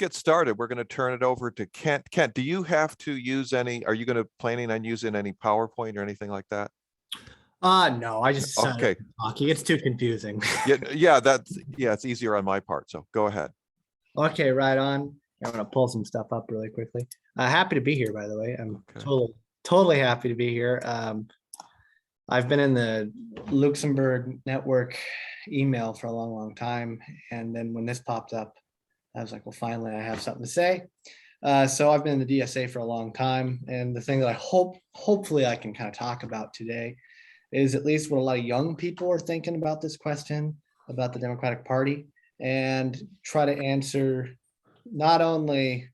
get started, we're going to turn it over to Kent. Kent, do you have to use any, are you planning on using any PowerPoint or anything like that? No, I just decided Okay. talking. It's too confusing. Yeah, it's easier on my part. So go ahead. Okay, right on. I'm gonna pull some stuff up really quickly. Happy to be here, by the way. I'm totally happy to be here. I've been in the Luxembourg network email for a long time, and then when this popped up, I was like, well, finally, I have something to say. So I've been in the DSA for a long time, and the thing that I hopefully I can kind of talk about today is at least what a lot of young people are thinking about this question about the Democratic Party, and try to answer not only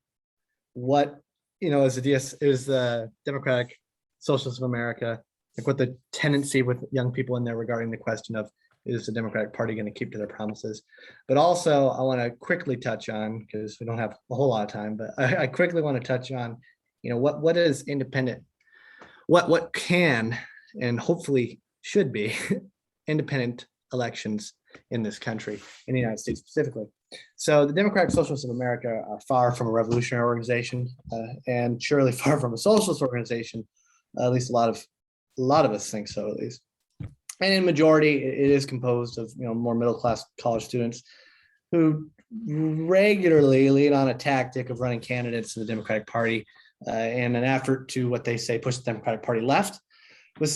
what is the Democratic Socialists of America, like what the tendency with young people in there regarding the question of is the Democratic Party going to keep to their promises, but also I want to quickly touch on, because we don't have a whole lot of time, but I quickly want to touch on, what is independent, what can and hopefully should be independent elections in this country, in the United States specifically. So the Democratic Socialists of America are far from a revolutionary organization, and surely far from a socialist organization. At least a lot of us think so, at least. And in majority, it is composed of more middle-class college students who regularly lead on a tactic of running candidates to the Democratic Party in an effort to, what they say, push the Democratic Party left.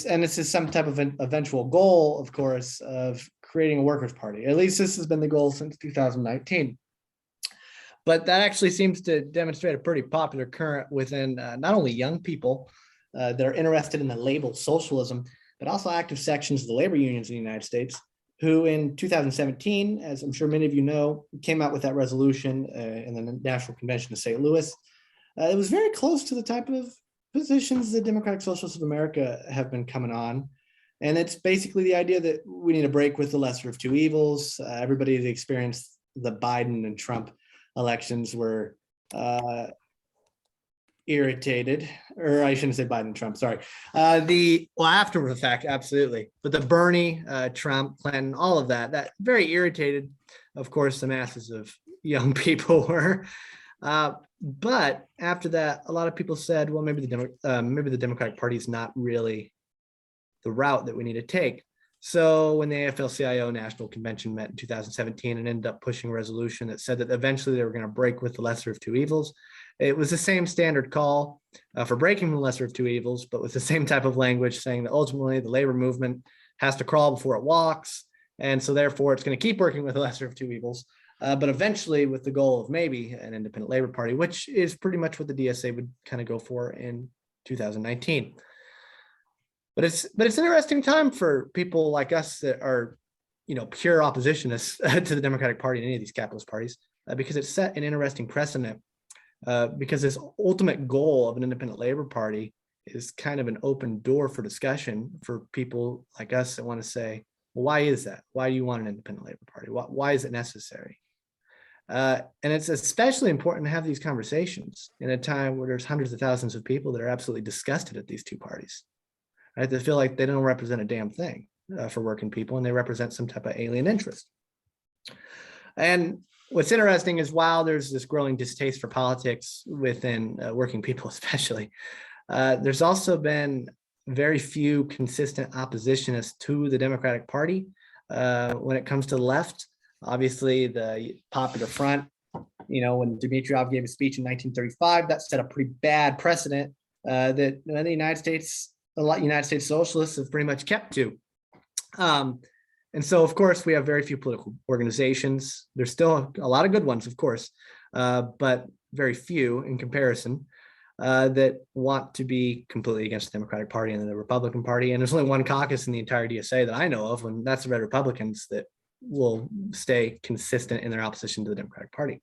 And this is some type of an eventual goal, of course, of creating a workers' party. At least this has been the goal since 2019. But that actually seems to demonstrate a pretty popular current within not only young people that are interested in the label socialism, but also active sections of the labor unions in the United States, who in 2017, as I'm sure many of you know, came out with that resolution in the National Convention of St. Louis. It was very close to the type of positions the Democratic Socialists of America have been coming on. And it's basically the idea that we need a break with the lesser of two evils. Everybody that experienced the Biden and Trump elections were irritated, or I shouldn't say Biden and Trump, sorry. After the fact, absolutely. But the Bernie, Trump, Clinton, all of that very irritated, of course, the masses of young people were. But after that, a lot of people said, well, maybe the Democratic Party is not really the route that we need to take. So when the AFL-CIO National Convention met in 2017 and ended up pushing a resolution that said that eventually they were going to break with the lesser of two evils, it was the same standard call for breaking the lesser of two evils, but with the same type of language saying that ultimately the labor movement has to crawl before it walks. And so therefore it's going to keep working with the lesser of two evils. But eventually with the goal of maybe an independent labor party, which is pretty much what the DSA would kind of go for in 2019. But it's an interesting time for people like us that are, pure oppositionists to the Democratic Party and any of these capitalist parties, because it set an interesting precedent. Because this ultimate goal of an independent labor party is kind of an open door for discussion for people like us that want to say, well, why is that? Why do you want an independent labor party? Why is it necessary? And it's especially important to have these conversations in a time where there's hundreds of thousands of people that are absolutely disgusted at these two parties, right? They feel like they don't represent a damn thing for working people, and they represent some type of alien interest. And what's interesting is while there's this growing distaste for politics within working people, especially, there's also been very few consistent oppositionists to the Democratic Party when it comes to the left. Obviously, the Popular Front, when Dimitrov gave a speech in 1935, that set a pretty bad precedent that the United States socialists have pretty much kept to. And so, of course, we have very few political organizations. There's still a lot of good ones, of course, but very few in comparison that want to be completely against the Democratic Party and the Republican Party. And there's only one caucus in the entire DSA that I know of, and that's the Red Republicans, that will stay consistent in their opposition to the Democratic Party.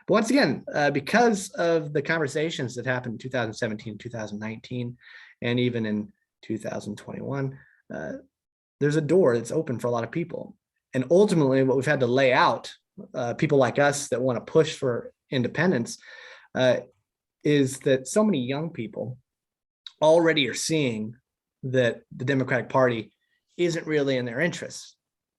But once again, because of the conversations that happened in 2017, 2019, and even in 2021, there's a door that's open for a lot of people. And ultimately, what we've had to lay out, people like us that want to push for independence, is that so many young people already are seeing that the Democratic Party isn't really in their interests.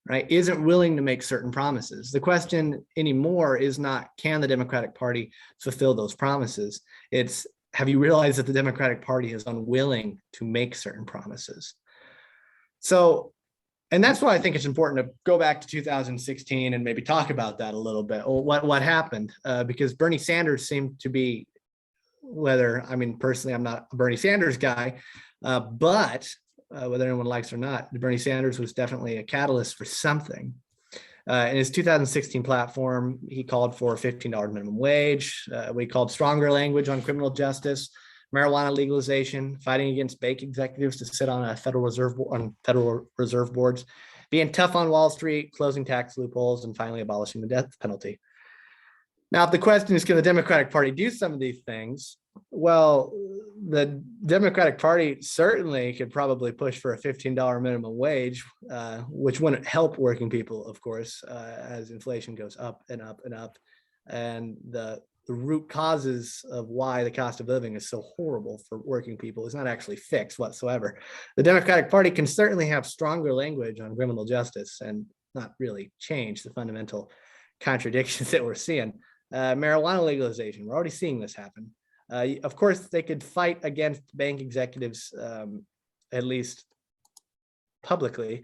right, isn't willing to make certain promises. The question anymore is not, can the Democratic Party fulfill those promises? It's, have you realized that the Democratic Party is unwilling to make certain promises? So, and that's why I think it's important to go back to 2016 and maybe talk about that a little bit. Well, what happened? Because Bernie Sanders seemed to be, whether, I mean, personally, I'm not a Bernie Sanders guy, but whether anyone likes or not, Bernie Sanders was definitely a catalyst for something. In his 2016 platform, he called for a $15 minimum wage. We called stronger language on criminal justice, marijuana legalization, fighting against bank executives to sit on a Federal Reserve boards, being tough on Wall Street, closing tax loopholes, and finally abolishing the death penalty. Now, if the question is, can the Democratic Party do some of these things? Well, the Democratic Party certainly could probably push for a $15 minimum wage, which wouldn't help working people, of course, as inflation goes up and up and up. And the root causes of why the cost of living is so horrible for working people is not actually fixed whatsoever. The Democratic Party can certainly have stronger language on criminal justice and not really change the fundamental contradictions that we're seeing. Marijuana legalization, we're already seeing this happen. Of course, they could fight against bank executives, at least publicly,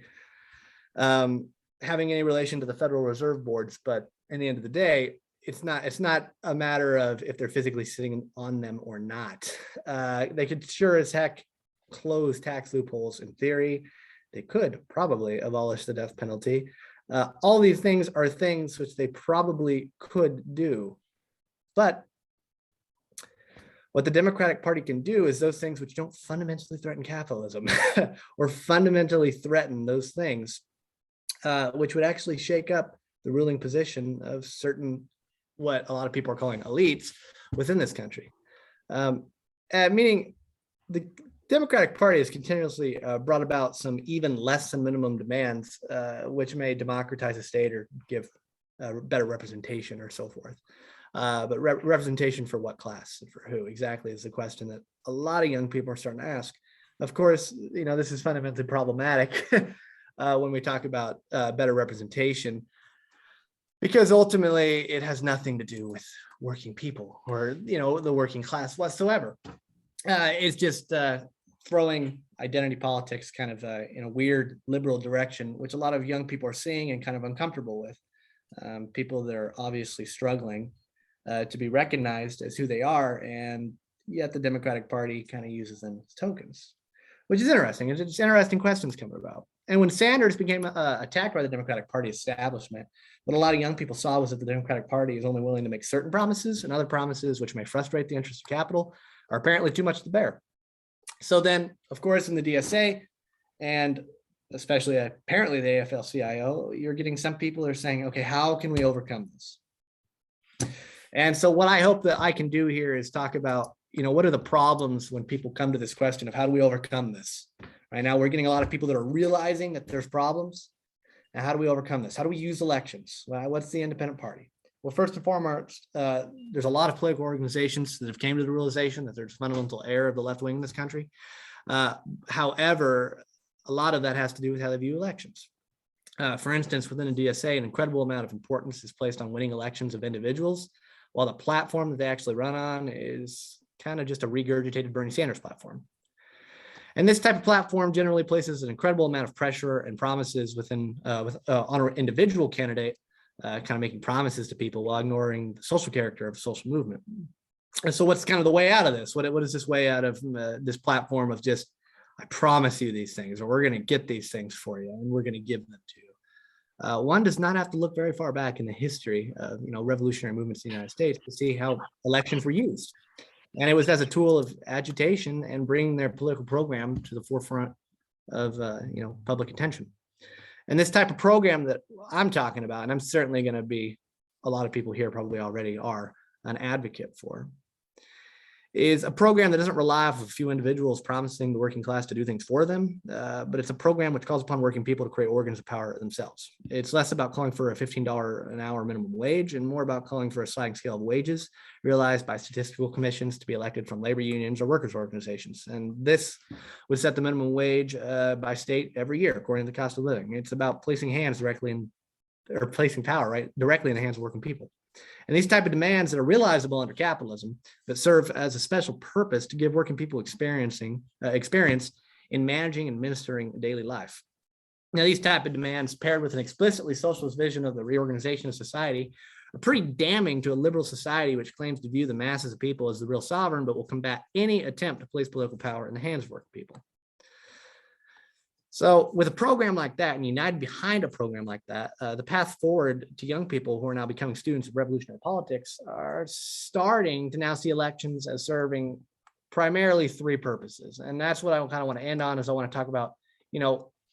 having any relation to the Federal Reserve boards. But in the end of the day, it's not a matter of if they're physically sitting on them or not. They could sure as heck close tax loopholes in theory. They could probably abolish the death penalty. All these things are things which they probably could do. But what the Democratic Party can do is those things which don't fundamentally threaten capitalism or fundamentally threaten those things, which would actually shake up the ruling position of certain, what a lot of people are calling elites within this country. Meaning the Democratic Party has continuously brought about some even less than minimum demands, which may democratize a state or give better representation or so forth. But representation for what class and for who exactly is the question that a lot of young people are starting to ask. Of course, you know, this is fundamentally problematic when we talk about better representation, because ultimately it has nothing to do with working people or, you know, the working class whatsoever. It's just throwing identity politics kind of in a weird liberal direction, which a lot of young people are seeing and kind of uncomfortable with. People that are obviously struggling to be recognized as who they are, and yet the Democratic Party kind of uses them as tokens, which is interesting. It's just interesting questions come about. And when Sanders became attacked by the Democratic Party establishment, what a lot of young people saw was that the Democratic Party is only willing to make certain promises, and other promises, which may frustrate the interests of capital, are apparently too much to bear. So then, of course, in the DSA, and especially apparently the AFL-CIO, you're getting some people that are saying, okay, how can we overcome this? And so what I hope that I can do here is talk about, you know, what are the problems when people come to this question of how do we overcome this? Right now, we're getting a lot of people that are realizing that there's problems. And how do we overcome this? How do we use elections? Well, what's the independent party? Well, first and foremost, there's a lot of political organizations that have came to the realization that there's fundamental error of the left wing in this country. However, a lot of that has to do with how they view elections. For instance, within the DSA, an incredible amount of importance is placed on winning elections of individuals, while the platform that they actually run on is kind of just a regurgitated Bernie Sanders platform. And this type of platform generally places an incredible amount of pressure and promises on an individual candidate, kind of making promises to people while ignoring the social character of the social movement. And so what's kind of the way out of this? What is this way out of this platform of just, I promise you these things, or we're going to get these things for you, and we're going to give them to you? One does not have to look very far back in the history of, you know, revolutionary movements in the United States to see how elections were used. And it was as a tool of agitation and bringing their political program to the forefront of, you know, public attention. And this type of program that I'm talking about, and I'm certainly going to be, a lot of people here probably already are, an advocate for, is a program that doesn't rely off a few individuals promising the working class to do things for them, but it's a program which calls upon working people to create organs of power themselves. It's less about calling for a $15 an hour minimum wage and more about calling for a sliding scale of wages realized by statistical commissions to be elected from labor unions or workers' organizations. And this would set the minimum wage by state every year according to the cost of living. It's about placing hands directly in, or placing power, right, directly in the hands of working people. And these type of demands that are realizable under capitalism, but serve as a special purpose to give working people experience in managing and administering daily life. Now, these type of demands, paired with an explicitly socialist vision of the reorganization of society, are pretty damning to a liberal society which claims to view the masses of people as the real sovereign, but will combat any attempt to place political power in the hands of working people. So with a program like that and united behind a program like that, the path forward to young people who are now becoming students of revolutionary politics are starting to now see elections as serving primarily three purposes. And that's what I kind of want to end on, is I want to talk about,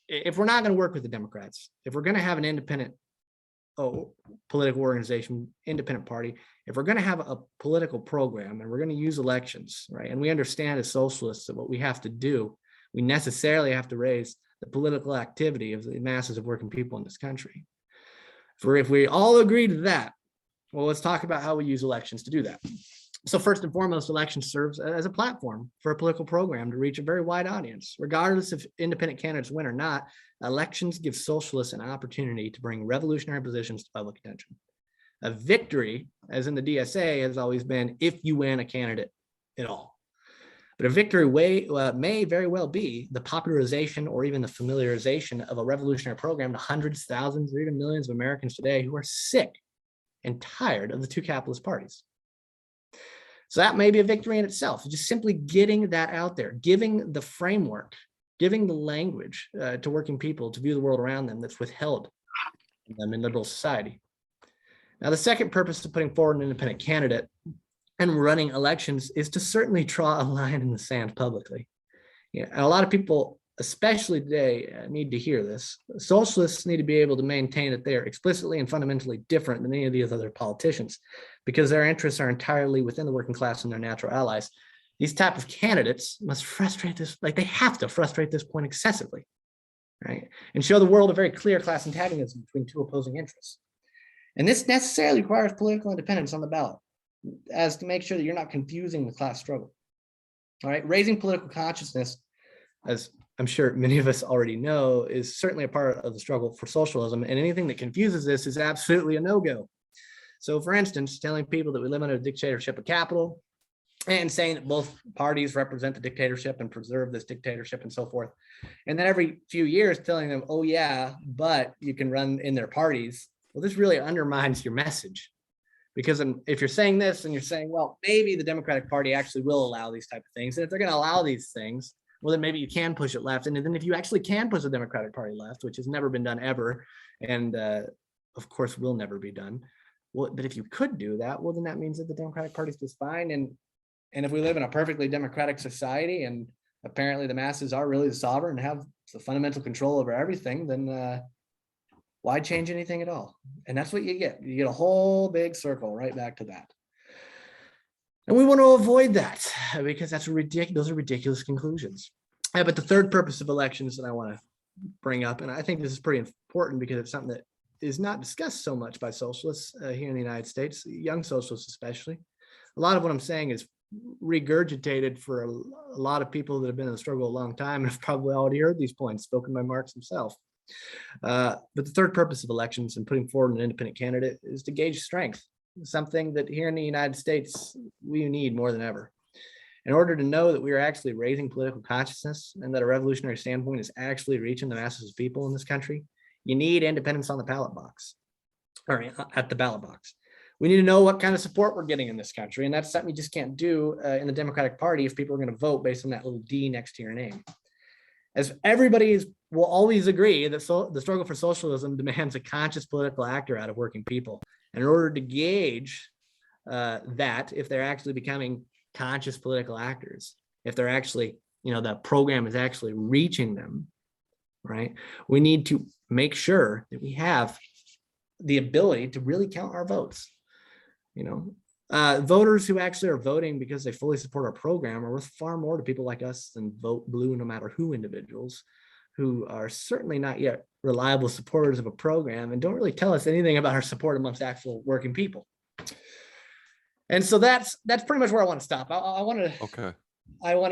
if we're not going to work with the Democrats, if we're going to have an independent political organization, independent party, if we're going to have a political program and we're going to use elections, right? And we understand as socialists that what we have to do, we necessarily have to raise the political activity of the masses of working people in this country. If we all agree to that, well, let's talk about how we use elections to do that. So first and foremost, elections serves as a platform for a political program to reach a very wide audience. Regardless if independent candidates win or not, elections give socialists an opportunity to bring revolutionary positions to public attention. A victory, as in the DSA, has always been if you win a candidate at all. But a victory may very well be the popularization or even the familiarization of a revolutionary program to hundreds, thousands, or even millions of Americans today who are sick and tired of the two capitalist parties. So that may be a victory in itself, just simply getting that out there, giving the framework, giving the language to working people to view the world around them that's withheld from them in liberal society. Now, the second purpose of putting forward an independent candidate and running elections is to certainly draw a line in the sand publicly. And a lot of people, especially today, need to hear this. Socialists need to be able to maintain that they are explicitly and fundamentally different than any of these other politicians, because their interests are entirely within the working class and their natural allies. These type of candidates must frustrate this, like they have to frustrate this point excessively, right? And show the world a very clear class antagonism between two opposing interests. And this necessarily requires political independence on the ballot, as to make sure that you're not confusing the class struggle. All right, raising political consciousness, as I'm sure many of us already know, is certainly a part of the struggle for socialism, and anything that confuses this is absolutely a no-go. So for instance, telling people that we live under a dictatorship of capital and saying that both parties represent the dictatorship and preserve this dictatorship and so forth. And then every few years telling them, oh yeah, but you can run in their parties. Well, this really undermines your message. Because if you're saying this and you're saying, well, maybe the Democratic Party actually will allow these type of things. And if they're going to allow these things, well, then maybe you can push it left. And then if you actually can push the Democratic Party left, which has never been done ever, and of course will never be done. Well, but if you could do that, well, then that means that the Democratic Party is just fine. And if we live in a perfectly democratic society and apparently the masses are really the sovereign and have the fundamental control over everything, then why change anything at all? And that's what you get. You get a whole big circle right back to that. And we want to avoid that because that's those are ridiculous conclusions. But the third purpose of elections that I want to bring up, and I think this is pretty important because it's something that is not discussed so much by socialists here in the United States, young socialists especially. A lot of what I'm saying is regurgitated for a lot of people that have been in the struggle a long time and have probably already heard these points spoken by Marx himself. But the third purpose of elections and putting forward an independent candidate is to gauge strength, something that here in the United States we need more than ever. In order to know that we are actually raising political consciousness and that a revolutionary standpoint is actually reaching the masses of people in this country, you need independence on the ballot box, or at the ballot box. We need to know what kind of support we're getting in this country, and that's something you just can't do in the Democratic Party if people are going to vote based on that little D next to your name. As everybody will always agree that the struggle for socialism demands a conscious political actor out of working people. And in order to gauge that, if they're actually becoming conscious political actors, if they're actually, the program is actually reaching them, right? We need to make sure that we have the ability to really count our votes. Voters who actually are voting because they fully support our program are worth far more to people like us than vote blue no matter who individuals who are certainly not yet reliable supporters of a program and don't really tell us anything about our support amongst actual working people. And so that's pretty much where I want to stop. I want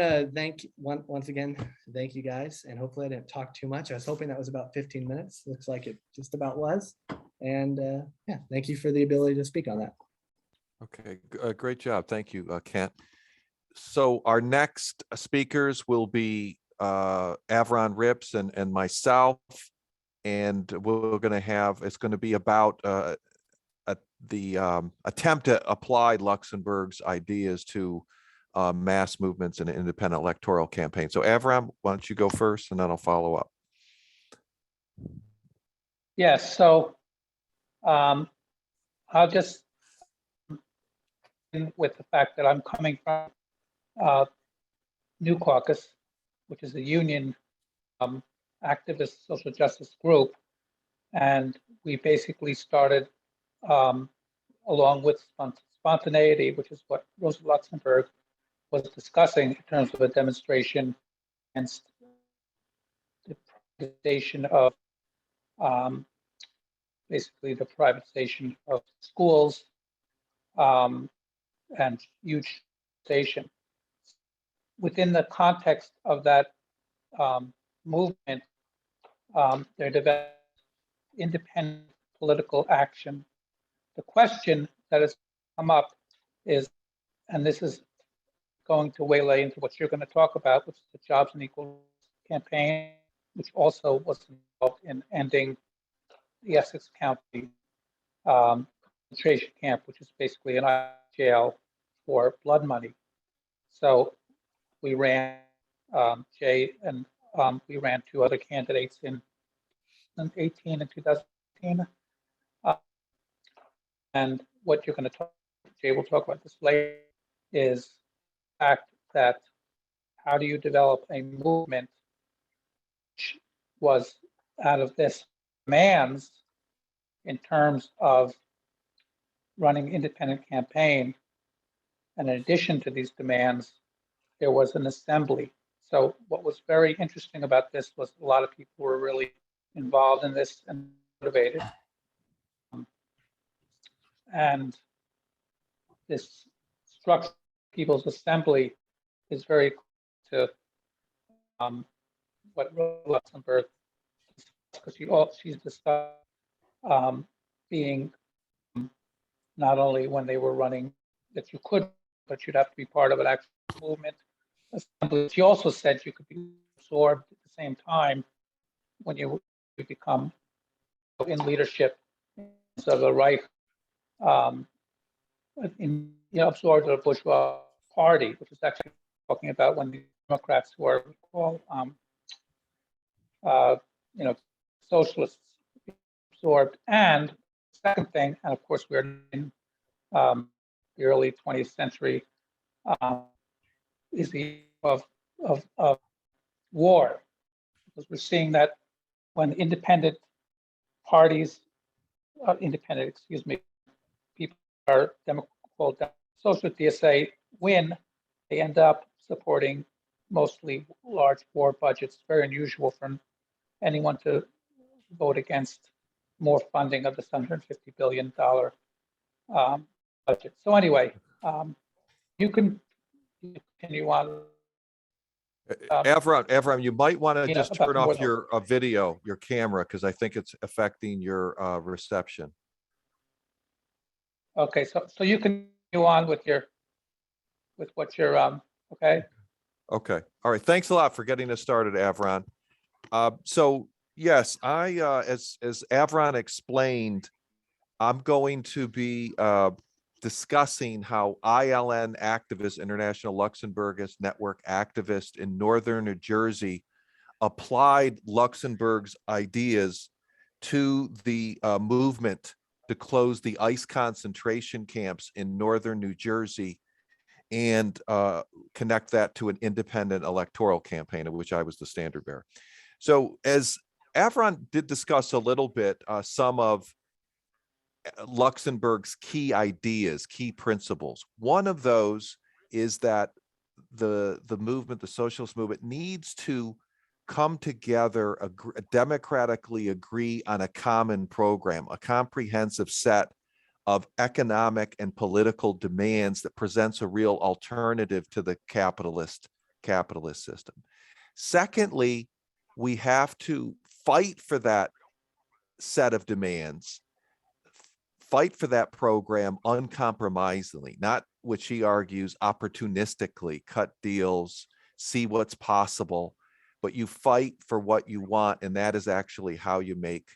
to thank once again, thank you guys. And hopefully I didn't talk too much. I was hoping that was about 15 minutes. Looks like it just about was. And yeah, thank you for the ability to speak on that. Okay, great job. Thank you, Kent. So our next speakers will be Avram Rips and myself. And we're going to have, it's going to be about the attempt to apply Luxemburg's ideas to mass movements and independent electoral campaign. So Avram, why don't you go first and then I'll follow up. Yes, so I'll just begin with the fact that I'm coming from New Caucus, which is a union activist social justice group. And we basically started along with spontaneity, which is what Rosa Luxemburg was discussing in terms of a demonstration against the privatization of basically the privatization of schools and huge station. Within the context of that movement, there developed independent political action. The question that has come up is, and this is going to waylay into what you're going to talk about, which is the Jobs and Equal campaign, which also was involved in ending the Essex County concentration camp, which is basically an jail for blood money. So we ran, Jay and we ran two other candidates in 2018 and 2018. And what you're going to talk, Jay will talk about this later, is the fact that how do you develop a movement which was out of this demands in terms of running independent campaign. And in addition to these demands, there was an assembly. So what was very interesting about this was a lot of people were really involved in this and motivated. And this structure, People's Assembly, is very to what Luxemburg, because she's discussed being not only when they were running that you could, but you'd have to be part of an actual movement assembly. She also said you could be absorbed at the same time when you become in leadership of the right, absorbed the bourgeois party, which is actually talking about when the Democrats, who are called, socialists, absorbed. And second thing, and of course we're in the early 20th century, is the of war, because we're seeing that when independent parties, people are called socialist DSA win, they end up supporting mostly large war budgets. Very unusual for anyone to vote against more funding of the $150 billion budget. So anyway, you can continue on. Avram, you might want to just turn off more your video, your camera, because I think it's affecting your reception. Okay, so you can go on with what you're okay. Okay. All right. Thanks a lot for getting us started, Avram. So yes, as Avram explained, I'm going to be discussing how ILN activists, International Luxemburgist Network activists in Northern New Jersey, applied Luxemburg's ideas to the movement to close the ICE concentration camps in Northern New Jersey and connect that to an independent electoral campaign, of which I was the standard bearer. So as Avram did discuss a little bit, some of Luxemburg's key ideas, key principles. One of those is that the movement, the socialist movement, needs to come together, democratically agree on a common program, a comprehensive set of economic and political demands that presents a real alternative to the capitalist system. Secondly, we have to fight for that set of demands, fight for that program uncompromisingly, not, which he argues, opportunistically, cut deals, see what's possible, but you fight for what you want, and that is actually how you make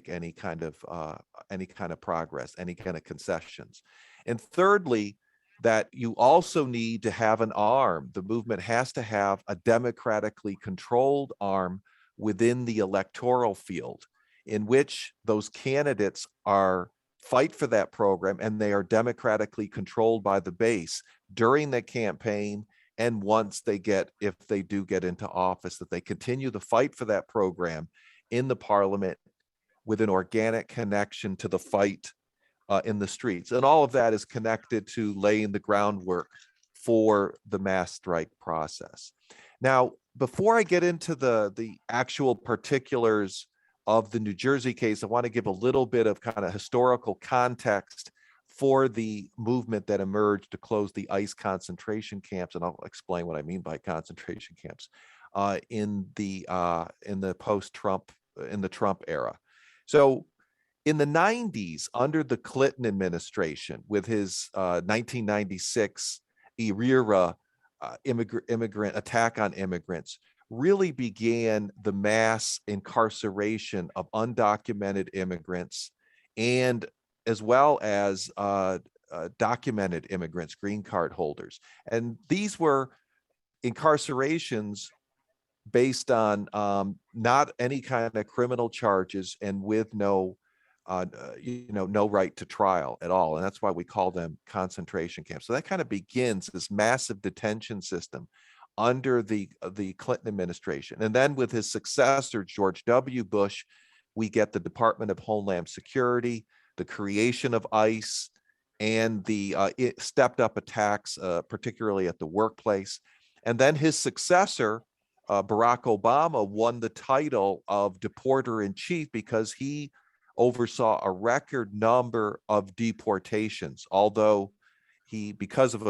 any kind of progress, any kind of concessions. And thirdly, that you also need to have an arm. The movement has to have a democratically controlled arm within the electoral field, in which those candidates fight for that program, and they are democratically controlled by the base during the campaign. And once if they do get into office, that they continue the fight for that program in the parliament with an organic connection to the fight in the streets. And all of that is connected to laying the groundwork for the mass strike process. Now, before I get into the actual particulars of the New Jersey case, I want to give a little bit of kind of historical context for the movement that emerged to close the ICE concentration camps, and I'll explain what I mean by concentration camps in the post-Trump, in the Trump era. So in the 90s, under the Clinton administration, with his 1996 IRERA immigrant attack on immigrants, really began the mass incarceration of undocumented immigrants, and as well as documented immigrants, green card holders. And these were incarcerations based on not any kind of criminal charges, and with no right to trial at all. And that's why we call them concentration camps. So that kind of begins this massive detention system under the Clinton administration. And then with his successor, George W. Bush, we get the Department of Homeland Security, the creation of ICE, and the stepped up attacks, particularly at the workplace. And then his successor, Barack Obama, won the title of deporter in chief because he oversaw a record number of deportations, although because of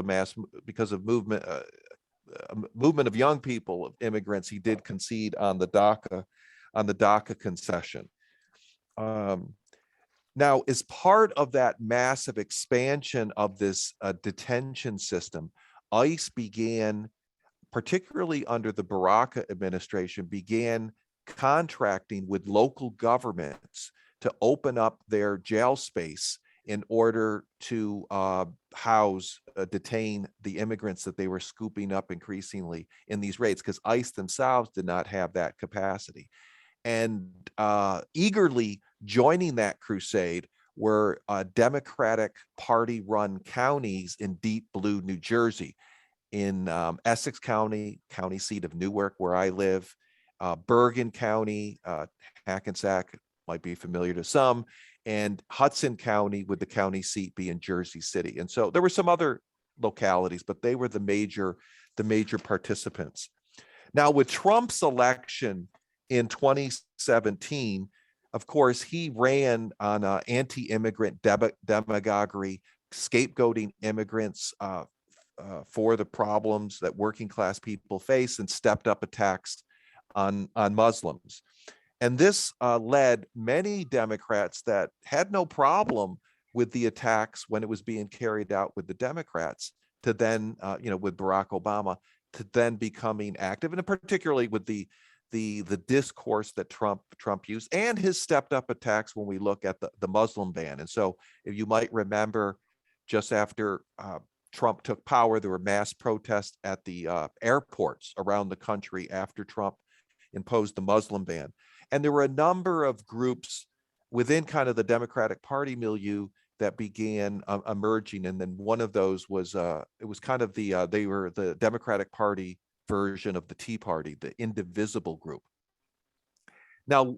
movement of young people, of immigrants, he did concede on the DACA concession. Now, as part of that massive expansion of this detention system, ICE began, particularly under the Barack administration, began contracting with local governments to open up their jail space in order to detain the immigrants that they were scooping up increasingly in these raids, because ICE themselves did not have that capacity. And eagerly joining that crusade were Democratic Party-run counties in deep blue New Jersey, in Essex County, county seat of Newark, where I live, Bergen County, Hackensack might be familiar to some, and Hudson County, with the county seat being Jersey City. And so there were some other localities, but they were the major participants. Now, with Trump's election in 2017, of course, he ran on anti-immigrant demagoguery, scapegoating immigrants for the problems that working class people face, and stepped up attacks on Muslims. And this led many Democrats that had no problem with the attacks when it was being carried out with the Democrats to then, with Barack Obama, to then becoming active, and particularly with the discourse that Trump used, and his stepped up attacks when we look at the Muslim ban. And so, if you might remember, just after Trump took power, there were mass protests at the airports around the country after Trump imposed the Muslim ban. And there were a number of groups within kind of the Democratic Party milieu that began emerging. And then one of those was, it was kind of they were the Democratic Party version of the Tea Party, the indivisible group. Now,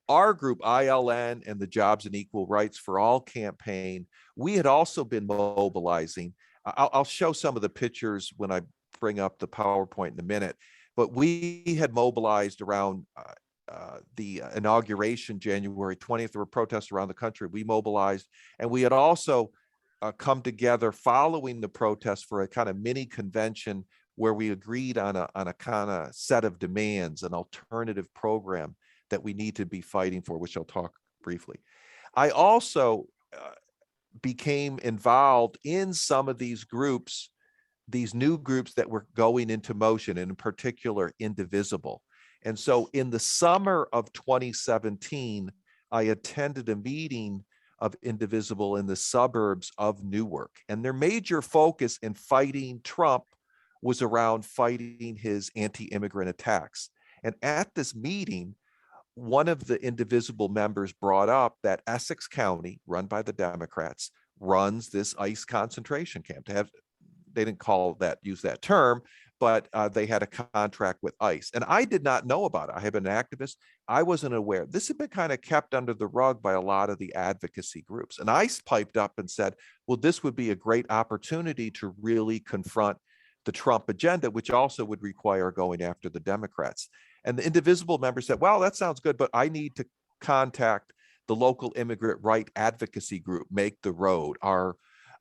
our group, ILN, and the Jobs and Equal Rights for All campaign, we had also been mobilizing. I'll show some of the pictures when I bring up the PowerPoint in a minute, but we had mobilized around the inauguration, January 20th. There were protests around the country. We mobilized, and we had also come together following the protests for a kind of mini convention where we agreed on a kind of set of demands, an alternative program that we need to be fighting for, which I'll talk briefly. I also became involved in some of these groups, these new groups that were going into motion, and in particular, Indivisible. And so in the summer of 2017, I attended a meeting of Indivisible in the suburbs of Newark. And their major focus in fighting Trump was around fighting his anti-immigrant attacks. And at this meeting, one of the Indivisible members brought up that Essex County, run by the Democrats, runs this ICE concentration camp. They didn't use that term, but they had a contract with ICE. And I did not know about it. I have been an activist. I wasn't aware. This had been kind of kept under the rug by a lot of the advocacy groups. And ICE piped up and said, well, this would be a great opportunity to really confront the Trump agenda, which also would require going after the Democrats. And the Indivisible member said, well, that sounds good, but I need to contact the local immigrant right advocacy group, Make the Road, our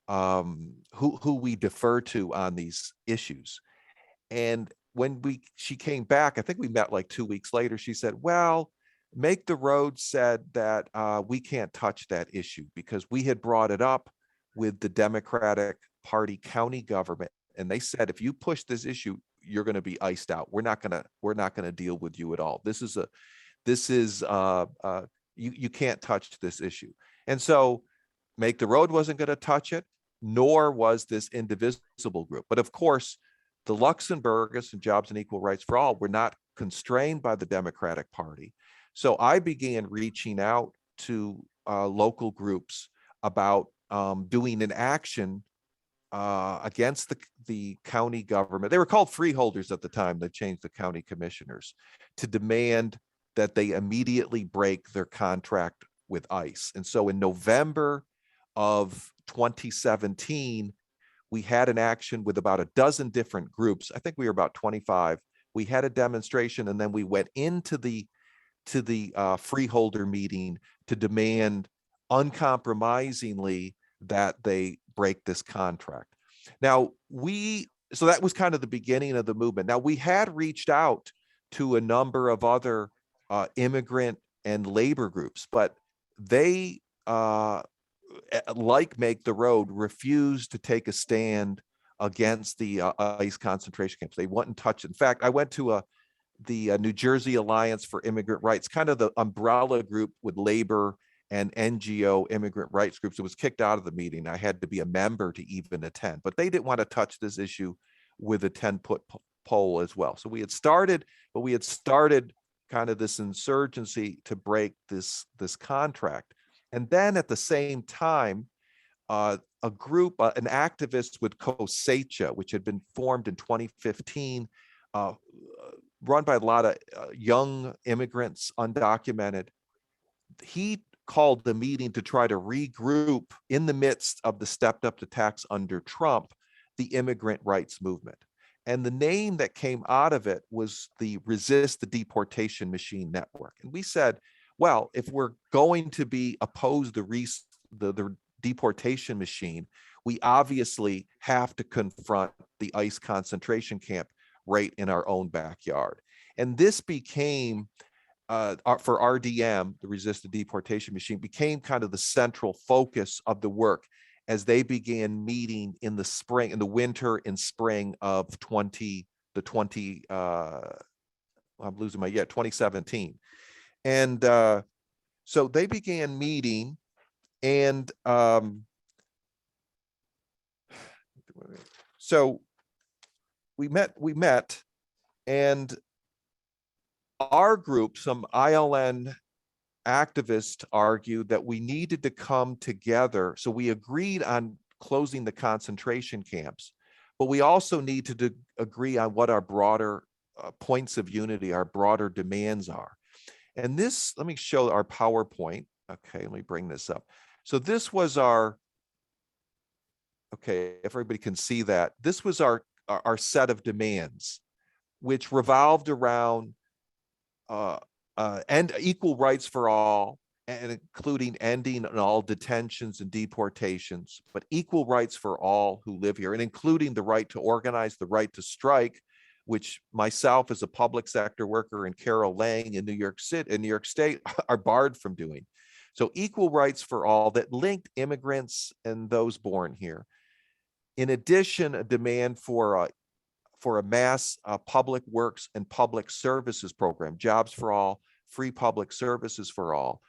who we defer to on these issues. And when she came back, I think we met like 2 weeks later, she said, well, Make the Road said that we can't touch that issue because we had brought it up with the Democratic Party county government. And they said, if you push this issue, you're going to be iced out. We're not going to deal with you at all. You can't touch this issue. And so Make the Road wasn't going to touch it, nor was this Indivisible group. But of course, the Luxemburgists and Jobs and Equal Rights for All were not constrained by the Democratic Party. So I began reaching out to local groups about doing an action against the county government. They were called freeholders at the time. They changed the county commissioners to demand that they immediately break their contract with ICE. And so in November of 2017, we had an action with about a dozen different groups. I think we were about 25. We had a demonstration, and then we went into the freeholder meeting to demand uncompromisingly that they break this contract. Now, so that was kind of the beginning of the movement. Now, we had reached out to a number of other immigrant and labor groups, but they, like Make the Road, refused to take a stand against the ICE concentration camps. They wouldn't touch it. In fact, I went to the New Jersey Alliance for Immigrant Rights, kind of the umbrella group with labor and NGO immigrant rights groups. It was kicked out of the meeting. I had to be a member to even attend, but they didn't want to touch this issue with a 10-foot pole as well. So we had started kind of this insurgency to break this contract. And then at the same time, a group, an activist with Caucus, which had been formed in 2015, run by a lot of young immigrants, undocumented, he called the meeting to try to regroup in the midst of the stepped up attacks under Trump, the immigrant rights movement. And the name that came out of it was the Resist the Deportation Machine Network. And we said, well, if we're going to be opposed the deportation machine, we obviously have to confront the ICE concentration camp right in our own backyard. And this became, for RDM, the Resist the Deportation Machine, became kind of the central focus of the work as they began meeting in the winter and spring of 2017. And so they began meeting, and so we met, and our group, some ILN activists, argued that we needed to come together. So we agreed on closing the concentration camps, but we also need to agree on what our broader points of unity, our broader demands are. And this, let me show our PowerPoint. Okay, let me bring this up. So this was our, okay, if everybody can see that, this was our set of demands, which revolved around and equal rights for all, and including ending all detentions and deportations, but equal rights for all who live here, and including the right to organize, the right to strike, which myself as a public sector worker and Carol Lang in New York City, in New York State, are barred from doing. So equal rights for all that linked immigrants and those born here. In addition, a demand for a mass public works and public services program, jobs for all, free public services for all,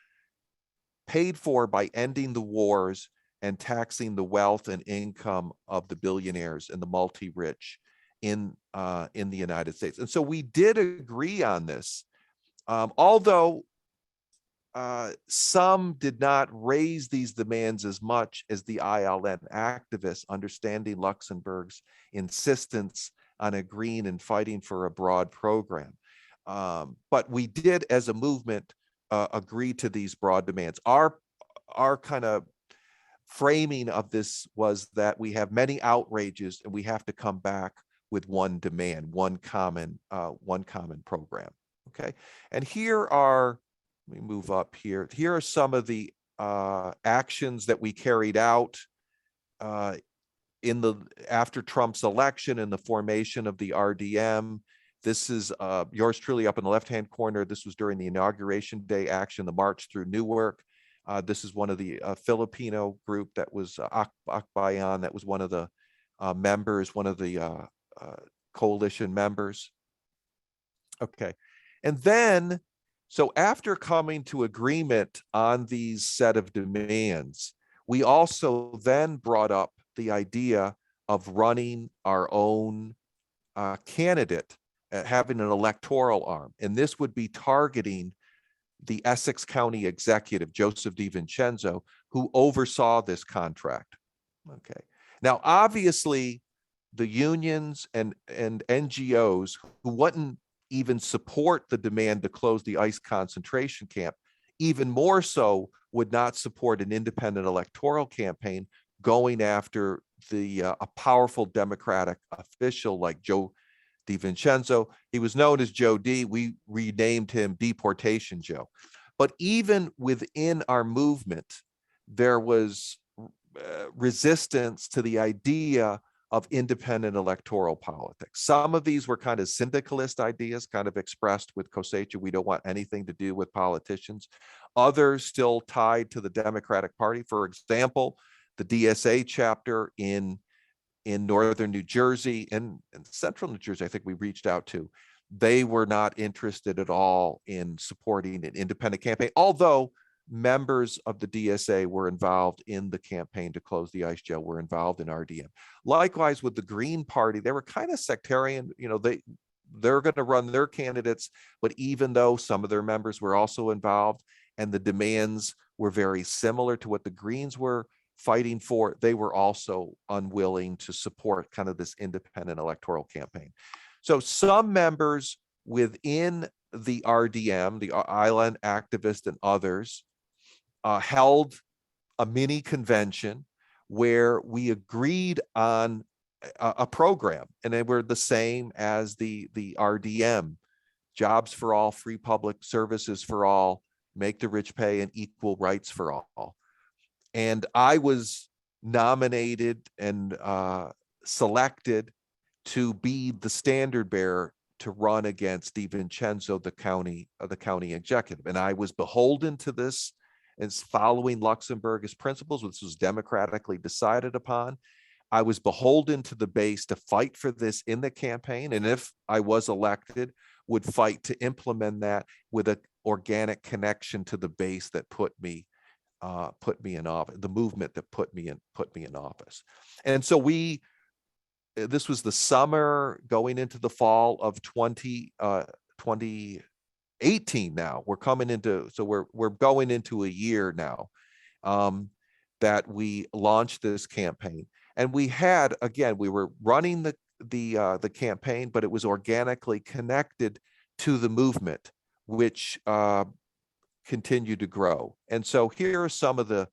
paid for by ending the wars and taxing the wealth and income of the billionaires and the multi-rich in the United States. And so we did agree on this, although some did not raise these demands as much as the ILN activists, understanding Luxemburg's insistence on agreeing and fighting for a broad program. But we did, as a movement, agree to these broad demands. Our kind of framing of this was that we have many outrages and we have to come back with one demand, one common program. Okay, and here are, let me move up here. Here are some of the actions that we carried out after Trump's election and the formation of the RDM. This is yours truly up in the left-hand corner. This was during the Inauguration Day action, the march through Newark. This is one of the Filipino group that was Akbayan, that was one of the members, one of the coalition members. Okay, and then, so after coming to agreement on these set of demands, we also then brought up the idea of running our own candidate, having an electoral arm. And this would be targeting the Essex County executive, Joseph DiVincenzo, who oversaw this contract. Okay. Now, obviously, the unions and NGOs who wouldn't even support the demand to close the ICE concentration camp, even more so would not support an independent electoral campaign going after a powerful Democratic official like Joe DiVincenzo. He was known as Joe D. We renamed him Deportation Joe. But even within our movement, there was resistance to the idea of independent electoral politics. Some of these were kind of syndicalist ideas, kind of expressed with Kosecha, we don't want anything to do with politicians. Others still tied to the Democratic Party. For example, the DSA chapter in northern New Jersey and central New Jersey, I think we reached out to. They were not interested at all in supporting an independent campaign, although members of the DSA were involved in the campaign to close the ICE jail, were involved in RDM. Likewise with the Green Party, they were kind of sectarian, they're going to run their candidates, but even though some of their members were also involved and the demands were very similar to what the Greens were fighting for, they were also unwilling to support kind of this independent electoral campaign. So some members within the RDM, the Island activists and others, held a mini convention where we agreed on a program, and they were the same as the RDM: jobs for all, free public services for all, make the rich pay, and equal rights for all. And I was nominated and selected to be the standard bearer to run against DiVincenzo, the county executive. And I was beholden to this as following Luxemburgist principles, which was democratically decided upon. I was beholden to the base to fight for this in the campaign. And if I was elected, would fight to implement that with an organic connection to the base that put me in office, the movement that put me in office. And so this was the summer going into the fall of 2018 now. We're coming into, so we're going into a year now that we launched this campaign. And we had, again, we were running the campaign, but it was organically connected to the movement. which continued to grow. And so here are some of the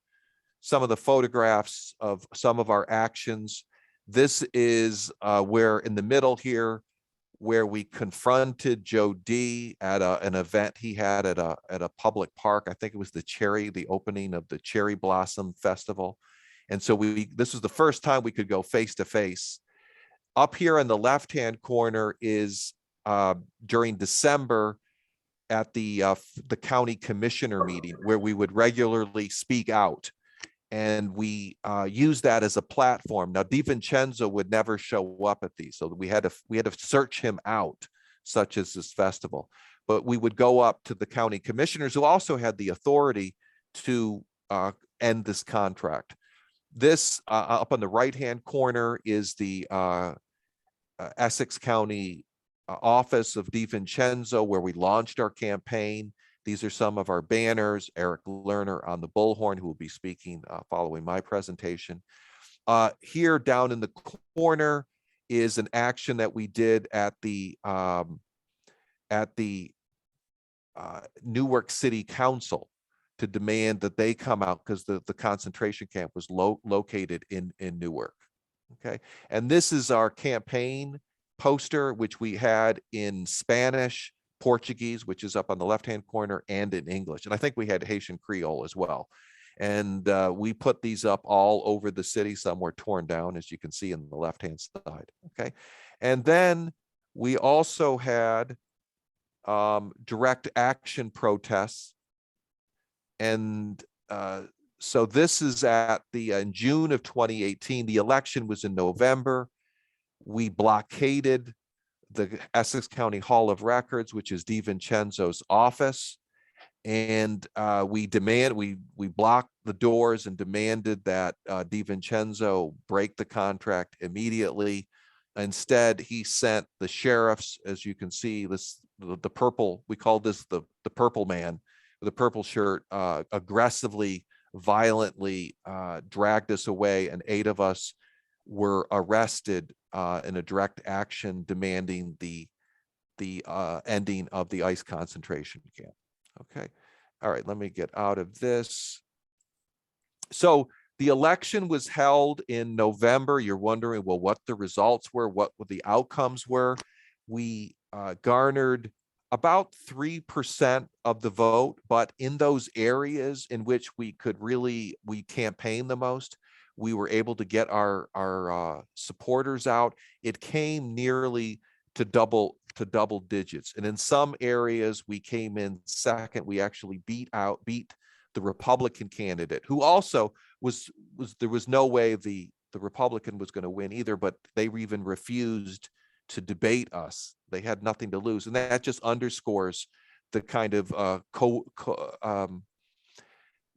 photographs of some of our actions. This is where in the middle here, where we confronted Joe D at an event he had at a public park. I think it was the opening of the Cherry Blossom Festival. And so this was the first time we could go face to face. Up here in the left-hand corner is during December at the county commissioner meeting, where we would regularly speak out. And we use that as a platform. Now, DiVincenzo would never show up at these, so we had to search him out, such as this festival. But we would go up to the county commissioners, who also had the authority to end this contract. This up on the right-hand corner is the Essex County office of DiVincenzo, where we launched our campaign. These are some of our banners. Eric Lerner on the bullhorn, who will be speaking following my presentation. Here down in the corner is an action that we did at the Newark City Council to demand that they come out, because the concentration camp was located in Newark. Okay, and this is our campaign poster, which we had in Spanish, Portuguese, which is up on the left-hand corner, and in English. And I think we had Haitian Creole as well. And we put these up all over the city. Some were torn down, as you can see in the left-hand side. Okay. And then we also had direct action protests. And so this is in June of 2018. The election was in November. We blockaded the Essex County Hall of Records, which is DiVincenzo's office. And we blocked the doors and demanded that DiVincenzo break the contract immediately. Instead, he sent the sheriffs, as you can see, the purple, we call this the purple man, the purple shirt, aggressively, violently dragged us away, and 8 of us were arrested in a direct action demanding the ending of the ICE concentration camp. Okay. All right, let me get out of this. So the election was held in November. You're wondering, well, what the results were, what the outcomes were. We garnered about 3% of the vote, but in those areas in which we campaigned the most, we were able to get our supporters out. It came nearly to double digits. And in some areas we came in second. We actually beat the Republican candidate, who also there was no way the Republican was going to win either, but they even refused to debate us. They had nothing to lose. And that just underscores the kind of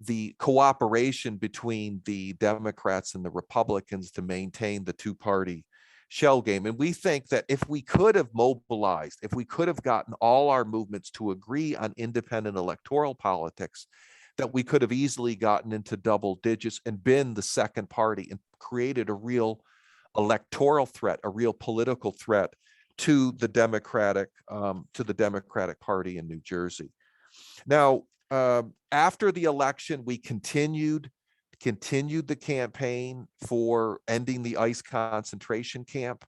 the cooperation between the Democrats and the Republicans to maintain the two-party shell game. And we think that if we could have mobilized, if we could have gotten all our movements to agree on independent electoral politics, that we could have easily gotten into double digits and been the second party and created a real electoral threat, a real political threat to the Democratic Party in New Jersey. Now, after the election, we continued the campaign for ending the ICE concentration camp.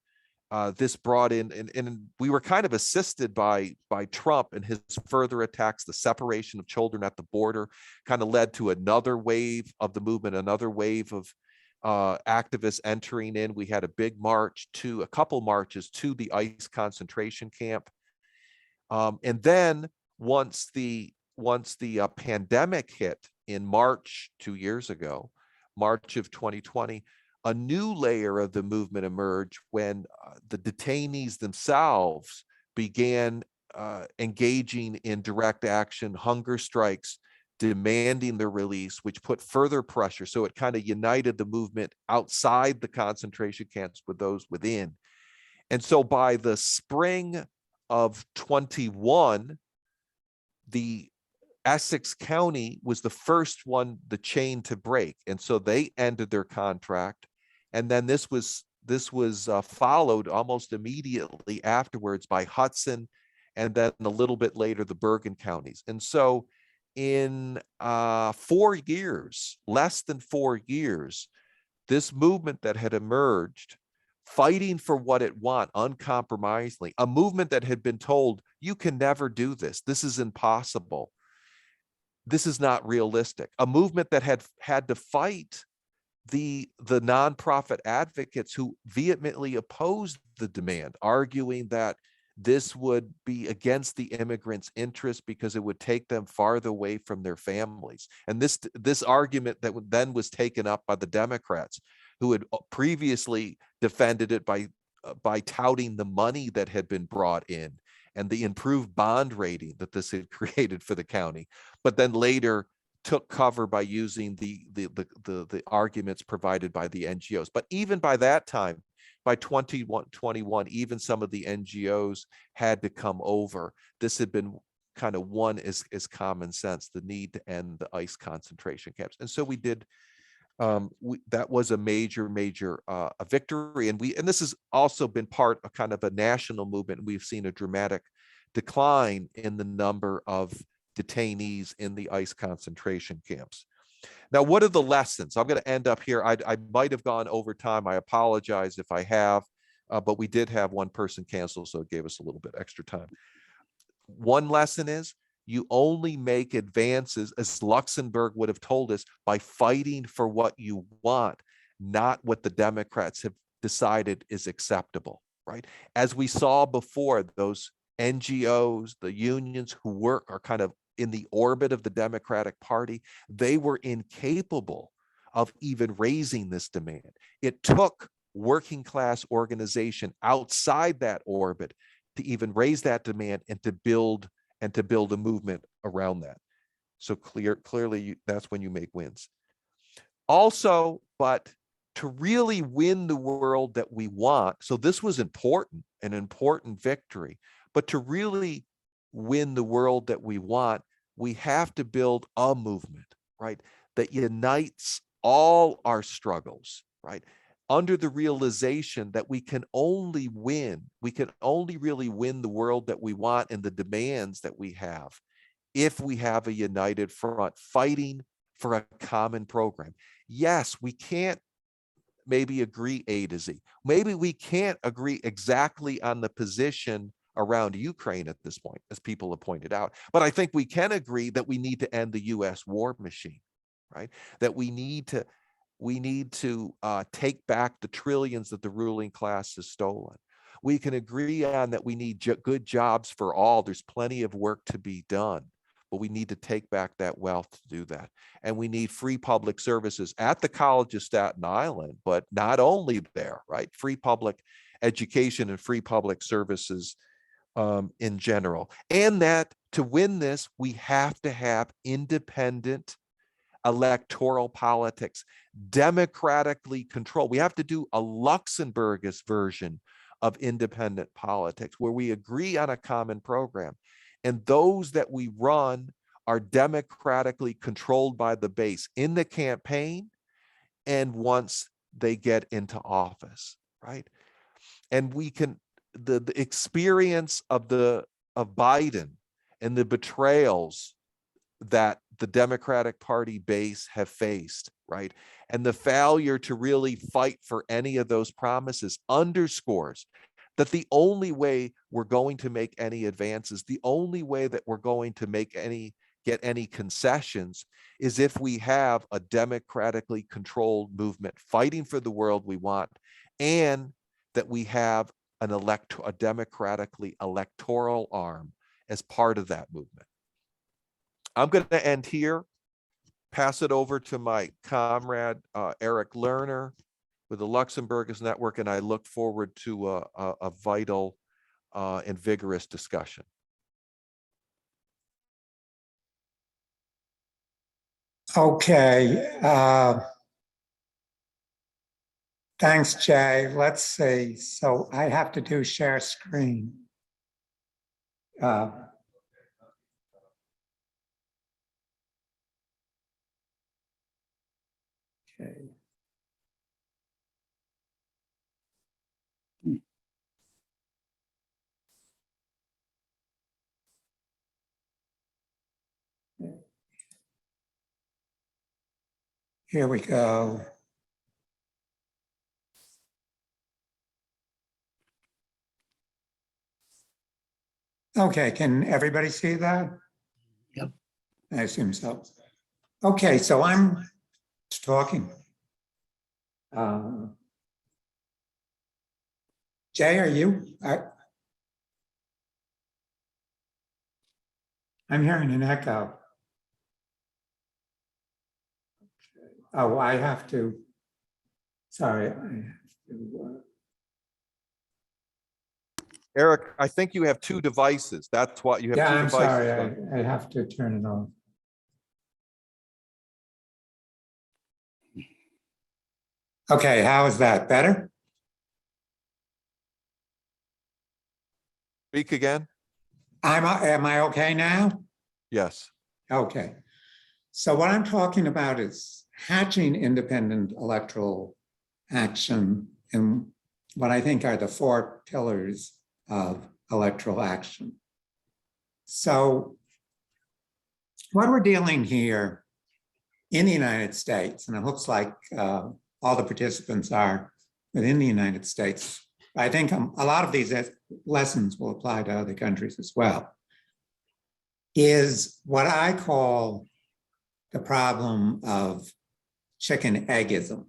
This brought in, and we were kind of assisted by Trump and his further attacks. The separation of children at the border kind of led to another wave of the movement, another wave of activists entering in. We had a couple marches to the ICE concentration camp. And then once the pandemic hit in March 2 years ago, March of 2020, a new layer of the movement emerged when the detainees themselves began engaging in direct action, hunger strikes, demanding their release, which put further pressure. So it kind of united the movement outside the concentration camps with those within. And so by the spring of 21, the Essex County was the first one, the chain to break. And so they ended their contract. And then this was followed almost immediately afterwards by Hudson and then a little bit later, the Bergen counties. And so in 4 years, less than 4 years, this movement that had emerged, fighting for what it want uncompromisingly, a movement that had been told, you can never do this. This is impossible. This is not realistic. A movement that had to fight the nonprofit advocates who vehemently opposed the demand, arguing that this would be against the immigrants' interests because it would take them farther away from their families. And this argument that then was taken up by the Democrats, who had previously defended it by touting the money that had been brought in and the improved bond rating that this had created for the county, but then later took cover by using the arguments provided by the NGOs. But even by that time, by 2021, even some of the NGOs had to come over. This had been kind of one is common sense, the need to end the ICE concentration camps. And so we did. That was a major a victory, and this has also been part of kind of a national movement. We've seen a dramatic decline in the number of detainees in the ICE concentration camps. Now, what are the lessons? I'm going to end up here. I might have gone over time. I apologize if I have, but we did have one person cancel, so it gave us a little bit extra time. One lesson is, you only make advances, as Luxemburg would have told us, by fighting for what you want, not what the Democrats have decided is acceptable, right? As we saw before, those NGOs, the unions who are kind of in the orbit of the Democratic Party, they were incapable of even raising this demand. It took working class organization outside that orbit to even raise that demand and to build a movement around that. So clearly that's when you make wins. Also, but to really win the world that we want, so this was important, an important victory, but to really win the world that we want, we have to build a movement, right, that unites all our struggles, right, under the realization that we can only really win the world that we want and the demands that we have if we have a united front fighting for a common program. Yes, we can't maybe agree A to Z. Maybe we can't agree exactly on the position around Ukraine at this point, as people have pointed out. But I think we can agree that we need to end the US war machine, right? That we need to take back the trillions that the ruling class has stolen. We can agree on that we need good jobs for all. There's plenty of work to be done, but we need to take back that wealth to do that. And we need free public services at the College of Staten Island, but not only there, right? Free public education and free public services in general. And that to win this, we have to have independent electoral politics, democratically controlled. We have to do a Luxemburgist version of independent politics where we agree on a common program. And those that we run are democratically controlled by the base in the campaign and once they get into office, right? And we can, the experience of Biden and the betrayals that the Democratic Party base have faced, right? And the failure to really fight for any of those promises underscores that the only way we're going to make any advances, the only way that we're going to get any concessions is if we have a democratically controlled movement fighting for the world we want, and that we have a democratically electoral arm as part of that movement. I'm going to end here, pass it over to my comrade, Eric Lerner with the Luxemburgist Network, and I look forward to a vital and vigorous discussion. Okay. Thanks, Jay. Let's see. So I have to do share screen. Okay. Here we go. Okay, can everybody see that? Yep. I assume so. Okay, so I'm talking. Jay, are you? I'm hearing an echo. Oh, I have to, sorry. I have to, Eric, I think you have two devices. That's what you have. yeah, two I'm devices sorry, on. I have to turn it on. Okay, how is that? Better? Speak again? Am I okay now? Yes. Okay. So what I'm talking about is hatching independent electoral action and what I think are the four pillars of electoral action. So what we're dealing here in the United States, and it looks like all the participants are within the United States, I think a lot of these lessons will apply to other countries as well, is what I call the problem of chicken eggism.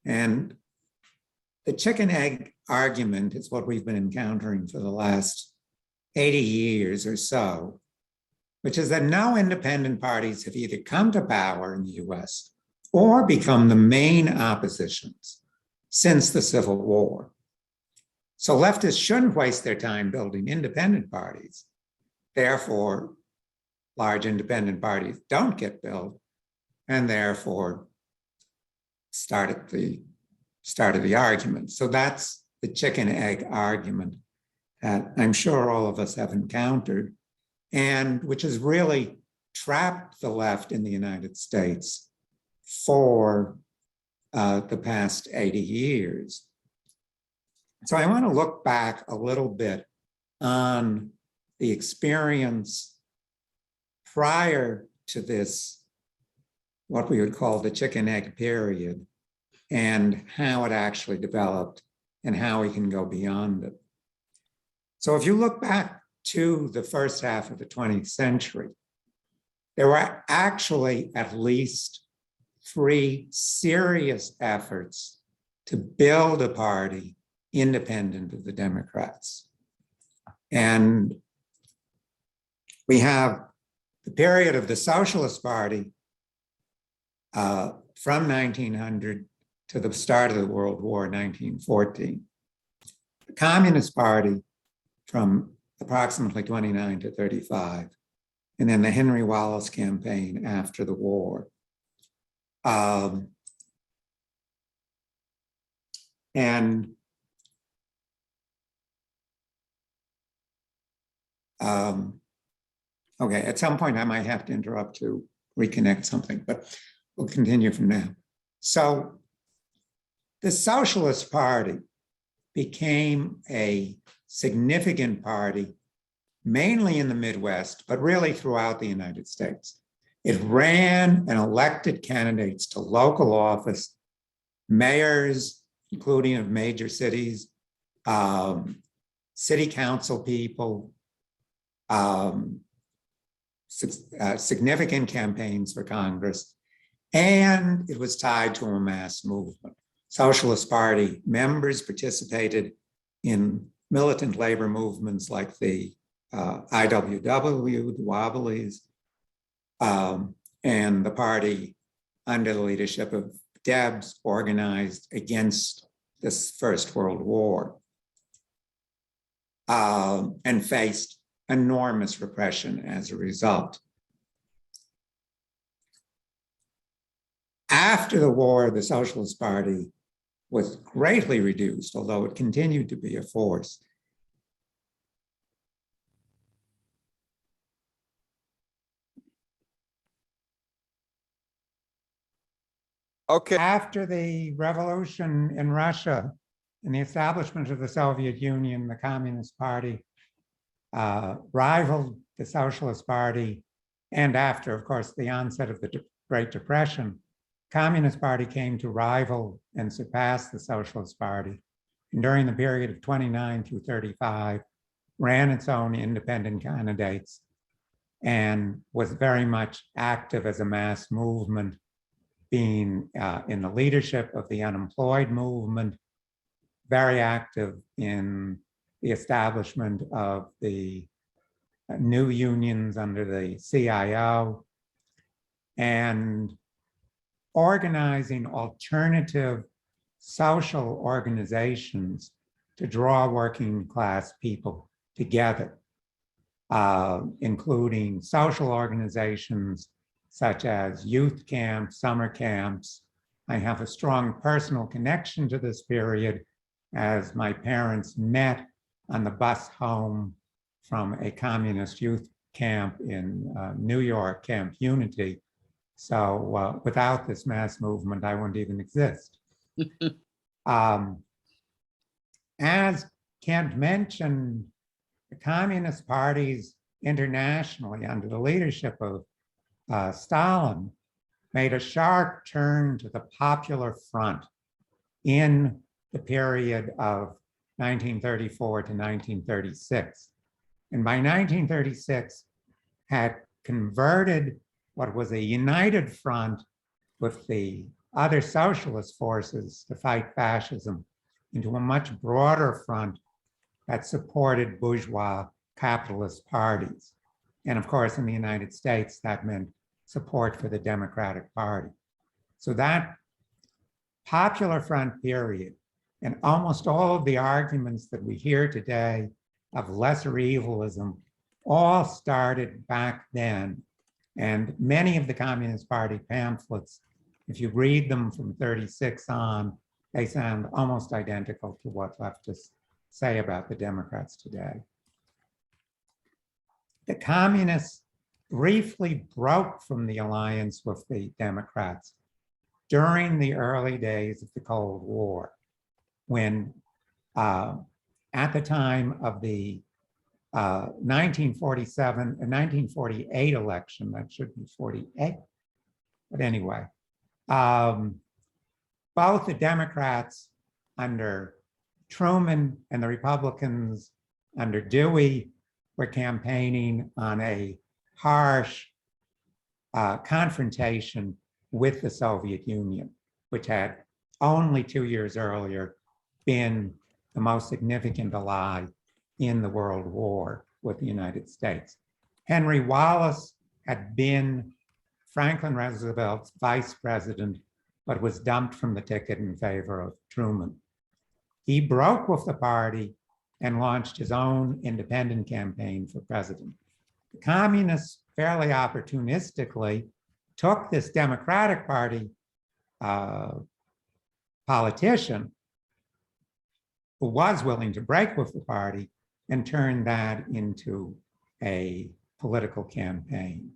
And the chicken egg argument is what we've been encountering for the last 80 years or so, which is that no independent parties have either come to power in the US or become the main oppositions since the Civil War. So leftists shouldn't waste their time building independent parties. Therefore, large independent parties don't get built, and therefore start at the start of the argument. So that's the chicken egg argument that I'm sure all of us have encountered, and which has really trapped the left in the United States for the past 80 years. So I want to look back a little bit on the experience prior to this, what we would call the chicken egg period, and how it actually developed and how we can go beyond it. So if you look back to the first half of the 20th century, there were actually at least 3 serious efforts to build a party independent of the Democrats. And we have the period of the Socialist Party from 1900 to the start of the World War, 1914. The Communist Party from approximately 29 to 35, and then the Henry Wallace campaign after the war. Okay, at some point I might have to interrupt to reconnect something, but we'll continue from now. So the Socialist Party became a significant party, mainly in the Midwest, but really throughout the United States. It ran and elected candidates to local office, mayors, including of major cities, city council people, significant campaigns for Congress, and it was tied to a mass movement. Socialist Party members participated in militant labor movements like the IWW, the Wobblies, and the party under the leadership of Debs organized against this First World War and faced enormous repression as a result. After the war, the Socialist Party was greatly reduced, although it continued to be a force. Okay. After the revolution in Russia and the establishment of the Soviet Union, the Communist Party rivaled the Socialist Party, and after, of course, the onset of the Great Depression, Communist Party came to rival and surpass the Socialist Party, and during the period of 29 through 35, ran its own independent candidates and was very much active as a mass movement, being in the leadership of the unemployed movement, very active in the establishment of the new unions under the CIO, and organizing alternative social organizations to draw working class people together, including social organizations such as youth camps, summer camps. I have a strong personal connection to this period as my parents met on the bus home from a communist youth camp in New York, Camp Unity. So without this mass movement, I wouldn't even exist. As Kent mentioned, the communist parties internationally under the leadership of Stalin made a sharp turn to the Popular Front in the period of 1934 to 1936. And by 1936, had converted what was a united front with the other socialist forces to fight fascism into a much broader front that supported bourgeois capitalist parties. And of course, in the United States, that meant support for the Democratic Party. So that Popular Front period, and almost all of the arguments that we hear today of lesser evilism all started back then. And many of the Communist Party pamphlets, if you read them from 36 on, they sound almost identical to what leftists say about the Democrats today. The communists briefly broke from the alliance with the Democrats during the early days of the Cold War, when at the time of the 1948 election, that should be 48, but anyway, both the Democrats under Truman and the Republicans under Dewey were campaigning on a harsh confrontation with the Soviet Union, which had only 2 years earlier been the most significant ally in the World War with the United States. Henry Wallace had been Franklin Roosevelt's vice president, but was dumped from the ticket in favor of Truman. He broke with the party and launched his own independent campaign for president. The communists fairly opportunistically took this Democratic Party politician who was willing to break with the party and turn that into a political campaign.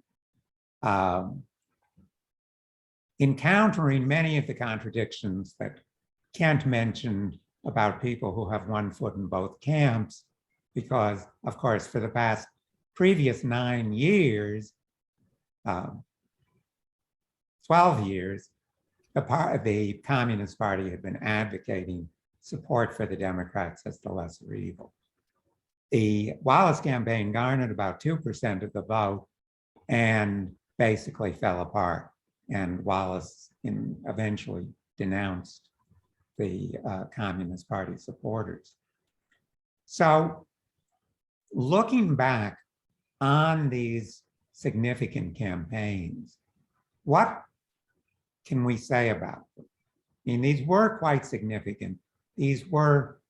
Encountering many of the contradictions that Kent mentioned about people who have one foot in both camps, because of course, for the past previous 9 years, 12 years, the Communist Party had been advocating support for the Democrats as the lesser evil. The Wallace campaign garnered about 2% of the vote and basically fell apart. And Wallace eventually denounced the Communist Party supporters. So looking back on these significant campaigns, what can we say about them? I mean, these were quite significant. These were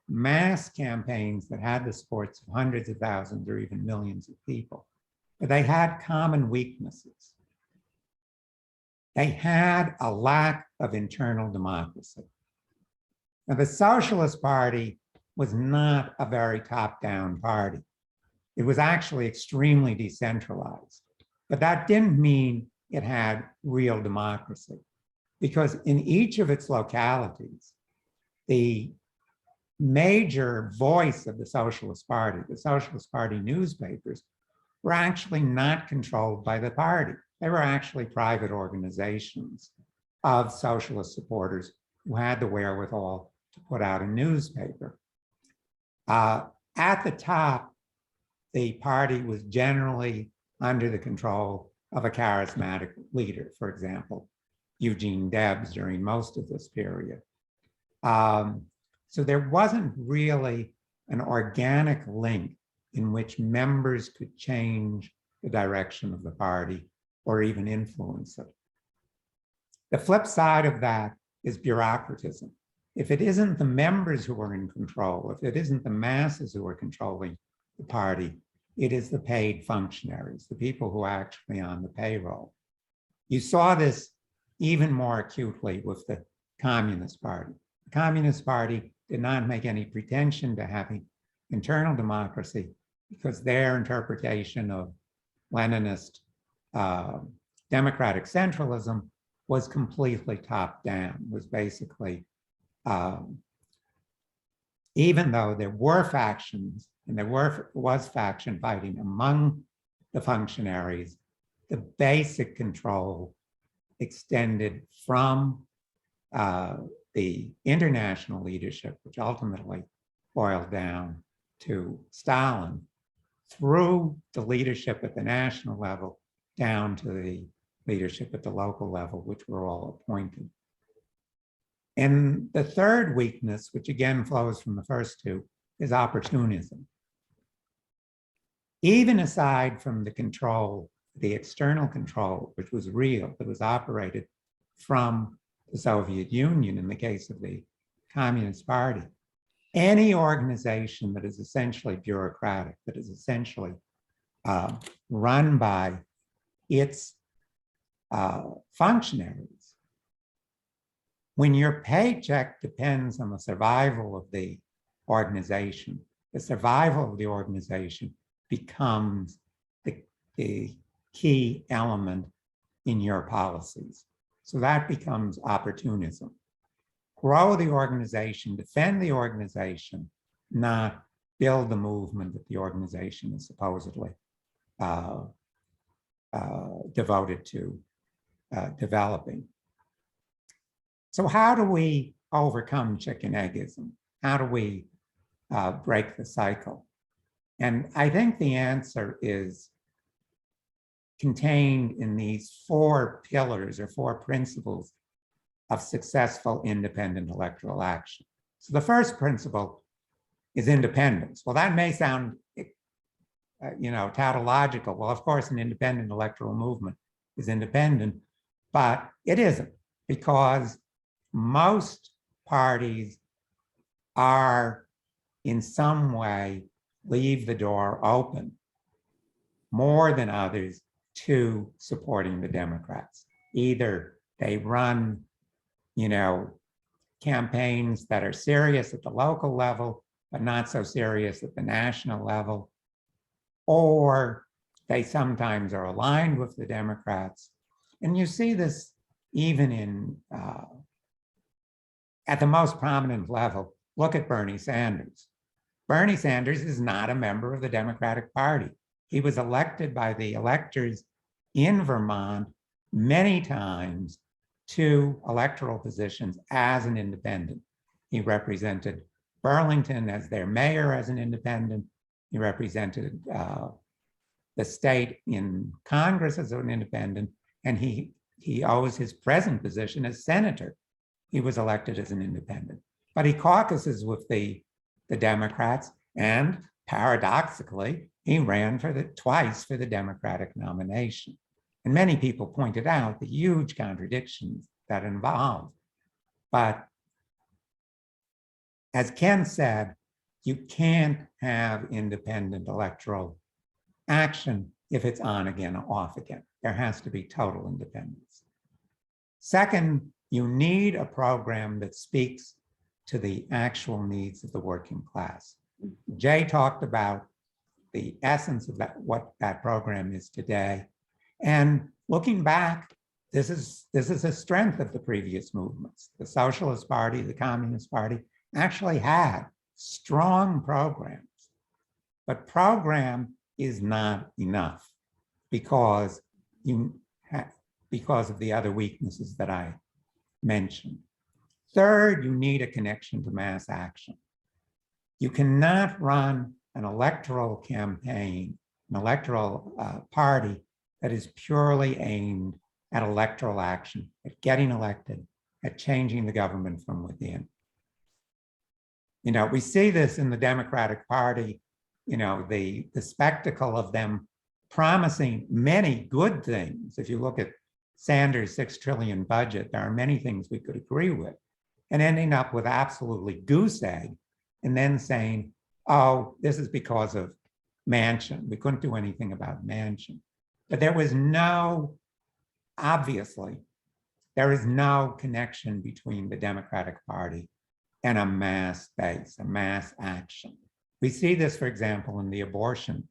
mass campaigns that had the support of hundreds of thousands or even millions of people, but they had common weaknesses. They had a lack of internal democracy. Now, the Socialist Party was not a very top-down party. It was actually extremely decentralized, but that didn't mean it had real democracy, because in each of its localities, the major voice of the Socialist Party newspapers, were actually not controlled by the party. They were actually private organizations. of socialist supporters who had the wherewithal to put out a newspaper. At the top, the party was generally under the control of a charismatic leader, for example, Eugene Debs during most of this period. So there wasn't really an organic link in which members could change the direction of the party or even influence it. The flip side of that is bureaucratism. If it isn't the members who are in control, if it isn't the masses who are controlling the party, it is the paid functionaries, the people who are actually on the payroll. You saw this even more acutely with the Communist Party. The Communist Party did not make any pretension to having internal democracy because their interpretation of Leninist democratic centralism was completely top down, was basically, even though there were factions and there was faction fighting among the functionaries, the basic control extended from the international leadership, which ultimately boiled down to Stalin, through the leadership at the national level down to the leadership at the local level, which were all appointed. And the third weakness, which again flows from the first two, is opportunism. Even aside from the control, the external control, which was real, that was operated from the Soviet Union in the case of the Communist Party, any organization that is essentially bureaucratic, that is essentially run by its functionaries, when your paycheck depends on the survival of the organization, the survival of the organization becomes the key element in your policies. So that becomes opportunism. Grow the organization, defend the organization, not build the movement that the organization is supposedly devoted to developing. So how do we overcome chicken eggism? How do we break the cycle? And I think the answer is contained in these 4 pillars or 4 principles of successful independent electoral action. So the first principle is independence. Well, that may sound, tautological. Well, of course, an independent electoral movement is independent, but it isn't, because most parties are in some way leave the door open more than others to supporting the Democrats. Either they run, campaigns that are serious at the local level, but not so serious at the national level, or they sometimes are aligned with the Democrats. And you see this even in, at the most prominent level. Look at Bernie Sanders. Bernie Sanders is not a member of the Democratic Party. He was elected by the electors in Vermont many times to electoral positions as an independent. He represented Burlington as their mayor as an independent. He represented the state in Congress as an independent, and he owes his present position as senator. He was elected as an independent, but he caucuses with the Democrats, and paradoxically, he ran twice for the Democratic nomination. And many people pointed out the huge contradictions that involved. But as Ken said, you can't have independent electoral action if it's on again or off again. There has to be total independence. Second, you need a program that speaks to the actual needs of the working class. Jay talked about the essence of what that program is today. And looking back, this is a strength of the previous movements. The Socialist Party, the Communist Party actually had strong programs, but program is not enough because of the other weaknesses that I mentioned. Third, you need a connection to mass action. You cannot run an electoral campaign, an electoral party that is purely aimed at electoral action, at getting elected, at changing the government from within. You know, we see this in the Democratic Party, you know, the spectacle of them promising many good things. If you look at Sanders' $6 trillion budget, there are many things we could agree with, and ending up with absolutely goose egg, and then saying, oh, this is because of Manchin. We couldn't do anything about Manchin. But there was no, obviously, there is no connection between the Democratic Party and a mass base, a mass action. We see this, for example, in the abortion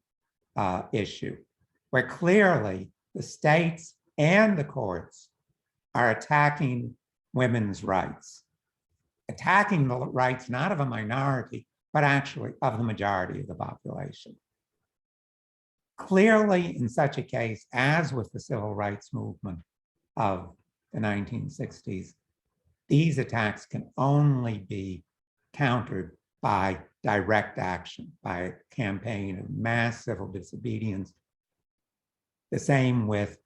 issue, where clearly the states and the courts are attacking women's rights, attacking the rights not of a minority, but actually of the majority of the population. Clearly, in such a case, as with the civil rights movement of the 1960s, these attacks can only be countered by direct action, by a campaign of mass civil disobedience. The same with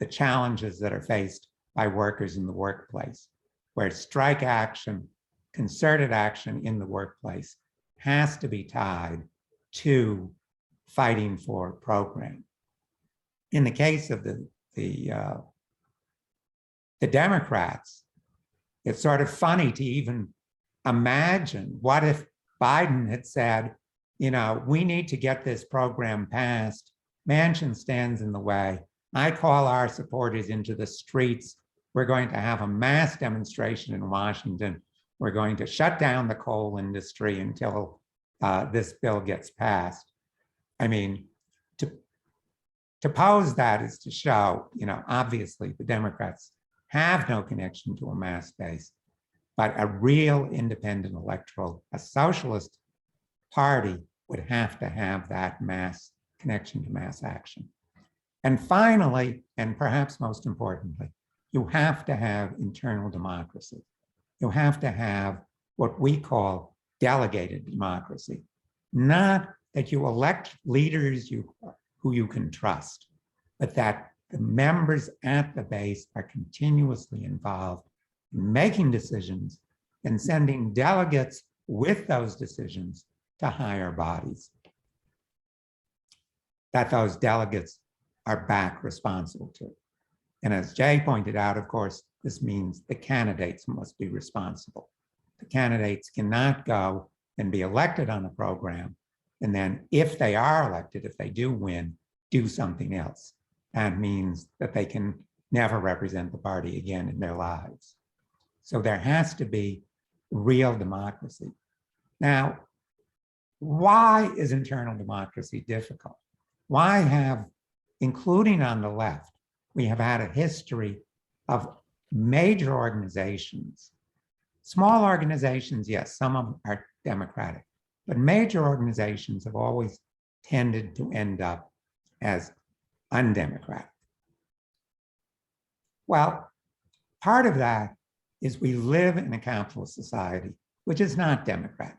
the challenges that are faced by workers in the workplace, where strike action, concerted action in the workplace has to be tied to fighting for a program. In the case of the Democrats, it's sort of funny to even imagine what if Biden had said, you know, we need to get this program passed. Manchin stands in the way. I call our supporters into the streets. We're going to have a mass demonstration in Washington. We're going to shut down the coal industry until this bill gets passed. I mean, to pose that is to show, you know, obviously the Democrats have no connection to a mass base, but a real independent electoral, a socialist party would have to have that mass connection to mass action. And finally, and perhaps most importantly, you have to have internal democracy. You have to have what we call delegated democracy, not that you elect leaders who you can trust, but that the members at the base are continuously involved in making decisions and sending delegates with those decisions to higher bodies, that those delegates are back responsible to. And as Jay pointed out, of course, this means the candidates must be responsible. The candidates cannot go and be elected on a program, and then if they are elected, if they do win, do something else. That means that they can never represent the party again in their lives. So there has to be real democracy. Now, why is internal democracy difficult? Why have, including on the left, we have had a history of major organizations, small organizations, yes, some of them are democratic, but major organizations have always tended to end up as undemocratic. Well, part of that is we live in a capitalist society, which is not democratic.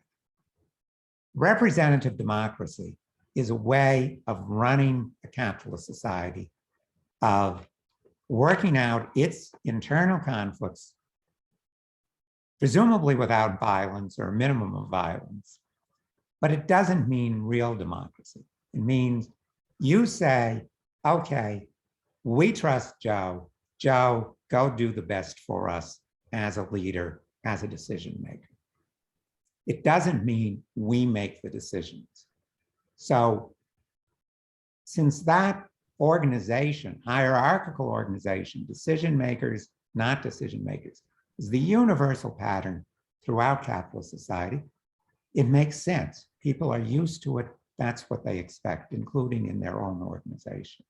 Representative democracy is a way of running a capitalist society, of working out its internal conflicts, presumably without violence or a minimum of violence. But it doesn't mean real democracy. It means you say, okay, we trust Joe. Joe, go do the best for us as a leader, as a decision maker. It doesn't mean we make the decisions. So since that organization, hierarchical organization, decision makers, not decision makers, is the universal pattern throughout capitalist society, it makes sense. People are used to it. That's what they expect, including in their own organizations.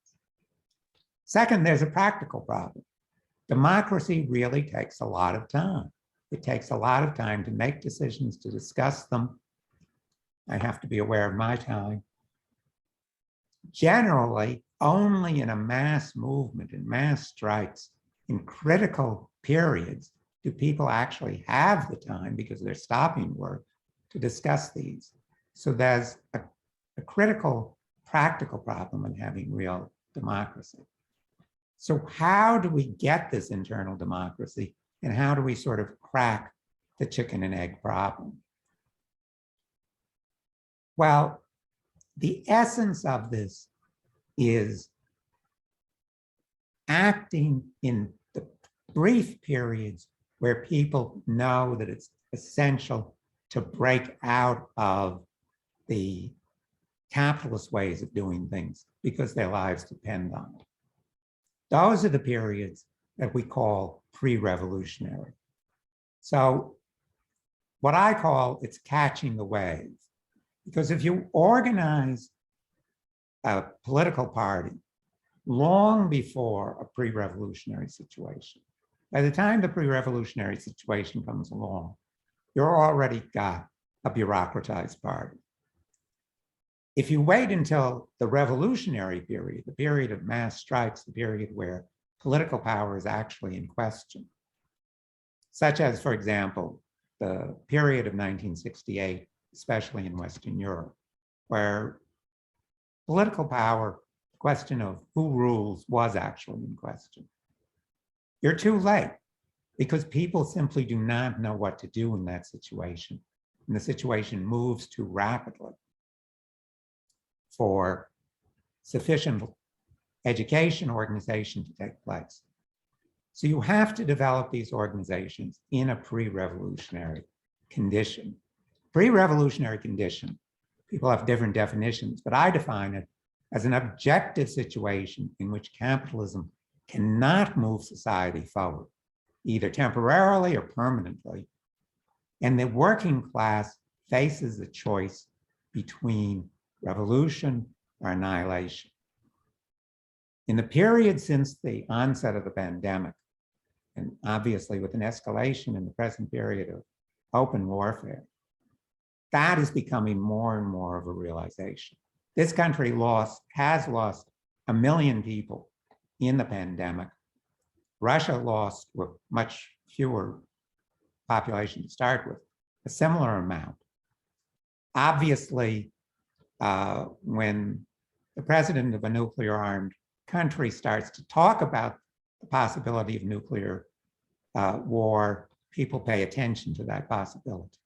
Second, there's a practical problem. Democracy really takes a lot of time. It takes a lot of time to make decisions, to discuss them. I have to be aware of my time. Generally, only in a mass movement, in mass strikes, in critical periods, do people actually have the time, because they're stopping work, to discuss these? So there's a critical, practical problem in having real democracy. So how do we get this internal democracy, and how do we sort of crack the chicken and egg problem? Well, the essence of this is acting in the brief periods where people know that it's essential to break out of the capitalist ways of doing things because their lives depend on it. Those are the periods that we call pre-revolutionary. So what I call, it's catching the wave. Because if you organize a political party long before a pre-revolutionary situation, by the time the pre-revolutionary situation comes along, you're already got a bureaucratized party. If you wait until the revolutionary period, the period of mass strikes, the period where political power is actually in question, such as, for example, the period of 1968, especially in Western Europe, where political power, the question of who rules, was actually in question. You're too late, because people simply do not know what to do in that situation. And the situation moves too rapidly for sufficient education organization to take place. So you have to develop these organizations in a pre-revolutionary condition. Pre-revolutionary condition, people have different definitions, but I define it as an objective situation in which capitalism cannot move society forward, either temporarily or permanently. And the working class faces a choice between revolution or annihilation. In the period since the onset of the pandemic, and obviously with an escalation in the present period of open warfare, that is becoming more and more of a realization. This country has lost 1 million people in the pandemic. Russia lost, with much fewer population to start with, a similar amount. Obviously, when the president of a nuclear-armed country starts to talk about the possibility of nuclear war, people pay attention to that possibility.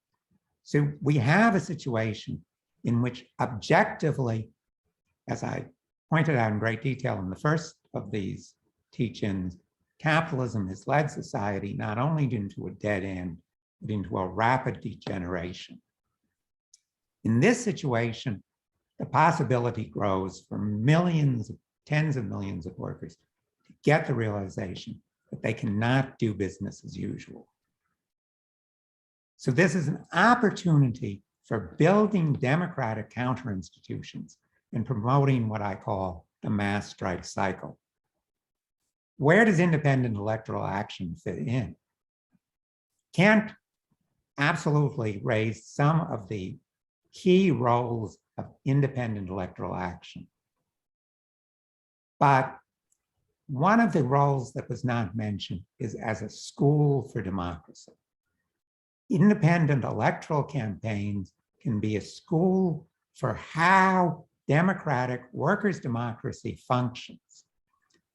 So we have a situation in which objectively, as I pointed out in great detail in the first of these teach-ins, capitalism has led society not only into a dead end, but into a rapid degeneration. In this situation, the possibility grows for millions, tens of millions of workers to get the realization that they cannot do business as usual. So this is an opportunity for building democratic counter-institutions and promoting what I call the mass strike cycle. Where does independent electoral action fit in? Kent absolutely raised some of the key roles of independent electoral action. But one of the roles that was not mentioned is as a school for democracy. Independent electoral campaigns can be a school for how democratic workers' democracy functions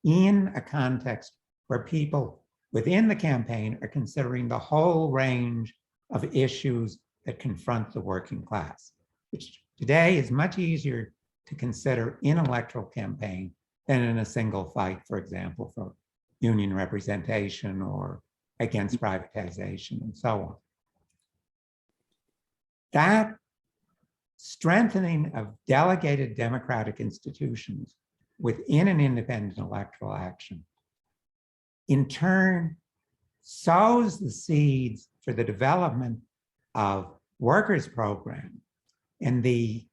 in a context where people within the campaign are considering the whole range of issues that confront the working class, which today is much easier to consider in an electoral campaign than in a single fight, for example, for union representation or against privatization and so on. That strengthening of delegated democratic institutions within an independent electoral action, in turn, sows the seeds for the development of workers' program and the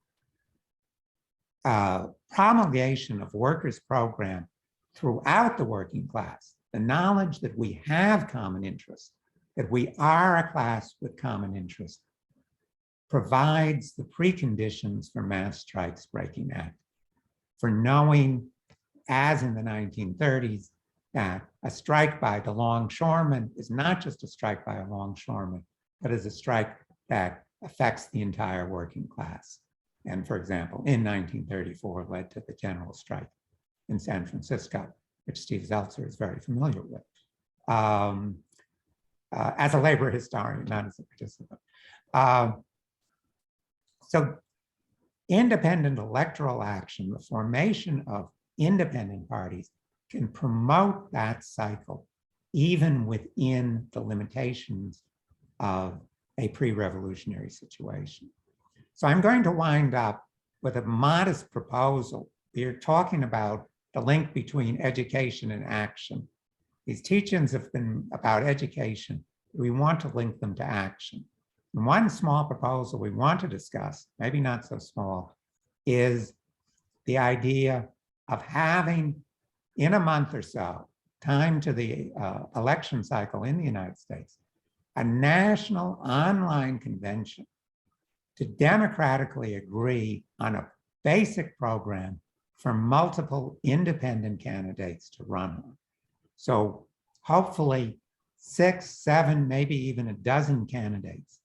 promulgation of workers' program throughout the working class, the knowledge that we have common interests, that we are a class with common interests, provides the preconditions for mass strikes breaking out, for knowing, as in the 1930s, that a strike by the longshoremen is not just a strike by a longshoreman, but is a strike that affects the entire working class. And for example, in 1934 led to the general strike in San Francisco, which Steve Zeltzer is very familiar with. As a labor historian, not as a participant. So independent electoral action, the formation of independent parties, can promote that cycle even within the limitations of a pre-revolutionary situation. So I'm going to wind up with a modest proposal. We're talking about the link between education and action. These teachings have been about education. We want to link them to action. And one small proposal we want to discuss, maybe not so small, is the idea of having, in a month or so, time to the election cycle in the United States, a national online convention to democratically agree on a basic program for multiple independent candidates to run on. So hopefully 6, 7, maybe even a dozen candidates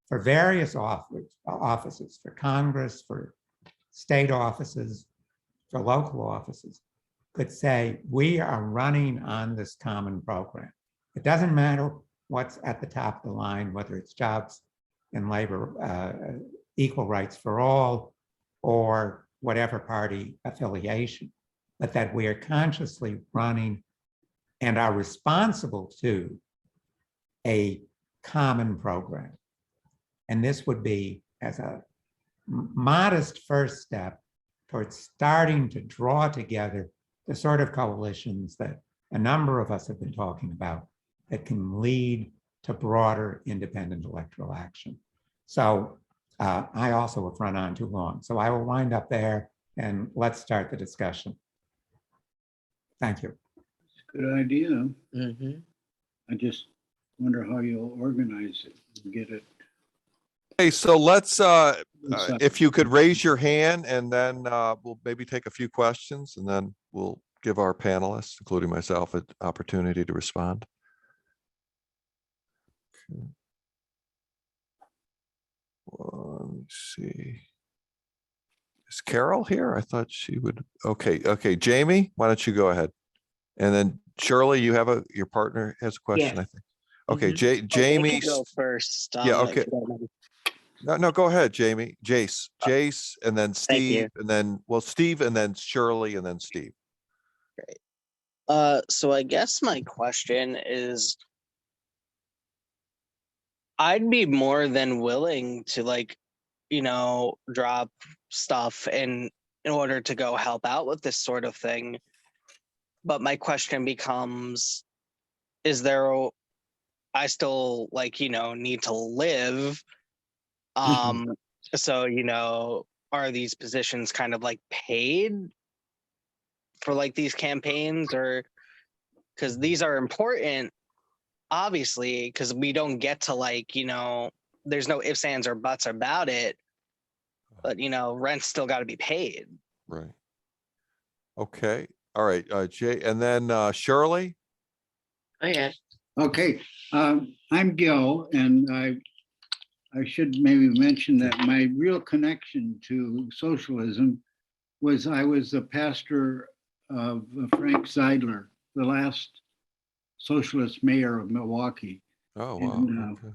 for various offices, for Congress, for state offices, for local offices, could say, we are running on this common program. It doesn't matter what's at the top of the line, whether it's jobs and labor, equal rights for all, or whatever party affiliation, but that we are consciously running and are responsible to a common program. And this would be as a modest first step towards starting to draw together the sort of coalitions that a number of us have been talking about that can lead to broader independent electoral action. So I also have run on too long. So I will wind up there and let's start the discussion. Thank you. Good idea. Mm-hmm. I just wonder how you'll organize it and get it. Hey, so let's, if you could raise your hand and then we'll maybe take a few questions and then we'll give our panelists, including myself, an opportunity to respond. Okay. Let me see. Is Carol here? I thought she would. Okay, Jamie, why don't you go ahead? And then Shirley, you have your partner has a question, Yes. I think. Okay, Mhm. Jamie. Go first. Yeah, okay. No, go ahead, Jamie. Jace, and then Thank you. Steve, and then, well, Steve, and then Shirley, and then Steve. So I guess my question is, I'd be more than willing to drop stuff in order to go help out with this sort of thing. But my question becomes, I still need to live. So, are these positions kind of paid for these campaigns, or because these are important, obviously, because we don't get to there's no ifs, ands, or buts about it, but rent's still got to be paid. Right. Okay. All right. Jay, and then Shirley. Oh yeah. Okay, I'm Gil, and I should maybe mention that my real connection to socialism was I was the pastor of Frank Zeidler, the last socialist mayor of Milwaukee. Oh, wow. And, Okay.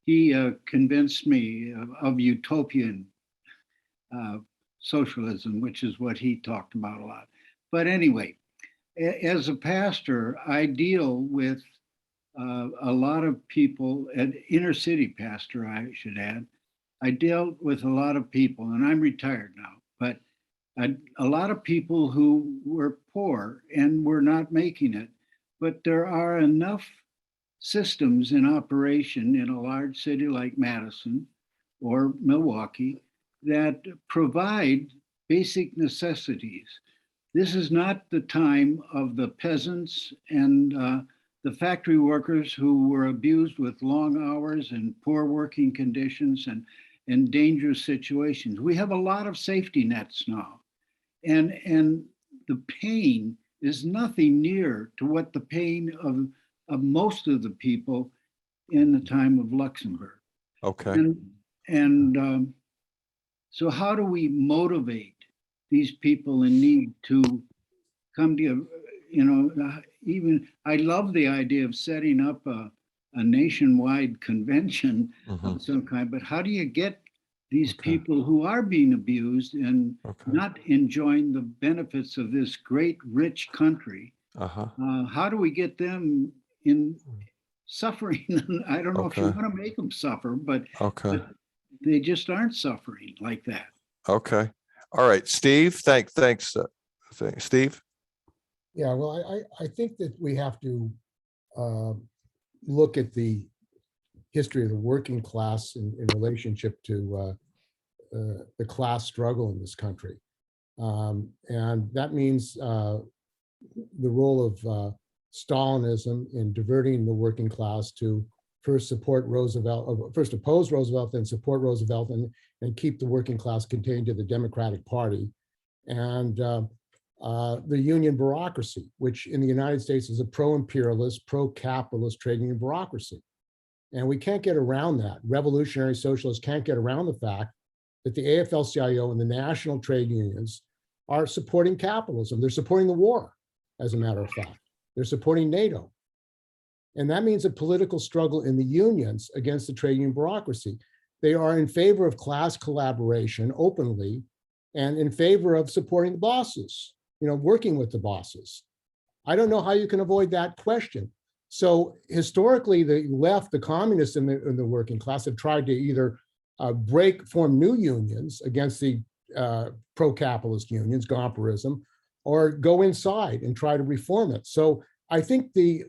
he convinced me of utopian socialism, which is what he talked about a lot. But anyway, as a pastor, I deal with a lot of people, an inner city pastor, I should add. I dealt with a lot of people, and I'm retired now, but a lot of people who were poor and were not making it. But there are enough systems in operation in a large city like Madison or Milwaukee that provide basic necessities. This is not the time of the peasants and the factory workers who were abused with long hours and poor working conditions and dangerous situations. We have a lot of safety nets now. And the pain is nothing near to what the pain of most of the people in the time of Luxembourg. Okay. And so how do we motivate these people in need to come to, even, I love the idea of setting up a nationwide convention Mhm. of some kind, but how do you get these Okay. people who are being abused and Okay. not enjoying the benefits of this great, rich country? Uh-huh. How do we get them in suffering? I don't know if you Okay. want to make them suffer, but Okay. they just aren't suffering like that. Okay. All right, Steve, thanks, Steve. Yeah, well, I think that we have to look at the history of the working class in relationship to the class struggle in this country. And that means the role of Stalinism in diverting the working class to first oppose Roosevelt, then support Roosevelt, and keep the working class contained to the Democratic Party. And the union bureaucracy, which in the United States is a pro-imperialist, pro-capitalist trade union bureaucracy. And we can't get around that. Revolutionary socialists can't get around the fact that the AFL-CIO and the national trade unions are supporting capitalism. They're supporting the war, as a matter of fact. They're supporting NATO. And that means a political struggle in the unions against the trade union bureaucracy. They are in favor of class collaboration openly and in favor of supporting the bosses, working with the bosses. I don't know how you can avoid that question. So historically, the left, the communists in the working class have tried to either form new unions against the pro-capitalist unions, Gomperism, or go inside and try to reform it. So I think the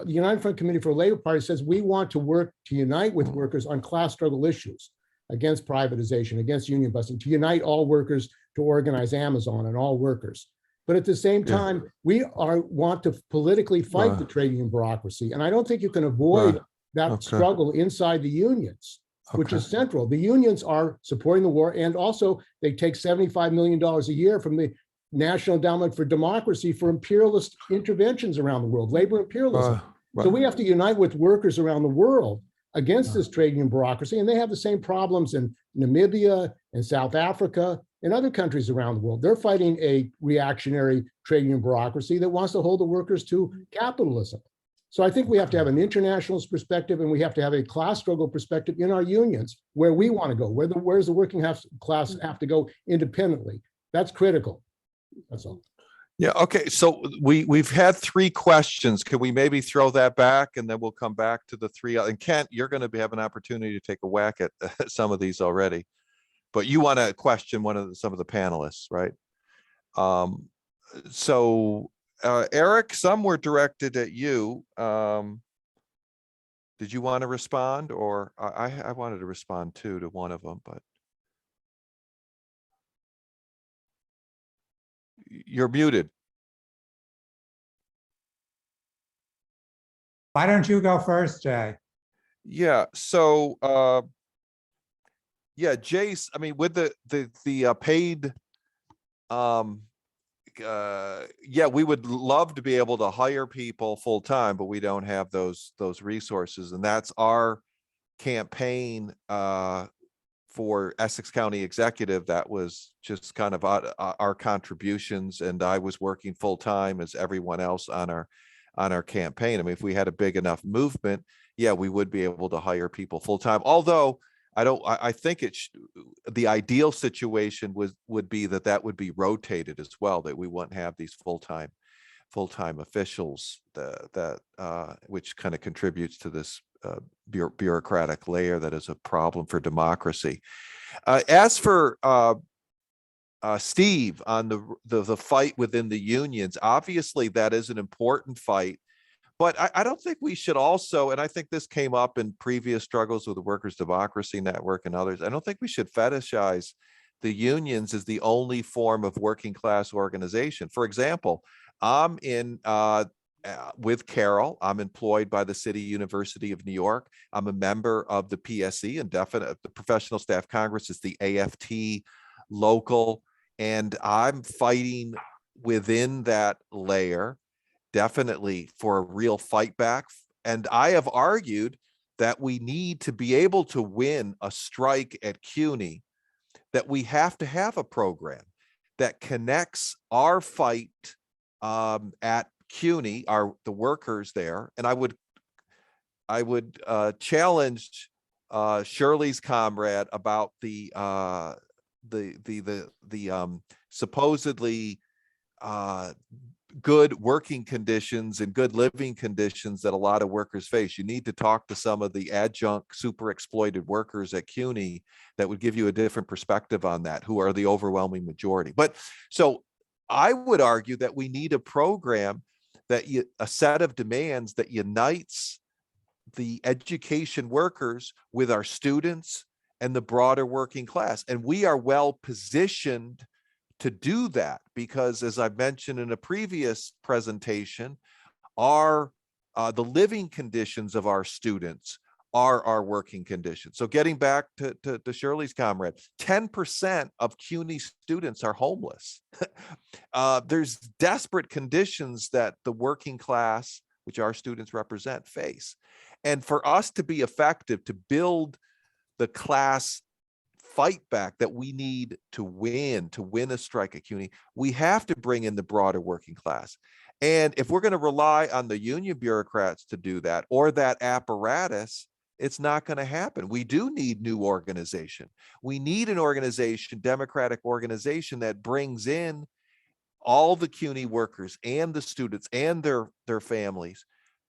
United Front Committee for the Labor Party says we want to unite with workers on class struggle issues, against privatization, against union busting, to unite all workers to organize Amazon and all workers. But at the same time, we want to politically fight the trade union bureaucracy. And I don't think you can avoid that struggle inside the unions, which is central. The unions are supporting the war, and also they take $75 million a year from the National Endowment for Democracy for imperialist interventions around the world, labor imperialism. So we have to unite with workers around the world against this trade union bureaucracy. And they have the same problems in Namibia and South Africa and other countries around the world. They're fighting a reactionary trade union bureaucracy that wants to hold the workers to capitalism. So I think we have to have an internationalist perspective, and we have to have a class struggle perspective in our unions, where we want to go, where's the working class have to go independently. That's critical. That's all. Yeah, okay, so we've had 3 questions. Can we maybe throw that back, and then we'll come back to the 3? And Kent, you're going to have an opportunity to take a whack at some of these already, but you want to question some of the panelists, right? So Eric, some were directed at you. Did you want to respond? Or I wanted to respond too to one of them, but you're muted. Why don't you go first, Jay? Yeah, so yeah, Jace, I mean, with the paid yeah, we would love to be able to hire people full time, but we don't have those resources, and that's our campaign for Essex County Executive. That was just kind of our contributions, and I was working full time as everyone else on our campaign. I mean, if we had a big enough movement, yeah, we would be able to hire people full time. Although I think the ideal situation would be that would be rotated as well, that we wouldn't have these full-time officials that which kind of contributes to this bureaucratic layer that is a problem for democracy. As for Steve, on the fight within the unions, obviously that is an important fight. But I don't think we should also, and I think this came up in previous struggles with the Workers' Democracy Network and others, I don't think we should fetishize the unions as the only form of working class organization. For example, I'm in with Carol, I'm employed by the City University of New York. I'm a member of the PSC, and the Professional Staff Congress is the AFT local, and I'm fighting within that layer, definitely for a real fight back. And I have argued that we need to be able to win a strike at CUNY, that we have to have a program that connects our fight at CUNY, the workers there. And I would challenge Shirley's comrade about the supposedly good working conditions and good living conditions that a lot of workers face. You need to talk to some of the adjunct super exploited workers at CUNY that would give you a different perspective on that, who are the overwhelming majority. But so I would argue that we need a program a set of demands that unites the education workers with our students and the broader working class. And we are well positioned to do that because, as I mentioned in a previous presentation, the living conditions of our students are our working conditions. So getting back to Shirley's comrade, 10% of CUNY students are homeless. There's desperate conditions that the working class, which our students represent, face. And for us to be effective, to build the class fight back that we need to win a strike at CUNY, we have to bring in the broader working class. And if we're going to rely on the union bureaucrats to do that, or that apparatus, it's not going to happen. We do need new organization. We need an organization, democratic organization, that brings in all the CUNY workers and the students and their families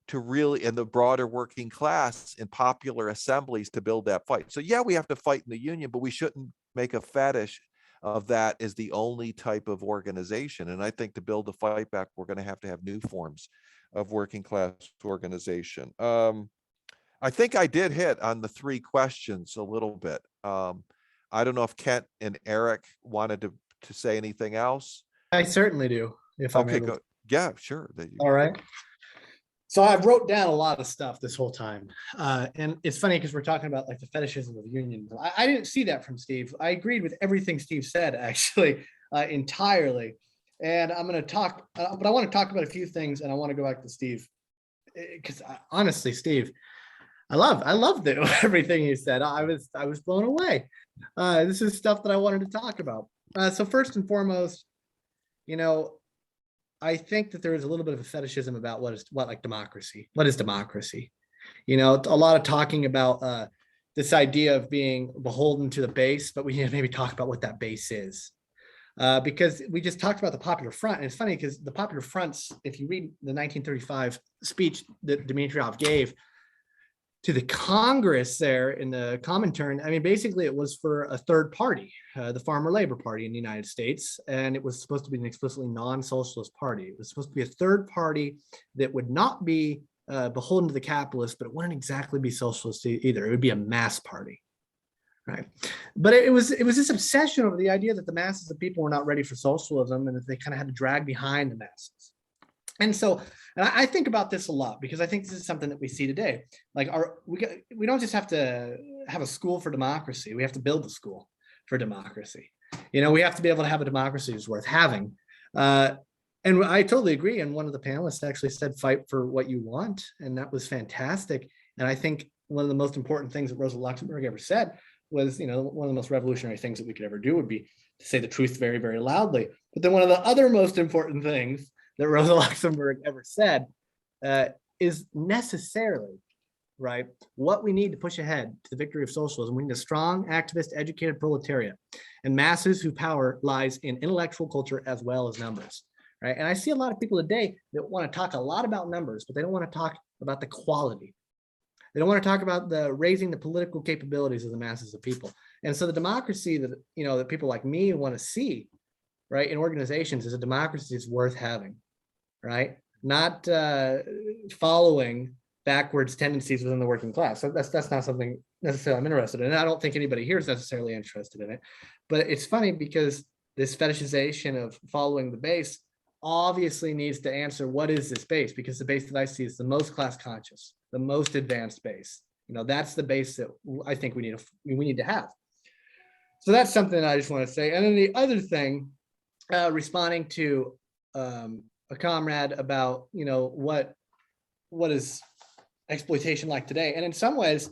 to really, and the broader working class in popular assemblies to build that fight. So yeah, we have to fight in the union, but we shouldn't make a fetish of that as the only type of organization. And I think to build the fight back, we're going to have new forms of working class organization. I think I did hit on the 3 questions a little bit. I don't know if Kent and Eric wanted to say anything else. I certainly do. If I'm Okay, able go. Yeah, sure. All right. So I wrote down a lot of stuff this whole time. And it's funny because we're talking about like the fetishism of unions. I didn't see that from Steve. I agreed with everything Steve said, actually, entirely. And I'm going to talk, but I want to talk about a few things, and I want to go back to Steve. Because honestly, Steve, I loved it, everything you said. I was blown away. This is stuff that I wanted to talk about. So first and foremost, I think that there is a little bit of a fetishism about what democracy. What is democracy? A lot of talking about this idea of being beholden to the base, but we need to maybe talk about what that base is. Because we just talked about the Popular Front. And it's funny because the Popular Fronts, if you read the 1935 speech that Dimitrov gave to the Congress there in the Comintern, I mean, basically it was for a third party, the Farmer Labor Party in the United States. And it was supposed to be an explicitly non-socialist party. It was supposed to be a third party that would not be beholden to the capitalists, but it wouldn't exactly be socialist either. It would be a mass party. Right. But it was this obsession over the idea that the masses of people were not ready for socialism and that they kind of had to drag behind the masses. And so, and I think about this a lot because I think this is something that we see today. Like we don't just have to have a school for democracy. We have to build a school for democracy. We have to be able to have a democracy that's worth having. And I totally agree. And one of the panelists actually said, fight for what you want. And that was fantastic. And I think one of the most important things that Rosa Luxemburg ever said was, one of the most revolutionary things that we could ever do would be to say the truth very, very loudly. But then one of the other most important things that Rosa Luxemburg ever said is necessarily, right, what we need to push ahead to the victory of socialism. We need a strong, activist, educated proletariat and masses whose power lies in intellectual culture as well as numbers, right? And I see a lot of people today that want to talk a lot about numbers, but they don't want to talk about the quality. They don't want to talk about raising the political capabilities of the masses of people. And so the democracy that, that people like me want to see, right, in organizations is a democracy that's worth having, right? Not following backwards tendencies within the working class. So that's not something necessarily I'm interested in. And I don't think anybody here is necessarily interested in it. But it's funny because this fetishization of following the base obviously needs to answer, what is this base? Because the base that I see is the most class conscious, the most advanced base. That's the base that I think we need to have. So that's something I just want to say. And then the other thing, responding to a comrade about, what is exploitation like today. And in some ways,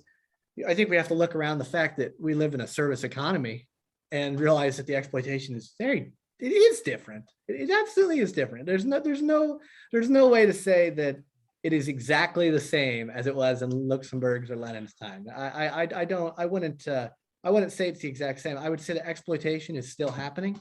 I think we have to look around the fact that we live in a service economy and realize that the exploitation is it is different. It absolutely is different. There's no way to say that it is exactly the same as it was in Luxemburg's or Lenin's time. I wouldn't say it's the exact same. I would say that exploitation is still happening.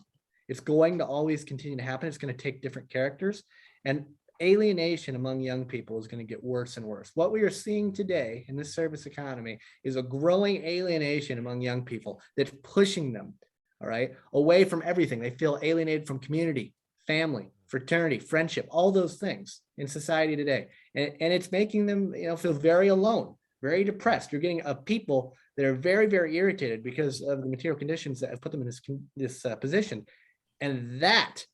It's going to always continue to happen. It's going to take different characters, and alienation among young people is going to get worse and worse. What we are seeing today in this service economy is a growing alienation among young people that's pushing them, all right, away from everything. They feel alienated from community, family, fraternity, friendship, all those things in society today. And it's making them, feel very alone, very depressed. You're getting people that are very, very irritated because of the material conditions that have put them in this position. And that,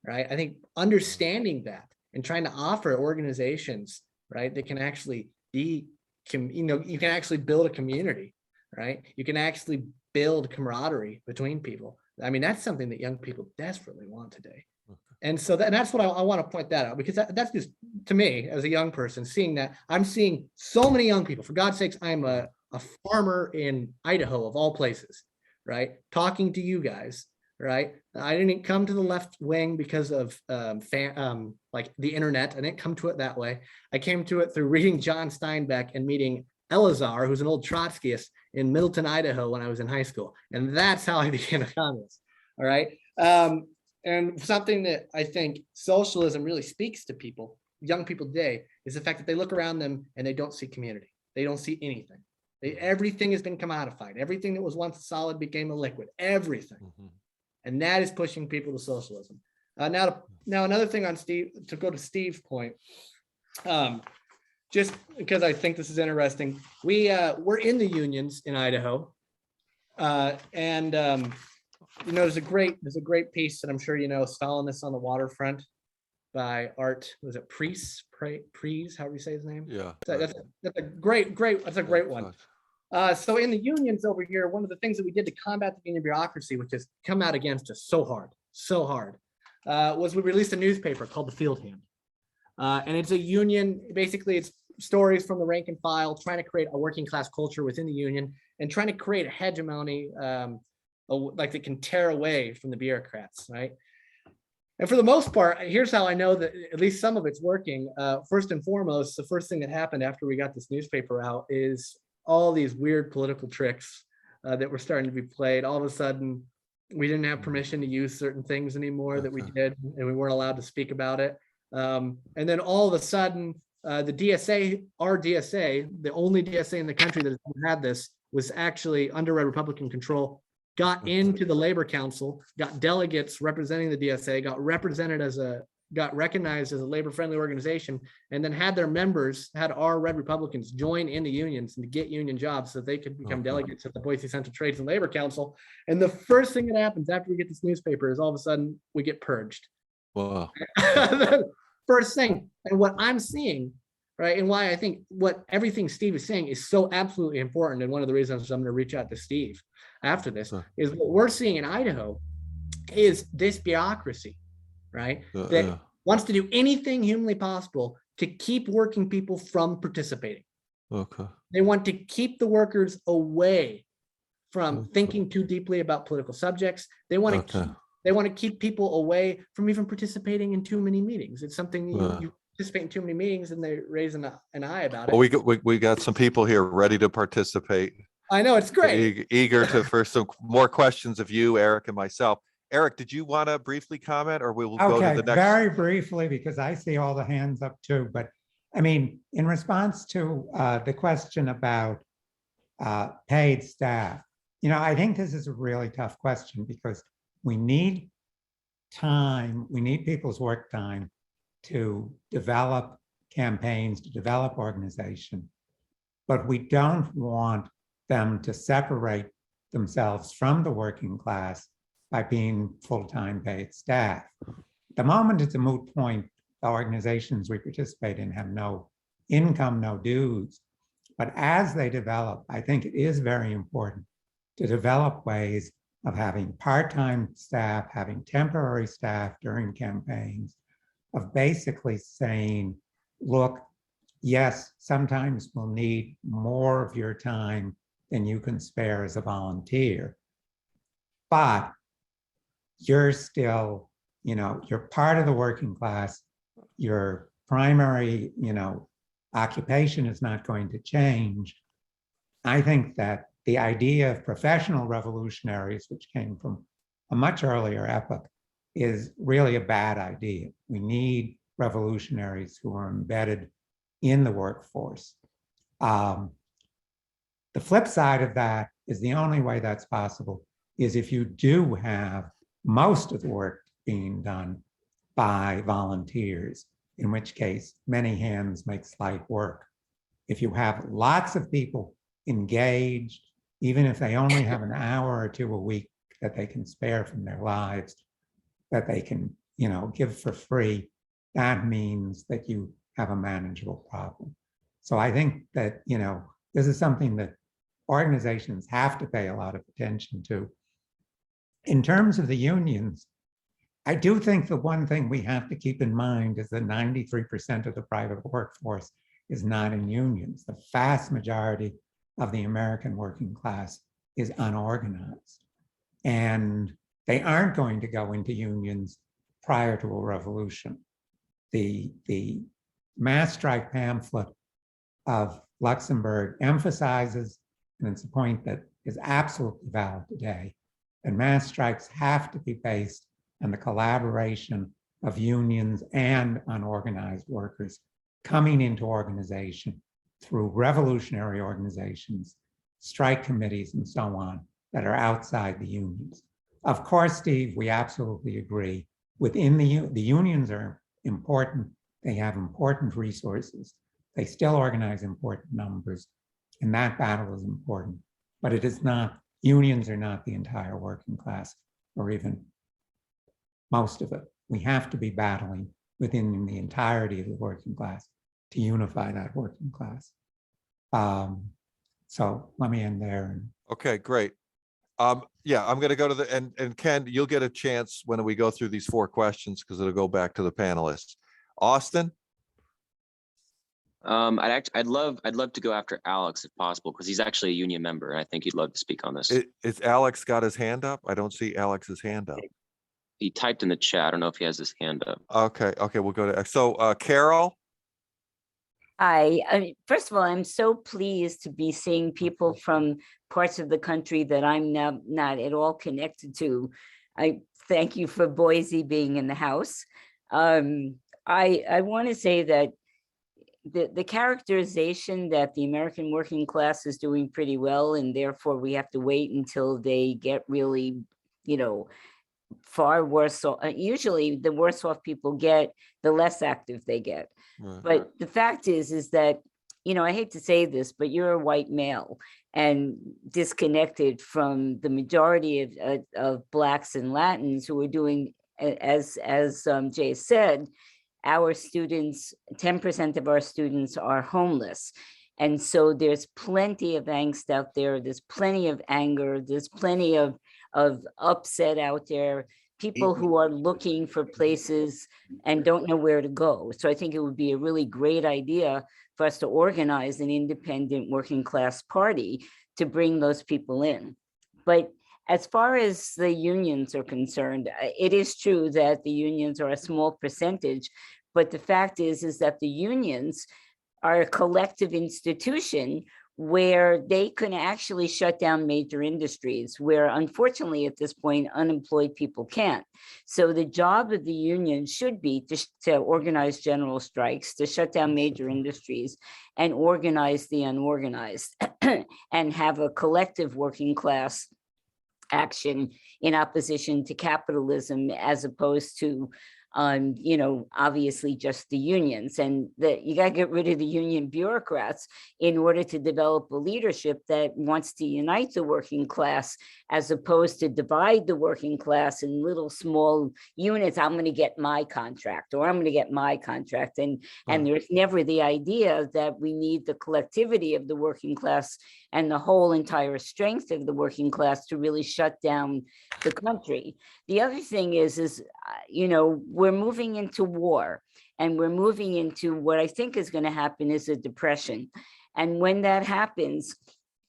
right, I think understanding that and trying to offer organizations, right, that can actually you can actually build a community, right? You can actually build camaraderie between people. I mean, that's something that young people desperately want today. And so that's what I want to point that out, because that's just, to me, as a young person, seeing that, I'm seeing so many young people. For God's sakes, I'm a farmer in Idaho, of all places, right? Talking to you guys, right? I didn't come to the left wing because of like the internet. I didn't come to it that way. I came to it through reading John Steinbeck and meeting Eleazar, who's an old Trotskyist in Middleton, Idaho, when I was in high school. And that's how I became a communist, all right? And something that I think socialism really speaks to people, young people today, is the fact that they look around them and they don't see community. They don't see anything. Everything has been commodified. Everything that was once solid became a liquid, everything. And that is pushing people to socialism. Now another thing on Steve, to go to Steve's point, just because I think this is interesting, we're in the unions in Idaho. There's a great piece that I'm sure Stalinists on the Waterfront by Art, was it Preece, however you say his name? Yeah. That's a great one. So in the unions over here, one of the things that we did to combat the union bureaucracy, which has come out against us so hard, was we released a newspaper called The Field Hand. And it's a union, basically it's stories from the rank and file, trying to create a working class culture within the union and trying to create a hegemony like that can tear away from the bureaucrats, right? And for the most part, here's how I know that at least some of it's working. First and foremost, the first thing that happened after we got this newspaper out is all these weird political tricks that were starting to be played. All of a sudden, we didn't have permission to use certain things anymore that we did, and we weren't allowed to speak about it. And then all of a sudden, the DSA, our DSA, the only DSA in the country that had this, was actually under a Republican control, got into the Labor Council, got delegates representing the DSA, got recognized as a labor-friendly organization, and then had their members, had our red Republicans join in the unions and to get union jobs so that they could become delegates at the Boise Central Trades and Labor Council. And the first thing that happens after we get this newspaper is all of a sudden we get purged. Wow. First thing, and what I'm seeing, right, and why I think everything Steve is saying is so absolutely important, and one of the reasons I'm going to reach out to Steve after this is what we're seeing in Idaho is this bureaucracy, right, that wants to do anything humanly possible to keep working people from participating. Okay. They want to keep the workers away from thinking too deeply about political subjects. They want to keep people away from even participating in too many meetings. It's something you participate in too many meetings and they raise an eye about it. Well, we got some people here ready to participate. I know, it's great. Eager to for some more questions of you, Eric, and myself. Eric, did you want to briefly comment, or we will go to the next? Very briefly, because I see all the hands up too. But I mean, in response to the question about paid staff, I think this is a really tough question because we need time, we need people's work time to develop campaigns, to develop organization, but we don't want them to separate themselves from the working class by being full-time paid staff. At the moment, it's a moot point. The organizations we participate in have no income, no dues. But as they develop, I think it is very important to develop ways of having part-time staff, having temporary staff during campaigns, of basically saying, look, yes, sometimes we'll need more of your time than you can spare as a volunteer, but you're still, you're part of the working class. Your primary, occupation is not going to change. I think that the idea of professional revolutionaries, which came from a much earlier epoch, is really a bad idea. We need revolutionaries who are embedded in the workforce. The flip side of that is the only way that's possible is if you do have most of the work being done by volunteers, in which case many hands makes light work. If you have lots of people engaged, even if they only have an hour or two a week that they can spare from their lives, that they can, give for free, that means that you have a manageable problem. So I think that, this is something that organizations have to pay a lot of attention to. In terms of the unions, I do think the one thing we have to keep in mind is that 93% of the private workforce is not in unions. The vast majority of the American working class is unorganized. And they aren't going to go into unions prior to a revolution. The mass strike pamphlet of Luxemburg emphasizes, and it's a point that is absolutely valid today, that mass strikes have to be based on the collaboration of unions and unorganized workers coming into organization through revolutionary organizations, strike committees, and so on, that are outside the unions. Of course, Steve, we absolutely agree. Within the unions are important. They have important resources. They still organize important numbers, and that battle is important. But it is not, unions are not the entire working class, or even most of it. We have to be battling within the entirety of the working class to unify that working class. So let me end there. Okay, great. Yeah, I'm going to go to the, and Ken, you'll get a chance when we go through these 4 questions because it'll go back to the panelists. Austin? I'd love to go after Alex if possible, because he's actually a union member, and I think he'd love to speak on this. Is Alex got his hand up? I don't see Alex's hand up. He typed in the chat. I don't know if he has his hand up. Okay, we'll go to, so Carol? I mean, first of all, I'm so pleased to be seeing people from parts of the country that I'm not at all connected to. I thank you for Boise being in the house. I want to say that the characterization that the American working class is doing pretty well, and therefore we have to wait until they get really, far worse. Usually the worse off people get, the less active they get. Right. But the fact is that, I hate to say this, but you're a white male and disconnected from the majority of Blacks and Latins who are doing, as Jay said, our students, 10% of our students are homeless. And so there's plenty of angst out there. There's plenty of anger. There's plenty of upset out there, people who are looking for places and don't know where to go. So I think it would be a really great idea for us to organize an independent working class party to bring those people in. But as far as the unions are concerned, it is true that the unions are a small percentage, but the fact is that the unions are a collective institution where they can actually shut down major industries, where unfortunately at this point, unemployed people can't. So the job of the union should be to organize general strikes, to shut down major industries and organize the unorganized and have a collective working class action in opposition to capitalism, as opposed to obviously just the unions. And that you got to get rid of the union bureaucrats in order to develop a leadership that wants to unite the working class, as opposed to divide the working class in little small units. I'm going to get my contract, or I'm going to get my contract. And there's never the idea that we need the collectivity of the working class and the whole entire strength of the working class to really shut down the country. The other thing is, you know, we're moving into war, and we're moving into what I think is going to happen is a depression. And when that happens,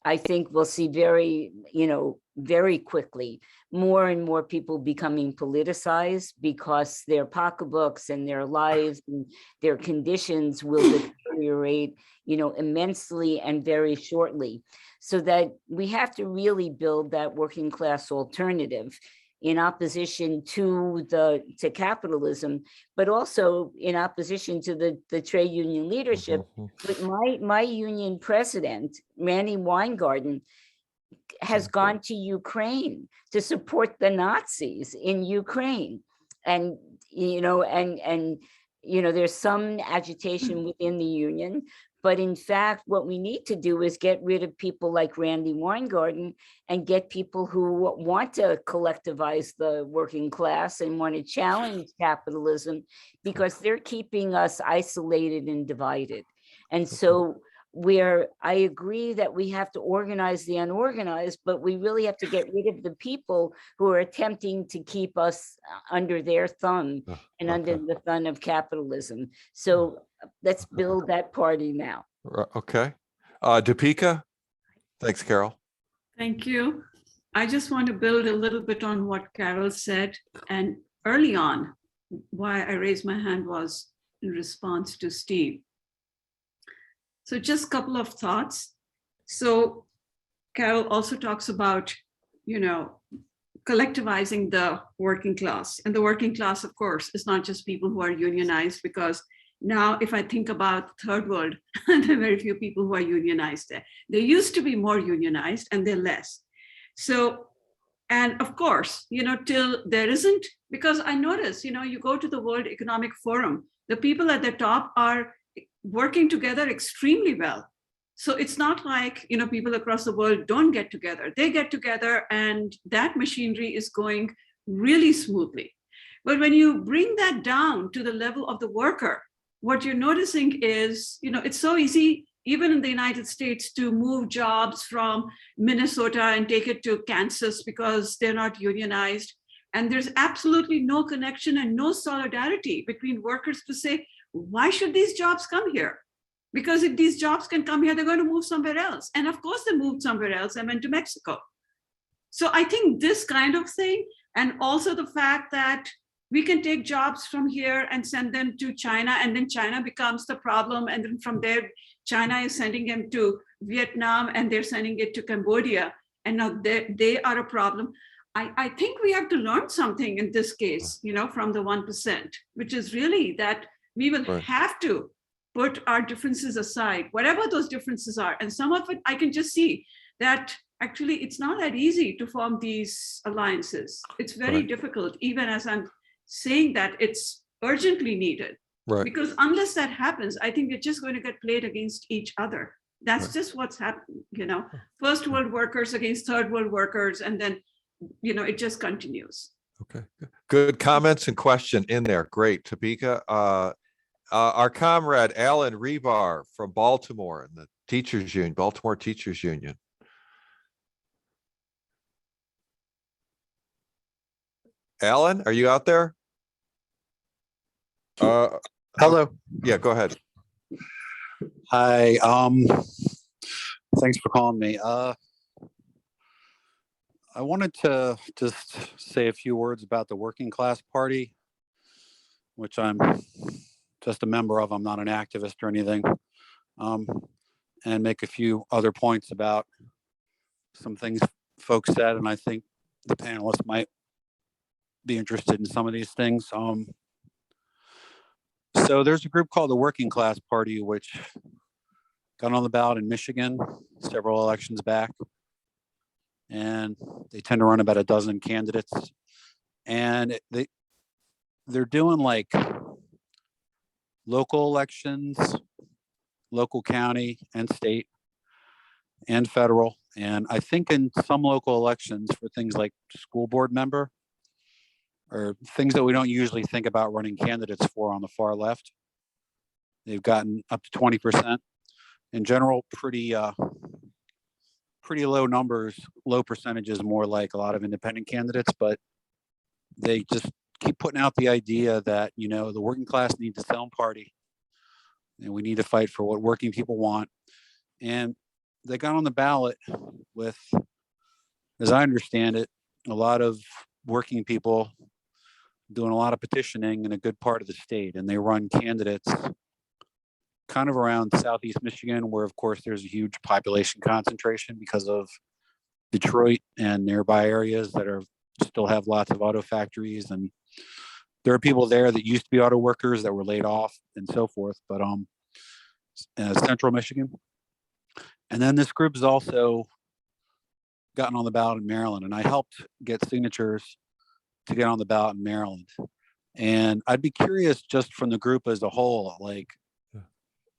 I think we'll see very, you know, very quickly, more and more people becoming politicized because their pocketbooks and their lives and their conditions will deteriorate, you know, immensely and very shortly. So that we have to really build that working class alternative in opposition to capitalism, but also in opposition to the trade union leadership. But my union president, Randy Weingarten, has gone to Ukraine to support the Nazis in Ukraine. And, you know, and you know, there's some agitation within the union. But in fact, what we need to do is get rid of people like Randy Weingarten and get people who want to collectivize the working class and want to challenge capitalism, because they're keeping us isolated and divided. And so I agree that we have to organize the unorganized, but we really have to get rid of the people who are attempting to keep us under their thumb and under the thumb of capitalism. So let's build that party now. Okay. Deepika? Thanks, Carol. Thank you. I just want to build a little bit on what Carol said. And early on, why I raised my hand was in response to Steve. So just a couple of thoughts. So Carol also talks about, you know, collectivizing the working class. And the working class, of course, is not just people who are unionized, because now if I think about third world, there are very few people who are unionized there. There used to be more unionized and they're less. So, and of course, you know, till there isn't, because I notice, you know, you go to the World Economic Forum, the people at the top are working together extremely well. So it's not like, you know, people across the world don't get together. They get together and that machinery is going really smoothly. But when you bring that down to the level of the worker, what you're noticing is, you know, it's so easy, even in the United States, to move jobs from Minnesota and take it to Kansas because they're not unionized. And there's absolutely no connection and no solidarity between workers to say, why should these jobs come here? Because if these jobs can come here, they're going to move somewhere else. And of course they moved somewhere else and went to Mexico. So I think this kind of thing, and also the fact that we can take jobs from here and send them to China, and then China becomes the problem. And then from there, China is sending them to Vietnam and they're sending it to Cambodia. And now they are a problem. I think we have to learn something in this case, you know, from the 1%, which is really that we will have to put our differences aside, whatever those differences are. And some of it, I can just see that actually it's not that easy to form these alliances. It's very difficult, even as I'm saying that it's urgently needed. Because unless that happens, I think we're just going to get played against each other. That's just what's happening, you know, first world workers against third world workers. And then, you know, it just continues. Okay, good comments and question in there. Great, Topeka. Our comrade Alan Rebar from Baltimore and the Teachers Union, Baltimore Teachers Union. Alan, are you out there? Hello. Yeah, go ahead. Hi. Thanks for calling me. I wanted to just say a few words about the Working Class Party, which I'm just a member of. I'm not an activist or anything, and make a few other points about some things folks said, and I think the panelists might be interested in some of these things. So there's a group called the Working Class Party, which got on the ballot in Michigan several elections back. And they tend to run about a dozen candidates. And they're doing like local elections, local county and state and federal. And I think in some local elections for things like school board member, or things that we don't usually think about running candidates for on the far left, they've gotten up to 20%. In general, pretty pretty low numbers, low percentages, more like a lot of independent candidates, but they just keep putting out the idea that, you know, the working class needs its own party and we need to fight for what working people want. And they got on the ballot with, as I understand it, a lot of working people doing a lot of petitioning in a good part of the state. And they run candidates kind of around Southeast Michigan, where of course there's a huge population concentration because of Detroit and nearby areas that are still have lots of auto factories. And there are people there that used to be auto workers that were laid off and so forth, but Central Michigan. And then this group has also gotten on the ballot in Maryland, and I helped get signatures to get on the ballot in Maryland. And I'd be curious, just from the group as a whole, like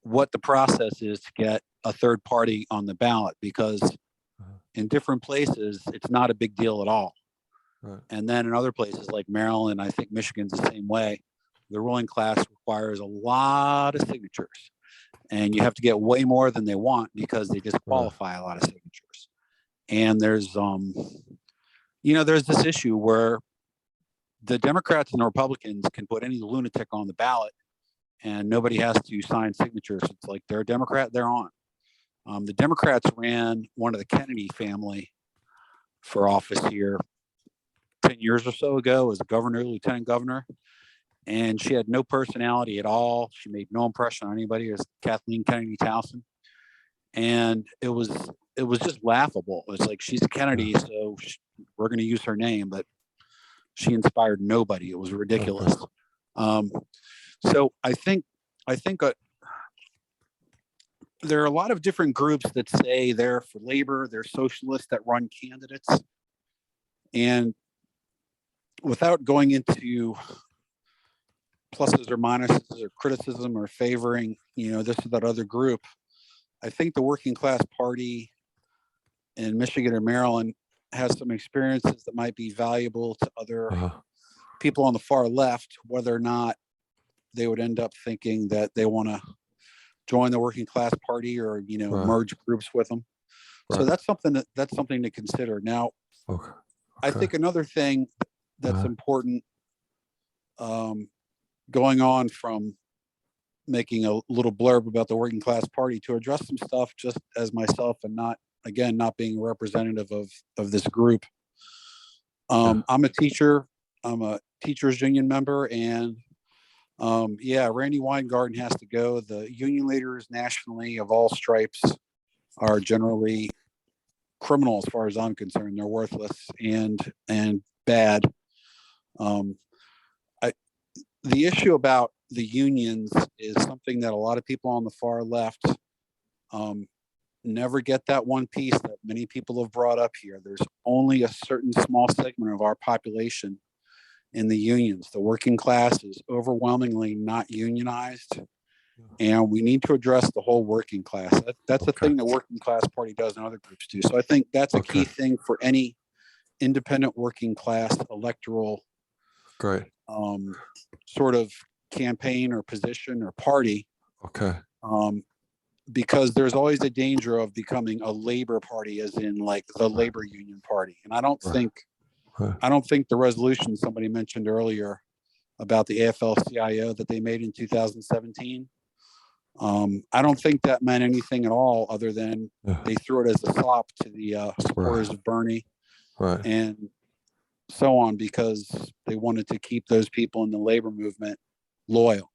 what the process is to get a third party on the ballot, because in different places, it's not a big deal at all. Right. And then in other places like Maryland, I think Michigan's the same way. The ruling class requires a lot of signatures, and you have to get way more than they want because they disqualify a lot of signatures. And there's, there's this issue where the Democrats and the Republicans can put any lunatic on the ballot and nobody has to sign signatures. It's like they're a Democrat, they're on. The Democrats ran one of the Kennedy family for office here 10 years or so ago as a governor, lieutenant governor. And she had no personality at all. She made no impression on anybody. It was Kathleen Kennedy Towson. And it was just laughable. It's like, she's a Kennedy, so we're going to use her name, but she inspired nobody. It was ridiculous. So I think there are a lot of different groups that say they're for labor, they're socialists that run candidates. And without going into pluses or minuses or criticism or favoring, this or that other group, I think the working class party in Michigan or Maryland has some experiences that might be valuable to other people on the far left, whether or not they would end up thinking that they want to join the working class party or, merge groups with them. So that's something to consider. Now, I think another thing that's important, going on from making a little blurb about the working class party, to address some stuff just as myself and not being representative of this group. I'm a teacher. I'm a teachers union member, and Randy Weingarten has to go. The union leaders nationally of all stripes are generally criminal as far as I'm concerned. They're worthless and bad. The issue about the unions is something that a lot of people on the far left never get that one piece that many people have brought up here. There's only a certain small segment of our population in the unions. The working class is overwhelmingly not unionized, and we need to address the whole working class. That's the thing the working class party does and other groups do. So I think that's a key thing for any independent working class electoral sort of campaign or position or party. Because there's always a danger of becoming a labor party, as in like the labor union party. And I don't think the resolution somebody mentioned earlier about the AFL-CIO that they made in 2017, I don't think that meant anything at all other than they threw it as a sop to the supporters of Bernie and so on, because they wanted to keep those people in the labor movement loyal.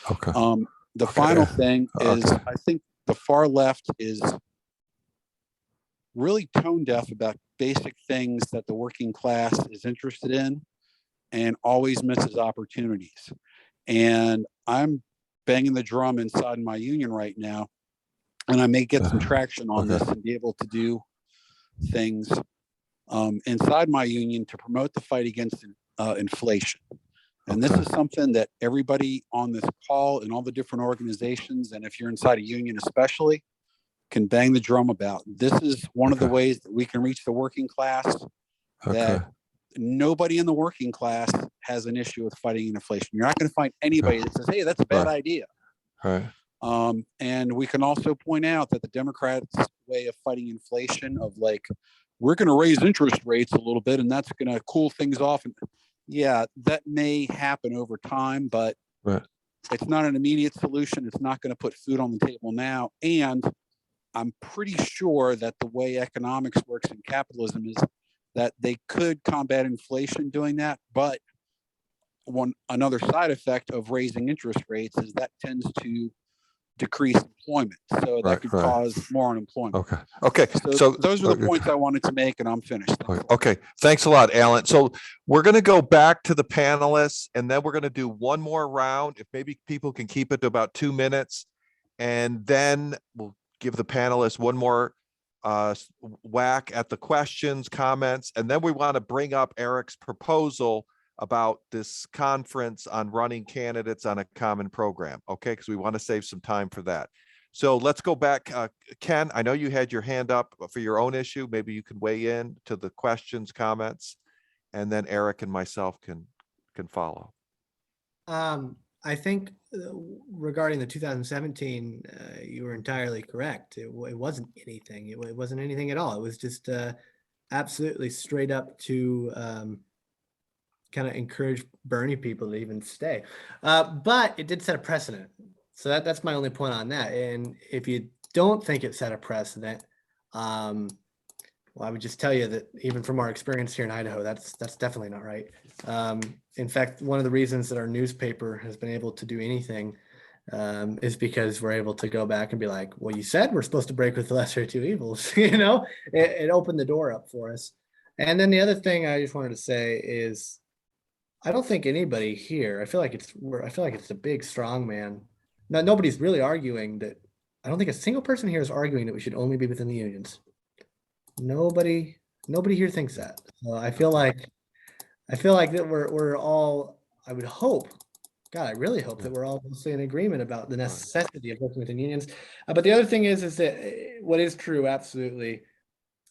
The final thing is, I think the far left is really tone deaf about basic things that the working class is interested in and always misses opportunities. And I'm banging the drum inside my union right now, and I may get some traction on this and be able to do things inside my union to promote the fight against inflation. And this is something that everybody on this call and all the different organizations, and if you're inside a union especially, can bang the drum about. This is one of the ways that we can reach the working class, that nobody in the working class has an issue with fighting inflation. You're not going to find anybody that says, hey, that's a bad idea. And we can also point out that the Democrats way of fighting inflation of like, we're going to raise interest rates a little bit and that's going to cool things off. And yeah, that may happen over time, but Right. it's not an immediate solution. It's not going to put food on the table now. And I'm pretty sure that the way economics works in capitalism is that they could combat inflation doing that. But another side effect of raising interest rates is that tends to decrease employment. So that Right, could right. cause more unemployment. Okay. So those are the points I wanted to make, and I'm finished. Okay, thanks a lot, Alan. So we're going to go back to the panelists, and then we're going to do one more round. If maybe people can keep it to about 2 minutes, and then we'll give the panelists one more whack at the questions, comments, and then we want to bring up Eric's proposal about this conference on running candidates on a common program. Okay, because we want to save some time for that. So let's go back. Ken, I know you had your hand up for your own issue. Maybe you can weigh in to the questions, comments, and then Eric and myself can follow. I think regarding the 2017, you were entirely correct. It wasn't anything. It wasn't anything at all. It was just absolutely straight up to kind of encourage Bernie people to even stay. But it did set a precedent. So that's my only point on that. And if you don't think it set a precedent, well, I would just tell you that even from our experience here in Idaho, that's definitely not right. In fact, one of the reasons that our newspaper has been able to do anything is because we're able to go back and be like, well, you said we're supposed to break with the lesser of two evils. You know, it opened the door up for us. And then the other thing I just wanted to say is, I don't think anybody here, I feel like it's a big strong man. Now, nobody's really arguing that. I don't think a single person here is arguing that we should only be within the unions. Nobody here thinks that. So I feel like that we're all, I would hope, God, I really hope that we're all mostly in agreement about the necessity of working within unions. But the other thing is that what is true absolutely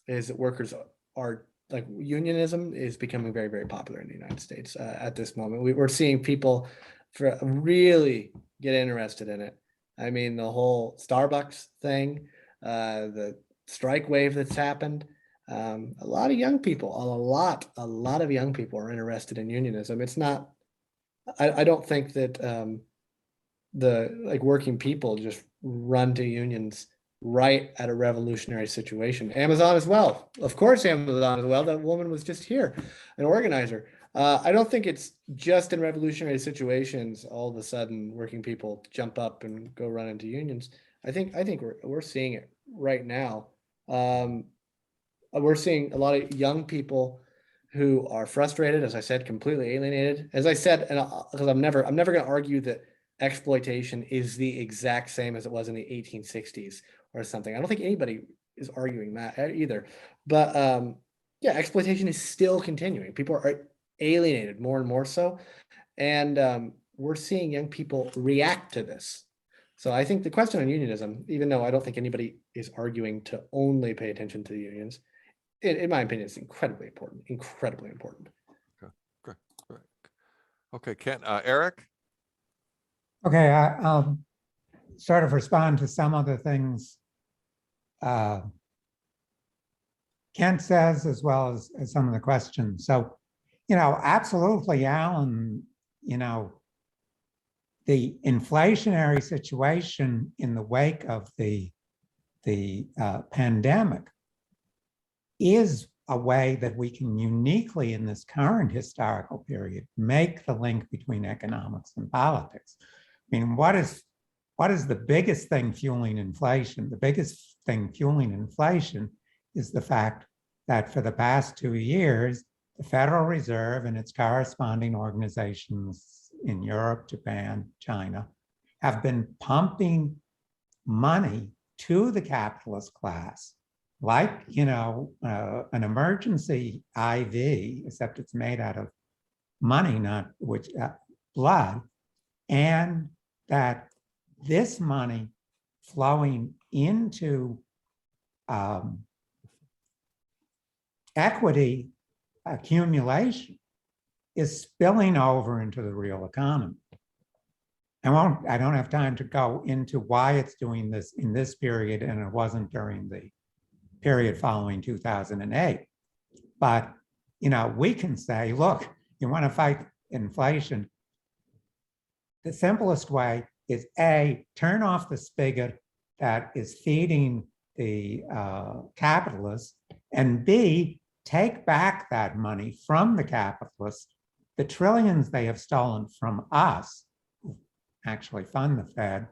is that workers are, like, unionism is becoming very, very popular in the United States at this moment. We're seeing people really get interested in it. I mean, the whole Starbucks thing, the strike wave that's happened. A lot of young people, a lot of young people are interested in unionism. It's not, I don't think that the working people just run to unions right at a revolutionary situation. Amazon as well. Of course, Amazon as well. That woman was just here, an organizer. I don't think it's just in revolutionary situations all of a sudden working people jump up and go run into unions. I think we're seeing it right now. We're seeing a lot of young people who are frustrated, as I said, completely alienated. As I said, and because I'm never going to argue that exploitation is the exact same as it was in the 1860s or something. I don't think anybody is arguing that either. But yeah, exploitation is still continuing. People are alienated more and more so. And we're seeing young people react to this. So I think the question on unionism, even though I don't think anybody is arguing to only pay attention to the unions, in my opinion, it's incredibly important, incredibly important. Okay, great. Okay, Ken, Eric? Okay, I'll sort of respond to some of the things Kent says, as well as some of the questions. So, absolutely, Alan, the inflationary situation in the wake of the pandemic is a way that we can uniquely, in this current historical period, make the link between economics and politics. I mean, what is the biggest thing fueling inflation? The biggest thing fueling inflation is the fact that for the past 2 years, the Federal Reserve and its corresponding organizations in Europe, Japan, China, have been pumping money to the capitalist class, like, an emergency IV, except it's made out of money, not blood, and that this money flowing into equity accumulation is spilling over into the real economy. I don't have time to go into why it's doing this in this period, and it wasn't during the period following 2008. But, we can say, look, you want to fight inflation. The simplest way is A, turn off the spigot that is feeding the capitalists, and B, take back that money from the capitalists, the trillions they have stolen from us, who actually fund the Fed,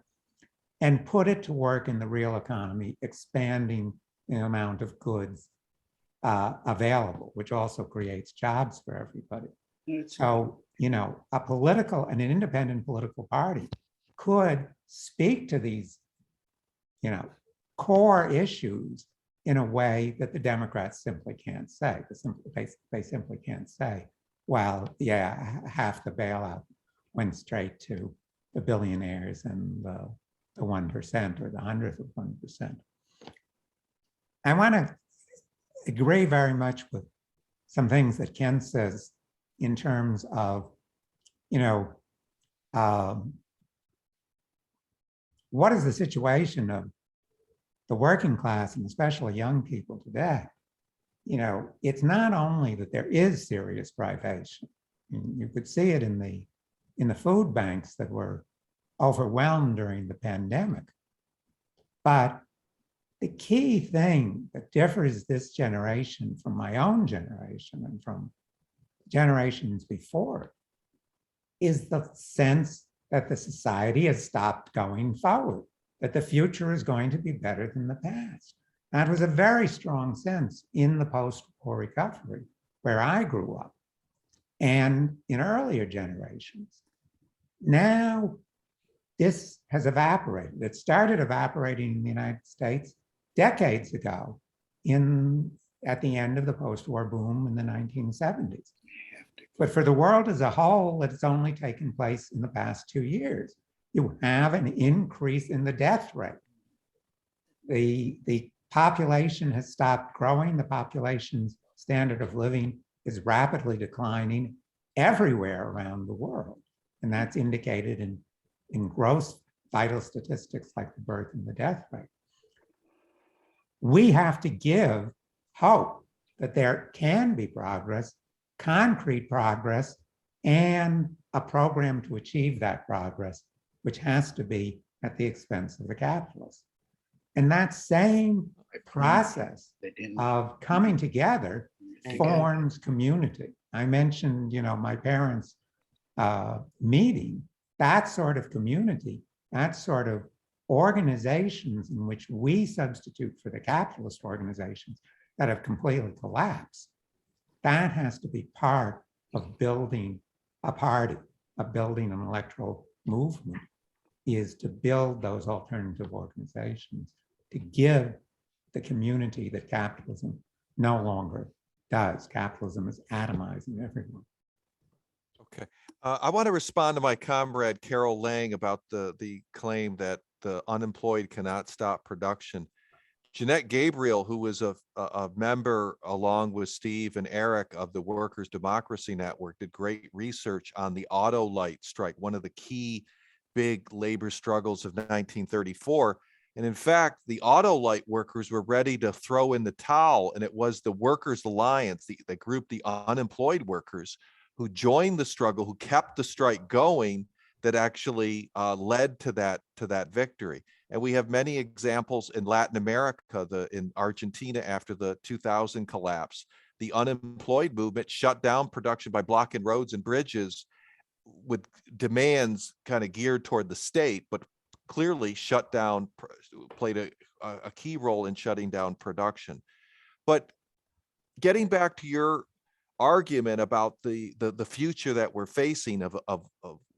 and put it to work in the real economy, expanding the amount of goods available, which also creates jobs for everybody. So, an independent political party could speak to these, core issues in a way that the Democrats simply can't say. They simply can't say, well, yeah, half the bailout went straight to the billionaires and the 1% or the 100th of 1%. I want to agree very much with some things that Ken says in terms of, what is the situation of the working class and especially young people today? It's not only that there is serious privation. You could see it in the food banks that were overwhelmed during the pandemic. But the key thing that differs this generation from my own generation and from generations before is the sense that the society has stopped going forward, that the future is going to be better than the past. That was a very strong sense in the post-war recovery where I grew up and in earlier generations. Now, this has evaporated. It started evaporating in the United States decades ago at the end of the post-war boom in the 1970s. But for the world as a whole, it's only taken place in the past 2 years. You have an increase in the death rate. The population has stopped growing. The population's standard of living is rapidly declining everywhere around the world. And that's indicated in gross vital statistics like the birth and the death rate. We have to give hope that there can be progress, concrete progress, and a program to achieve that progress, which has to be at the expense of the capitalists. And that same process of coming together forms community. I mentioned, my parents' meeting, that sort of community, that sort of organizations in which we substitute for the capitalist organizations that have completely collapsed. That has to be part of building a party, of building an electoral movement, is to build those alternative organizations, to give the community that capitalism no longer does. Capitalism is atomizing everyone. Okay. I want to respond to my comrade Carol Lang about the claim that the unemployed cannot stop production. Jeanette Gabriel, who was a member along with Steve and Eric of the Workers' Democracy Network, did great research on the auto light strike, one of the key big labor struggles of 1934. And in fact, the auto light workers were ready to throw in the towel, and it was the Workers' Alliance, the group, the unemployed workers, who joined the struggle, who kept the strike going, that actually led to that victory. And we have many examples in Latin America, in Argentina after the 2000 collapse. The unemployed movement shut down production by blocking roads and bridges with demands kind of geared toward the state, but clearly played a key role in shutting down production. But getting back to your argument about the future that we're facing of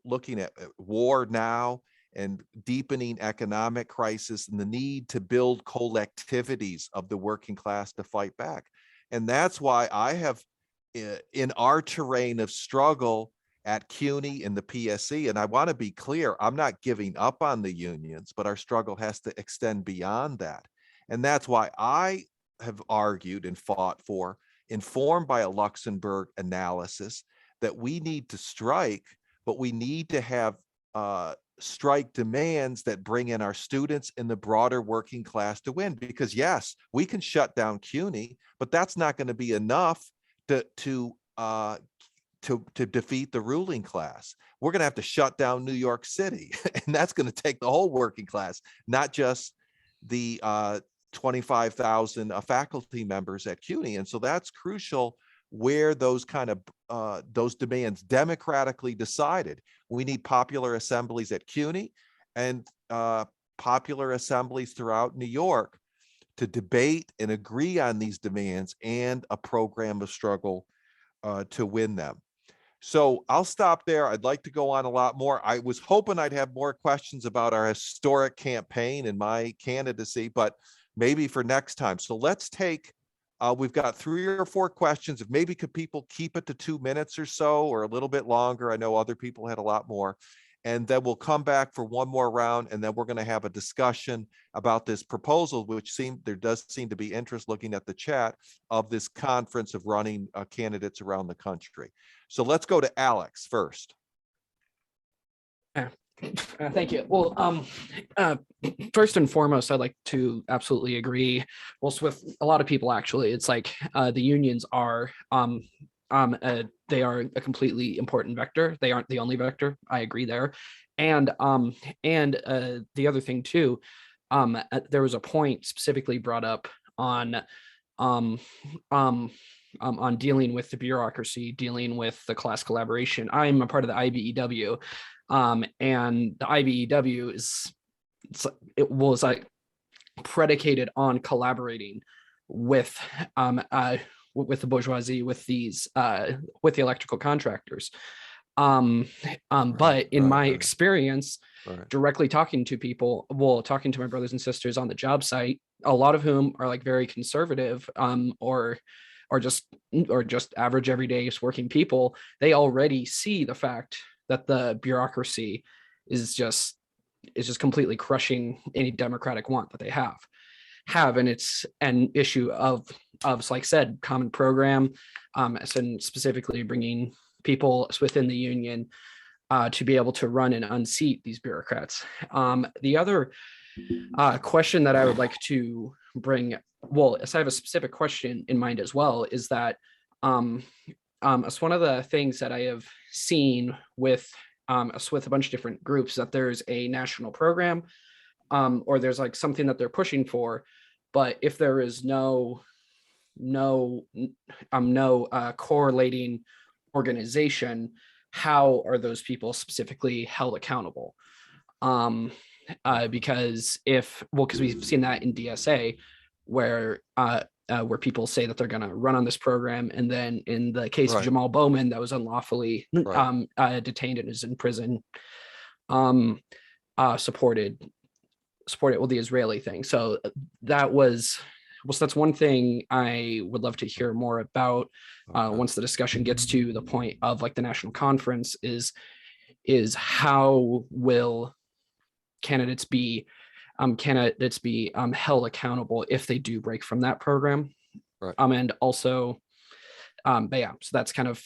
looking at war now and deepening economic crisis and the need to build collectivities of the working class to fight back. And that's why I have, in our terrain of struggle at CUNY in the PSC, and I want to be clear, I'm not giving up on the unions, but our struggle has to extend beyond that. And that's why I have argued and fought for, informed by a Luxemburg analysis, that we need to strike, but we need to have strike demands that bring in our students and the broader working class to win. Because yes, we can shut down CUNY, but that's not going to be enough to defeat the ruling class. We're going to have to shut down New York City, and that's going to take the whole working class, not just the 25,000 faculty members at CUNY. And so that's crucial, where those kind of those demands democratically decided. We need popular assemblies at CUNY and popular assemblies throughout New York to debate and agree on these demands and a program of struggle to win them. So I'll stop there. I'd like to go on a lot more. I was hoping I'd have more questions about our historic campaign and my candidacy, but maybe for next time. So let's take, we've got 3 or 4 questions. If maybe could people keep it to 2 minutes or so, or a little bit longer? I know other people had a lot more. And then we'll come back for one more round, and then we're going to have a discussion about this proposal, which there does seem to be interest, looking at the chat, of this conference of running candidates around the country. So let's go to Alex first. Thank you. Well, first and foremost, I'd like to absolutely agree. Well, with a lot of people, actually, it's like the unions are they are a completely important vector. They aren't the only vector. I agree there. And the other thing too, there was a point specifically brought up on dealing with the bureaucracy, dealing with the class collaboration. I'm a part of the IBEW, and the IBEW was like predicated on collaborating with the bourgeoisie, with these with the electrical contractors. But in my experience, directly talking to people, talking to my brothers and sisters on the job site, a lot of whom are like very conservative, or just average everyday working people, they already see the fact that the bureaucracy is just completely crushing any democratic want that they have. And it's an issue of like I said, common program, and specifically bringing people within the union to be able to run and unseat these bureaucrats. The other question that I would like to bring, as I have a specific question in mind as well, is that it's one of the things that I have seen with a bunch of different groups, that there's a national program, or there's like something that they're pushing for, but if there is no correlating organization, how are those people specifically held accountable? Because we've seen that in DSA, where people say that they're going to run on this program, and then in the case of Jamal Bowman, that was unlawfully detained and is in prison, supported with the Israeli thing. So that's one thing I would love to hear more about once the discussion gets to the point of like the national conference, is how will candidates be held accountable if they do break from that program. And also, but yeah, so that's kind of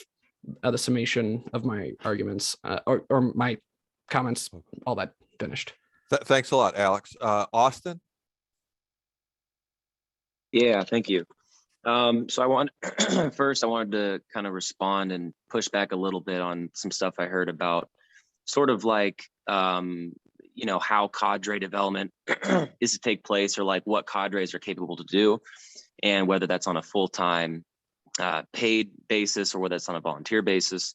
the summation of my arguments, or my comments, all that finished. Thanks a lot, Alex. Austin? Yeah, thank you. So I wanted to kind of respond and push back a little bit on some stuff I heard about, sort of like, how cadre development is to take place, or like what cadres are capable to do, and whether that's on a full-time paid basis or whether it's on a volunteer basis.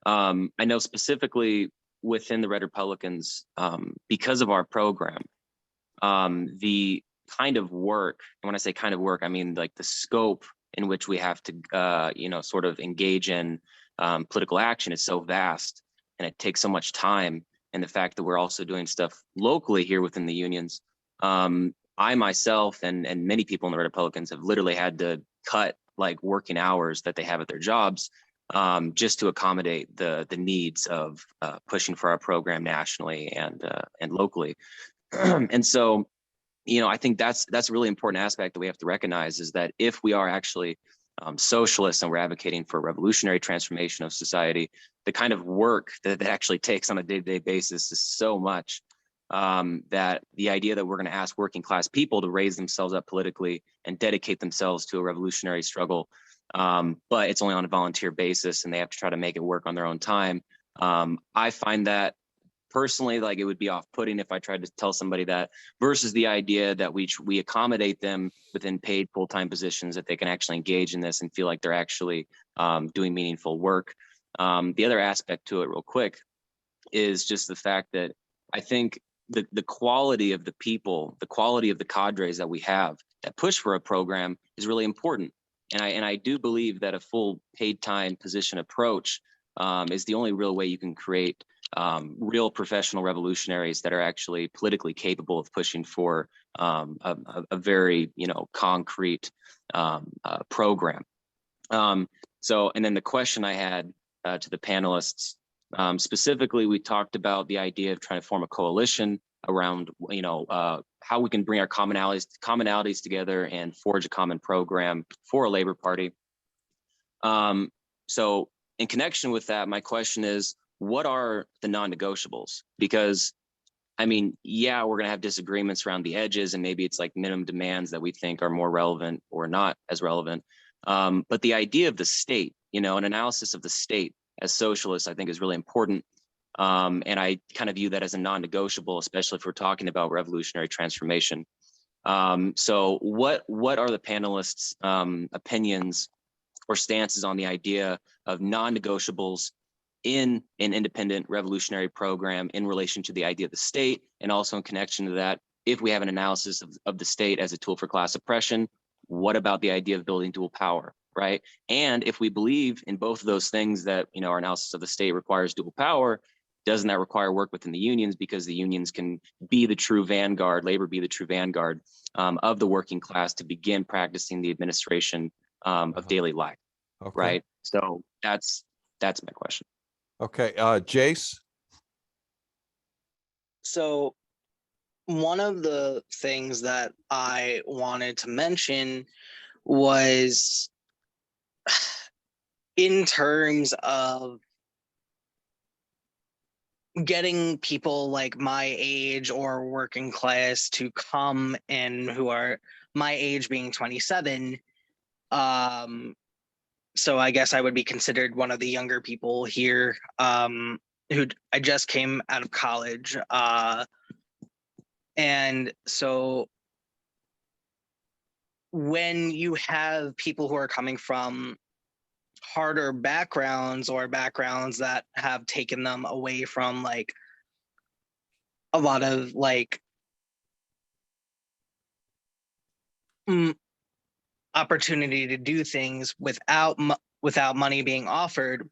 I know specifically within the Red Republicans, because of our program, the kind of work, and when I say kind of work, I mean like the scope in which we have to, sort of engage in political action is so vast, and it takes so much time. And the fact that we're also doing stuff locally here within the unions, I myself and many people in the Red Republicans have literally had to cut like working hours that they have at their jobs, just to accommodate the needs of pushing for our program nationally and locally. And so, I think that's a really important aspect that we have to recognize, is that if we are actually socialists and we're advocating for revolutionary transformation of society, the kind of work that it actually takes on a day-to-day basis is so much that the idea that we're going to ask working class people to raise themselves up politically and dedicate themselves to a revolutionary struggle, but it's only on a volunteer basis and they have to try to make it work on their own time. I find that personally, like, it would be off-putting if I tried to tell somebody that, versus the idea that we accommodate them within paid full-time positions, that they can actually engage in this and feel like they're actually doing meaningful work. The other aspect to it real quick is just the fact that I think the quality of the people, the quality of the cadres that we have that push for a program is really important. And I do believe that a full paid time position approach is the only real way you can create real professional revolutionaries that are actually politically capable of pushing for a very, concrete program. So, and then the question I had to the panelists, specifically, we talked about the idea of trying to form a coalition around, how we can bring our commonalities together and forge a common program for a Labor Party. So in connection with that, my question is, what are the non-negotiables? Because, I mean, yeah, we're going to have disagreements around the edges, and maybe it's like minimum demands that we think are more relevant or not as relevant. But the idea of the state, an analysis of the state as socialists, I think is really important. And I kind of view that as a non-negotiable, especially if we're talking about revolutionary transformation. So what are the panelists' opinions or stances on the idea of non-negotiables in an independent revolutionary program in relation to the idea of the state, and also in connection to that, if we have an analysis of the state as a tool for class oppression, what about the idea of building dual power, right? And if we believe in both of those things, that our analysis of the state requires dual power, doesn't that require work within the unions, because the unions can be the true vanguard, labor be the true vanguard of the working class to begin practicing the administration of daily life, right? So that's my question. Okay, Jace. So one of the things that I wanted to mention was in terms of getting people like my age or working class to come in, who are my age being 27. So I guess I would be considered one of the younger people here, who I just came out of college. And so when you have people who are coming from harder backgrounds, or backgrounds that have taken them away from like a lot of like opportunity to do things without money being offered,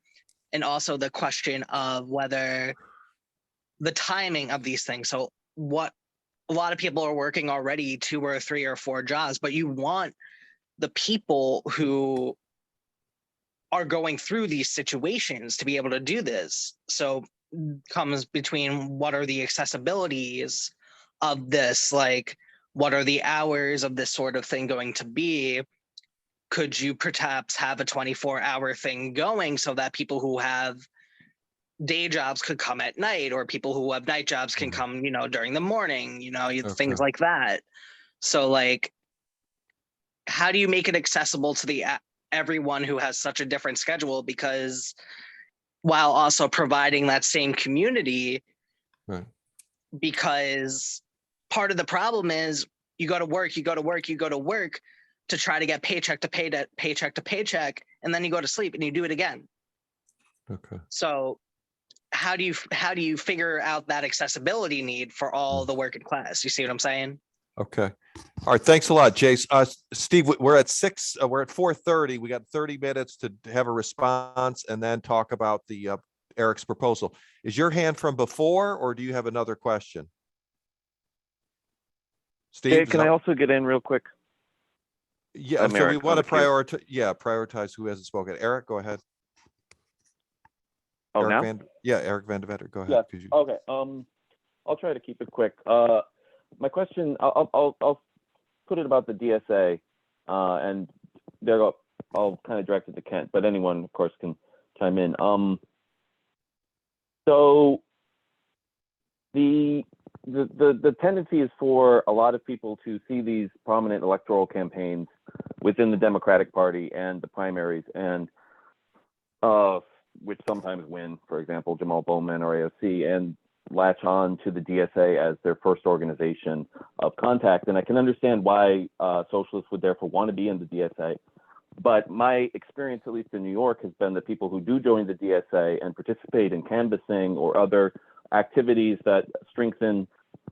and also the question of whether the timing of these things. So what a lot of people are working already 2 or 3 or 4 jobs, but you want the people who are going through these situations to be able to do this. So comes between what are the accessibilities of this, like what are the hours of this sort of thing going to be? Could you perhaps have a 24-hour thing going so that people who have day jobs could come at night, or people who have night jobs can come, during the morning, things like that. So like, how do you make it accessible to everyone who has such a different schedule, because while also providing that same community, right? Because part of the problem is you go to work to try to get paycheck to paycheck, and then you go to sleep and you do it again. Okay. So how do you figure out that accessibility need for all the working class? You see what I'm saying? Okay. All right. Thanks a lot, Jace. Steve, we're at 4:30. We got 30 minutes to have a response and then talk about the Eric's proposal. Is your hand from before, or do you have another question? Steve, Dave, can I also get in real quick? Yeah. So we Eric, want to on the queue. prioritize who hasn't spoken. Eric, go ahead. Oh, Eric now? Eric Van de Vetter, go ahead. Yeah. Okay. I'll try to keep it quick. My question, I'll put it about the DSA, and there I'll kind of direct it to Kent, but anyone, of course, can chime in. So the tendency is for a lot of people to see these prominent electoral campaigns within the Democratic Party and the primaries, and which sometimes win, for example, Jamal Bowman or AOC, and latch on to the DSA as their first organization of contact. And I can understand why socialists would therefore want to be in the DSA. But my experience, at least in New York, has been that people who do join the DSA and participate in canvassing or other activities that strengthen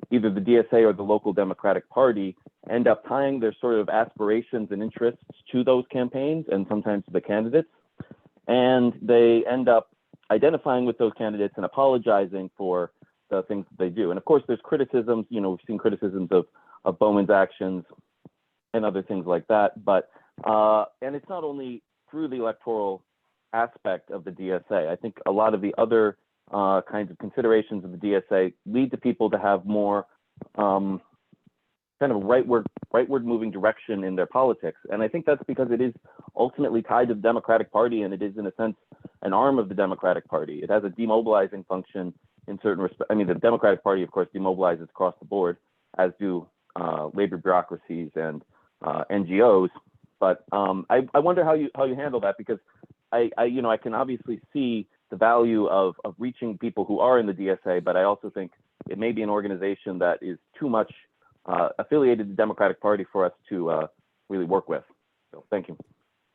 either the DSA or the local Democratic Party end up tying their sort of aspirations and interests to those campaigns and sometimes to the candidates. And they end up identifying with those candidates and apologizing for the things that they do. And of course, there's criticisms, you know, we've seen criticisms of Bowman's actions and other things like that. But, and it's not only through the electoral aspect of the DSA. I think a lot of the other kinds of considerations of the DSA lead to people to have more kind of rightward moving direction in their politics. And I think that's because it is ultimately tied to the Democratic Party, and it is in a sense an arm of the Democratic Party. It has a demobilizing function in certain respects. I mean, the Democratic Party, of course, demobilizes across the board, as do labor bureaucracies and NGOs. But I wonder how you handle that, because I can obviously see the value of reaching people who are in the DSA, but I also think it may be an organization that is too much affiliated to the Democratic Party for us to really work with. So thank you.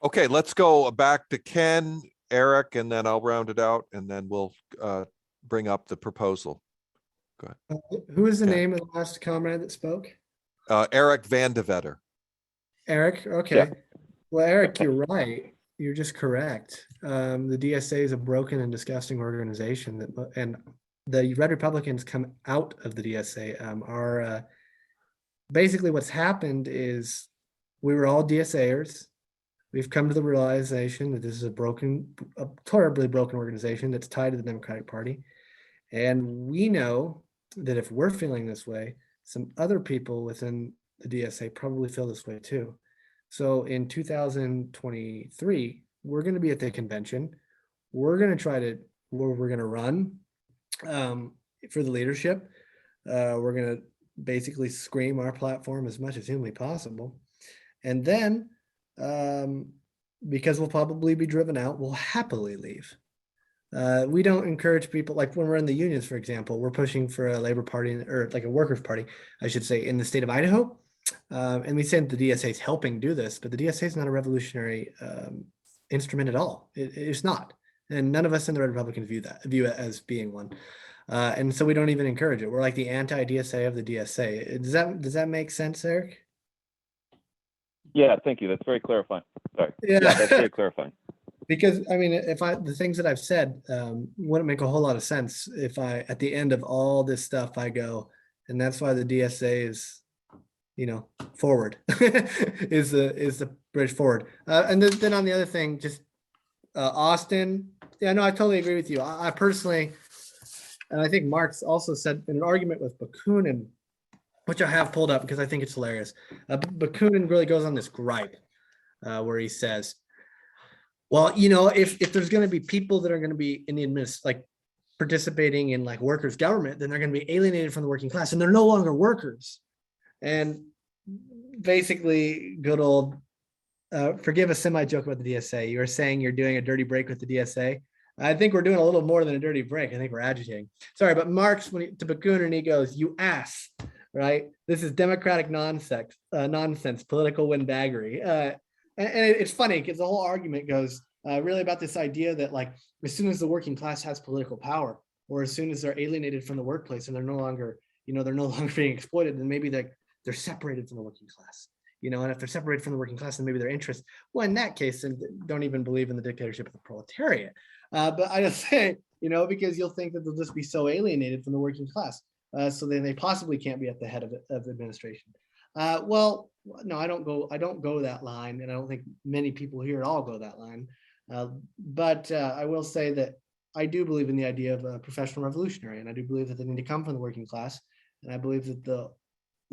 Okay, let's go back to Ken, Eric, and then I'll round it out, and then we'll bring up the proposal. Go ahead. Who is the Ken. name of the last comrade that spoke? Eric Van de Vetter. Eric, okay. Yeah. Well, Eric, you're right. You're just correct. The DSA is a broken and disgusting organization, and the Red Republicans come out of the DSA. Basically what's happened is we were all DSAers. We've come to the realization that this is a terribly broken organization that's tied to the Democratic Party. And we know that if we're feeling this way, some other people within the DSA probably feel this way too. So in 2023, we're going to be at the convention. We're going to run for the leadership. We're going to basically scream our platform as much as humanly possible. And then, because we'll probably be driven out, we'll happily leave. We don't encourage people, like when we're in the unions, for example, we're pushing for a labor party, or like a workers' party, I should say, in the state of Idaho. And we say that the DSA is helping do this, but the DSA is not a revolutionary instrument at all. It's not. And none of us in the Red Republicans view it as being one. And so we don't even encourage it. We're like the anti-DSA of the DSA. Does that make sense, Eric? Yeah, thank you. That's very clarifying. Sorry. Yeah. That's very clarifying. Because I mean, the things that I've said wouldn't make a whole lot of sense if at the end of all this stuff I go, and that's why the DSA is, forward, is the bridge forward. And then on the other thing, just Austin. Yeah, no, I totally agree with you. I personally, and I think Mark's also said in an argument with Bakunin, which I have pulled up because I think it's hilarious. Bakunin really goes on this gripe where he says, well, if there's going to be people that are going to be in the participating in like workers' government, then they're going to be alienated from the working class, and they're no longer workers. And basically, good old, forgive a semi-joke about the DSA. You were saying you're doing a dirty break with the DSA. I think we're doing a little more than a dirty break. I think we're agitating. Sorry, but Marx, to Bakunin, he goes, "You ass," right? This is democratic nonsense, political windbaggery. And it's funny because the whole argument goes really about this idea that like as soon as the working class has political power, or as soon as they're alienated from the workplace and they're no longer being exploited, then maybe they're separated from the working class. And if they're separated from the working class, then maybe their interests, well, in that case, then don't even believe in the dictatorship of the proletariat. But I just say, because you'll think that they'll just be so alienated from the working class. So then they possibly can't be at the head of the administration. Well, no, I don't go that line, and I don't think many people here at all go that line. But I will say that I do believe in the idea of a professional revolutionary, and I do believe that they need to come from the working class. And I believe that the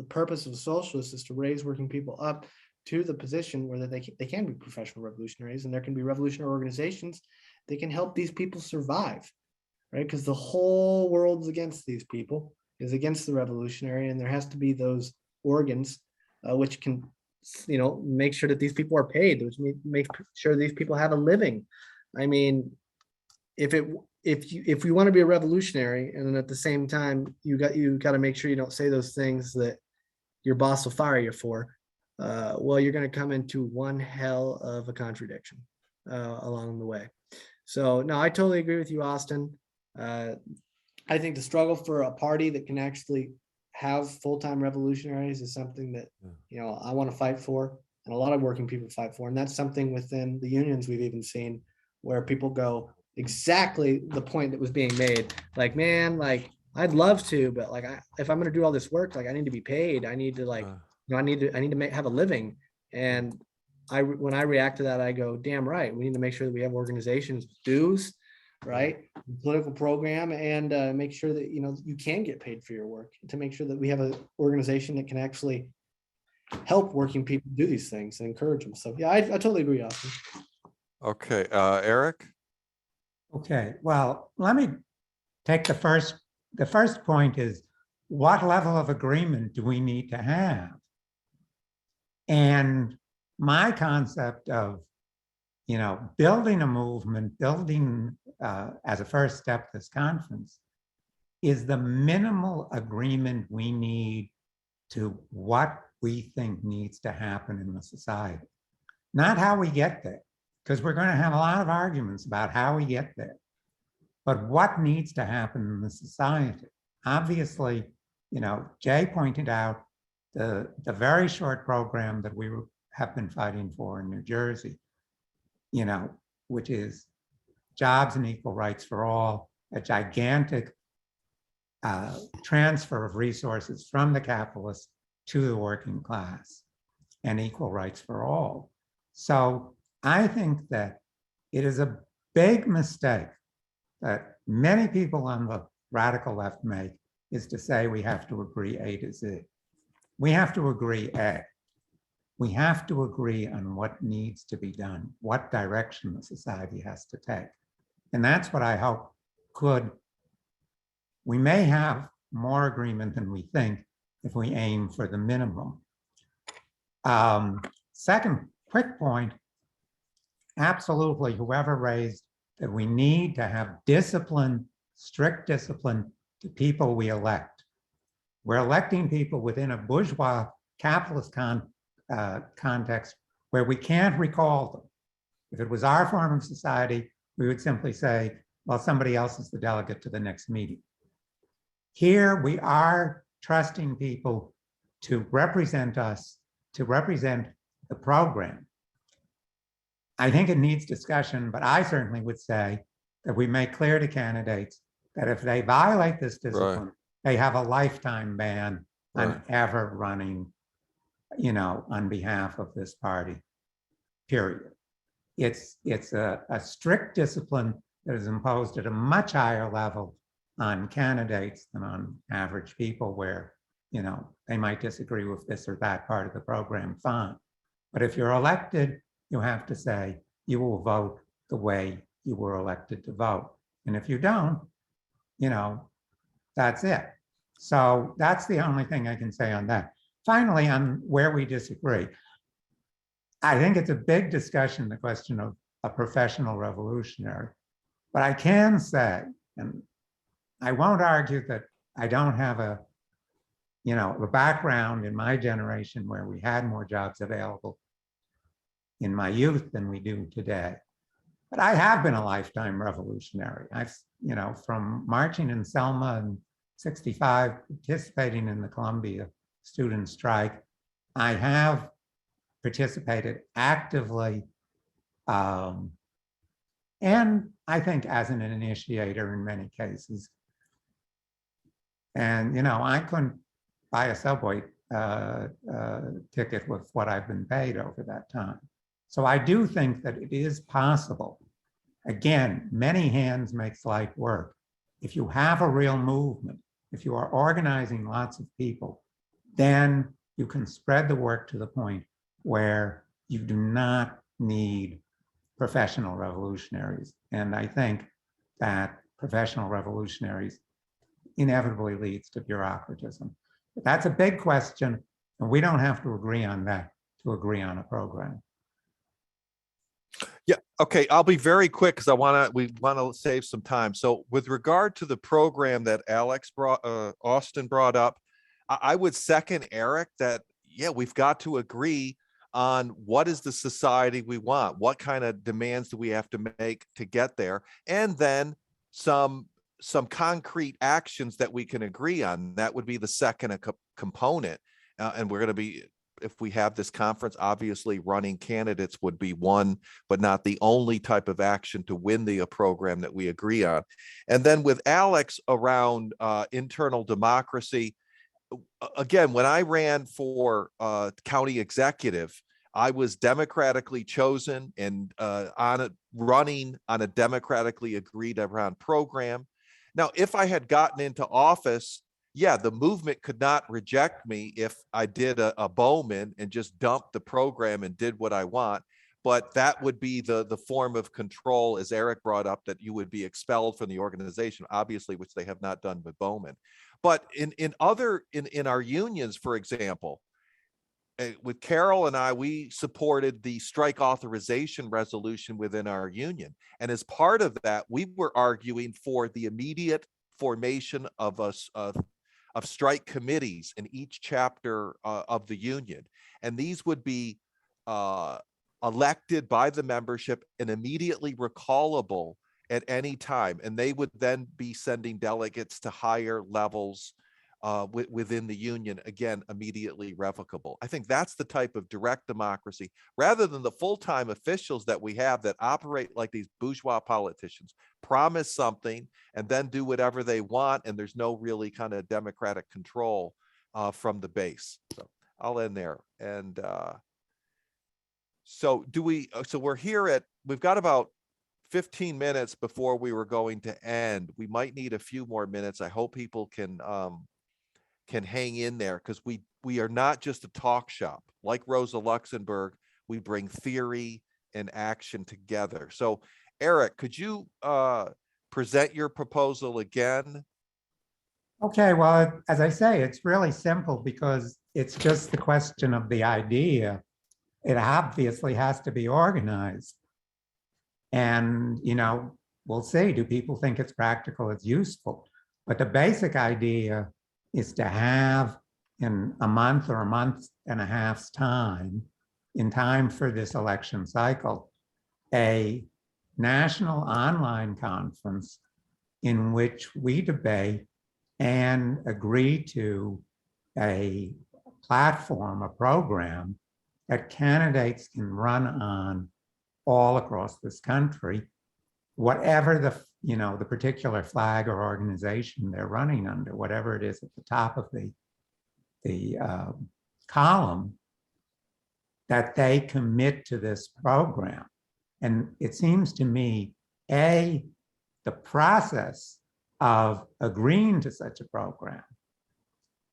purpose of the socialists is to raise working people up to the position where they can be professional revolutionaries, and there can be revolutionary organizations that can help these people survive, right? Because the whole world's against these people, is against the revolutionary, and there has to be those organs which can, make sure that these people are paid, which make sure these people have a living. I mean, if we want to be a revolutionary, and then at the same time you got to make sure you don't say those things that your boss will fire you for, well, you're going to come into one hell of a contradiction along the way. So no, I totally agree with you, Austin. I think the struggle for a party that can actually have full-time revolutionaries is something that, I want to fight for, and a lot of working people fight for. And that's something within the unions we've even seen where people go exactly the point that was being made. Like, man, like, I'd love to, but like, if I'm going to do all this work, like, I need to be paid. I need to I need to have a living. And when I react to that, I go, damn right. We need to make sure that we have organizations with dues, right? Political program, and make sure that, you can get paid for your work, to make sure that we have an organization that can actually help working people do these things and encourage them. So yeah, I totally agree, Austin. Okay, Eric? Okay, well, let me take the first point is, what level of agreement do we need to have? And my concept of, building a movement, building as a first step this conference, is the minimal agreement we need to what we think needs to happen in the society. Not how we get there, because we're going to have a lot of arguments about how we get there, but what needs to happen in the society. Obviously, Jay pointed out the very short program that we have been fighting for in New Jersey, which is jobs and equal rights for all, a gigantic transfer of resources from the capitalists to the working class, and equal rights for all. So I think that it is a big mistake that many people on the radical left make, is to say we have to agree A to Z. We have to agree A. We have to agree on what needs to be done, what direction the society has to take. And that's what I hope we may have more agreement than we think if we aim for the minimum. Second quick point, absolutely, whoever raised that we need to have discipline, strict discipline to people we elect. We're electing people within a bourgeois capitalist context where we can't recall them. If it was our form of society, we would simply say, well, somebody else is the delegate to the next meeting. Here we are trusting people to represent us, to represent the program. I think it needs discussion, but I certainly would say that we make clear to candidates that if they violate this discipline, they have a lifetime ban on ever running, on behalf of this party, period. It's a strict discipline that is imposed at a much higher level on candidates than on average people, where, they might disagree with this or that part of the program, fine. But if you're elected, you have to say you will vote the way you were elected to vote. And if you don't, that's it. So that's the only thing I can say on that. Finally, on where we disagree, I think it's a big discussion, the question of a professional revolutionary. But I can say, and I won't argue that I don't have a background in my generation where we had more jobs available in my youth than we do today. But I have been a lifetime revolutionary. I've, from marching in Selma in '65, participating in the Columbia student strike, I have participated actively, and I think as an initiator in many cases. And, I couldn't buy a subway ticket with what I've been paid over that time. So I do think that it is possible. Again, many hands makes light work. If you have a real movement, if you are organizing lots of people, then you can spread the work to the point where you do not need professional revolutionaries. And I think that professional revolutionaries inevitably leads to bureaucratism. But that's a big question, and we don't have to agree on that to agree on a program. Yeah, okay, I'll be very quick because we want to save some time. So with regard to the program that Austin brought up, I would second Eric that, yeah, we've got to agree on what is the society we want, what kind of demands do we have to make to get there, and then some concrete actions that we can agree on. That would be the second component. And we're going to be, if we have this conference, obviously running candidates would be one, but not the only type of action to win the program that we agree on. And then with Alex around internal democracy, again, when I ran for county executive, I was democratically chosen and running on a democratically agreed upon program. Now, if I had gotten into office, yeah, the movement could not reject me if I did a Bowman and just dumped the program and did what I want. But that would be the form of control, as Eric brought up, that you would be expelled from the organization, obviously, which they have not done with Bowman. But in our unions, for example, with Carol and I, we supported the strike authorization resolution within our union. And as part of that, we were arguing for the immediate formation of strike committees in each chapter of the union. And these would be elected by the membership and immediately recallable at any time. And they would then be sending delegates to higher levels within the union, again, immediately revocable. I think that's the type of direct democracy, rather than the full-time officials that we have that operate like these bourgeois politicians, promise something and then do whatever they want, and there's no really kind of democratic control from the base. So I'll end there. And so we're here we've got about 15 minutes before we were going to end. We might need a few more minutes. I hope people can hang in there, because we are not just a talk shop. Like Rosa Luxemburg, we bring theory and action together. So Eric, could you present your proposal again? Okay, well, as I say, it's really simple because it's just the question of the idea. It obviously has to be organized. And, we'll see, do people think it's practical, it's useful? But the basic idea is to have, in a month or a month and a half's time, in time for this election cycle, a national online conference in which we debate and agree to a platform, a program that candidates can run on all across this country, whatever the particular flag or organization they're running under, whatever it is at the top of the column, that they commit to this program. And it seems to me, the process of agreeing to such a program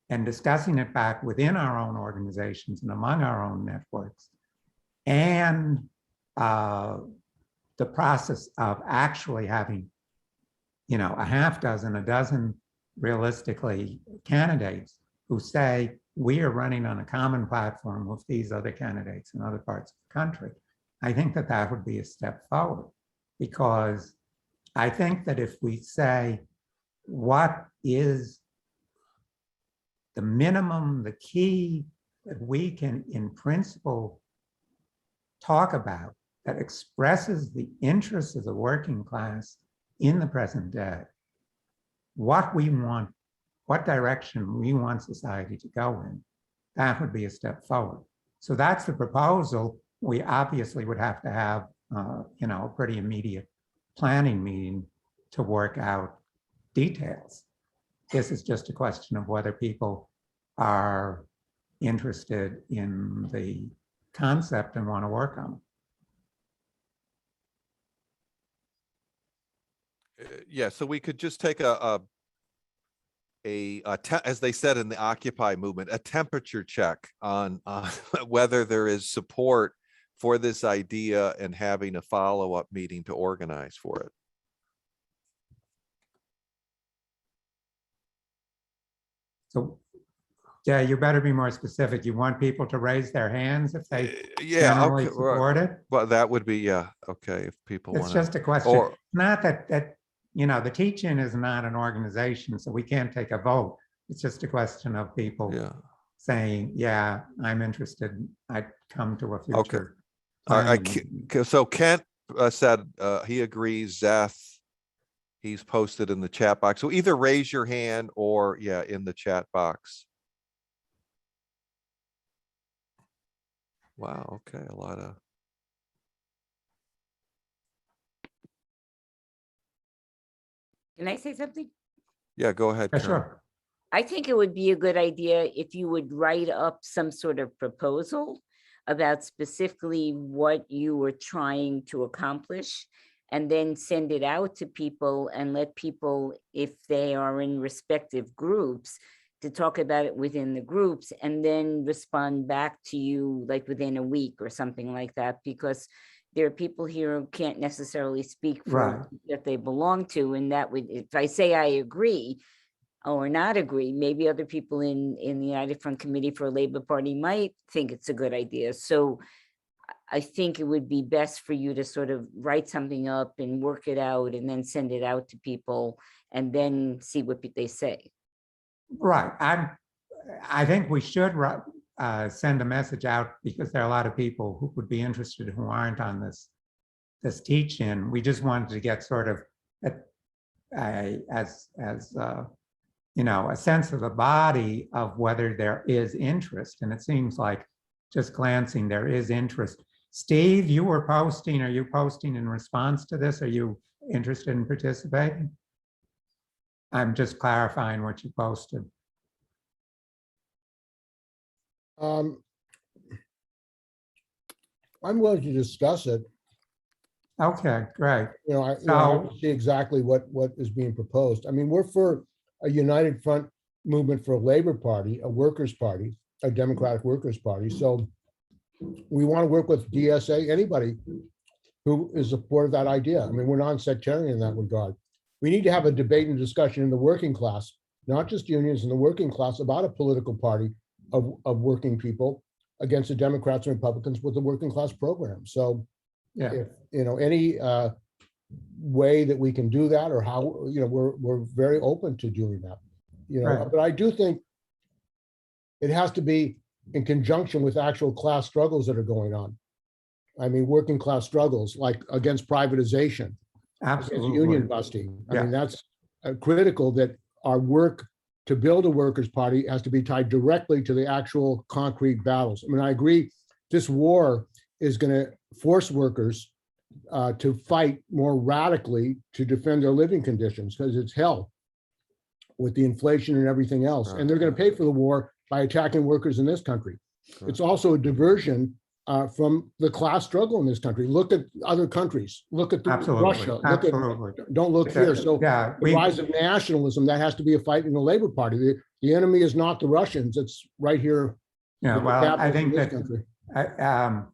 and discussing it back within our own organizations and among our own networks, and the process of actually having, a half dozen, a dozen realistically candidates who say, we are running on a common platform with these other candidates in other parts of the country. I think that would be a step forward, because I think that if we say, what is the minimum, the key that we can, in principle, talk about that expresses the interests of the working class in the present day, what we want, what direction we want society to go in, that would be a step forward. So that's the proposal. We obviously would have to have, a pretty immediate planning meeting to work out details. This is just a question of whether people are interested in the concept and want to work on it. Yeah, so we could just take a as they said in the Occupy movement, a temperature check on whether there is support for this idea and having a follow-up meeting to organize for it. So, yeah, you better be more specific. You want people to raise their hands if they Yeah, generally okay, support it? well, that would be, yeah, okay, if people It's want just a question. or Not that, you know, the teach-in is not an organization, so we can't take a vote. It's just a question of people yeah. saying, yeah, I'm interested. I'd come to a Okay. future. I planning meeting. so Kent said he agrees. Zeth, he's posted in the chat box. So either raise your hand or yeah, in the chat box. Wow. Okay. A lot of. Can I say something? Yeah, go ahead. Yeah, Karen. sure. I think it would be a good idea if you would write up some sort of proposal about specifically what you were trying to accomplish, and then send it out to people and let people, if they are in respective groups, to talk about it within the groups and then respond back to you like within a week or something like that, because there are people here who can't necessarily speak for Right. that they belong to. And that would, if I say I agree or not agree, maybe other people in the United Front Committee for Labor Party might think it's a good idea. So I think it would be best for you to sort of write something up and work it out and then send it out to people and then see what they say. Right. I think we should send a message out because there are a lot of people who would be interested who aren't on this teach-in. We just wanted to get sort of you know, a sense of the body of whether there is interest. And it seems like just glancing, there is interest. Steve, you were posting. Are you posting in response to this? Are you interested in participating? I'm just clarifying what you posted. I'm willing to discuss it. Okay, great. You know, I have to see exactly what is being proposed. I mean, we're for a united front movement for a Labor Party, a workers' party, a Democratic Workers' Party. So we want to work with DSA, anybody who is supportive of that idea. I mean, we're non-sectarian in that regard. We need to have a debate and discussion in the working class, not just unions, in the working class about a political party of working people against the Democrats and Republicans with the working class program. So Yeah. if, you know, any way that we can do that, or how, you know, we're very open to doing that, you know. Right. But I do think it has to be in conjunction with actual class struggles that are going on. I mean, working class struggles like against privatization, against Absolutely. union busting. I Yeah. mean, that's critical that our work to build a workers' party has to be tied directly to the actual concrete battles. I mean, I agree, this war is going to force workers to fight more radically to defend their living conditions, because it's hell with the inflation and everything else. And they're going to pay for the war by attacking workers in this country. It's also a diversion from the class struggle in this country. Look at other countries. Look at Russia. Absolutely. Don't look here. So yeah, the rise of nationalism, that has to be a fight in the Labor Party. The enemy is not the Russians. It's right here. Yeah, with the well, I capitals in think this that, country.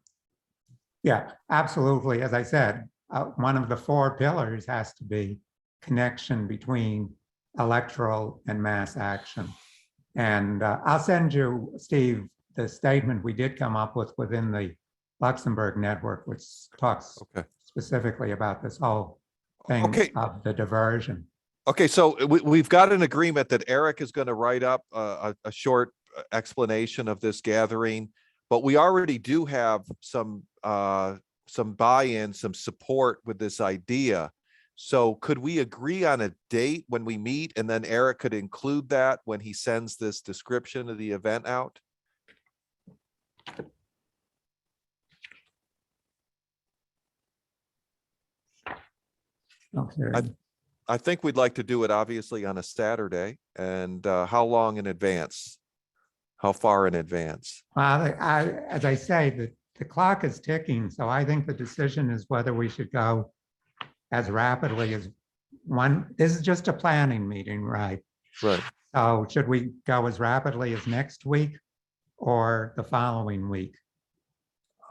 yeah, absolutely. As I said, one of the four pillars has to be connection between electoral and mass action. And I'll send you, Steve, the statement we did come up with within the Luxembourg network, which talks specifically about this whole thing of the diversion. Okay, so we've got an agreement that Eric is going to write up a short explanation of this gathering, but we already do have some buy-in, some support with this idea. So could we agree on a date when we meet, and then Eric could include that when he sends this description of the event out? Okay. I think we'd like to do it obviously on a Saturday. And how long in advance? How far in advance? Well, as I say, the clock is ticking, so I think the decision is whether we should go as rapidly as one. This is just a planning meeting, right? Right. So should we go as rapidly as next week or the following week?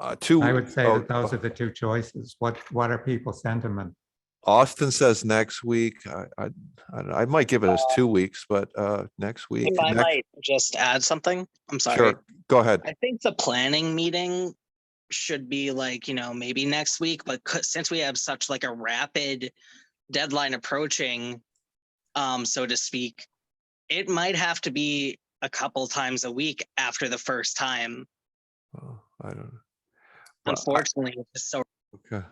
I would say that those are the two choices. What are people's sentiment? Austin says next week. I might give it as 2 weeks, but next week. If I might just add something, I'm sorry. Sure, go ahead. I think the planning meeting should be like, maybe next week, but since we have such like a rapid deadline approaching, so to speak, it might have to be a couple times a week after the first time. Oh, I don't know. Unfortunately, it's just so. Okay.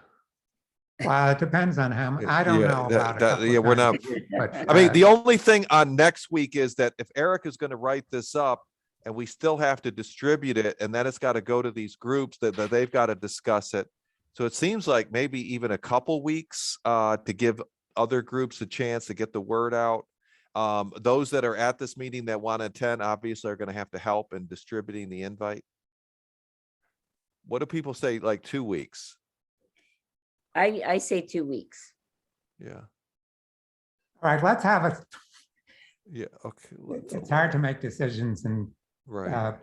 Well, it depends on how, I don't Yeah, know about it. yeah, we're not. I mean, the only thing on next week is that if Eric is going to write this up and we still have to distribute it, and then it's got to go to these groups that they've got to discuss it. So it seems like maybe even a couple weeks to give other groups a chance to get the word out. Those that are at this meeting that want to attend obviously are going to have to help in distributing the invite. What do people say, like 2 weeks? I say 2 weeks. Yeah. All right, let's have a, Yeah. Okay. it's hard to make decisions and Right.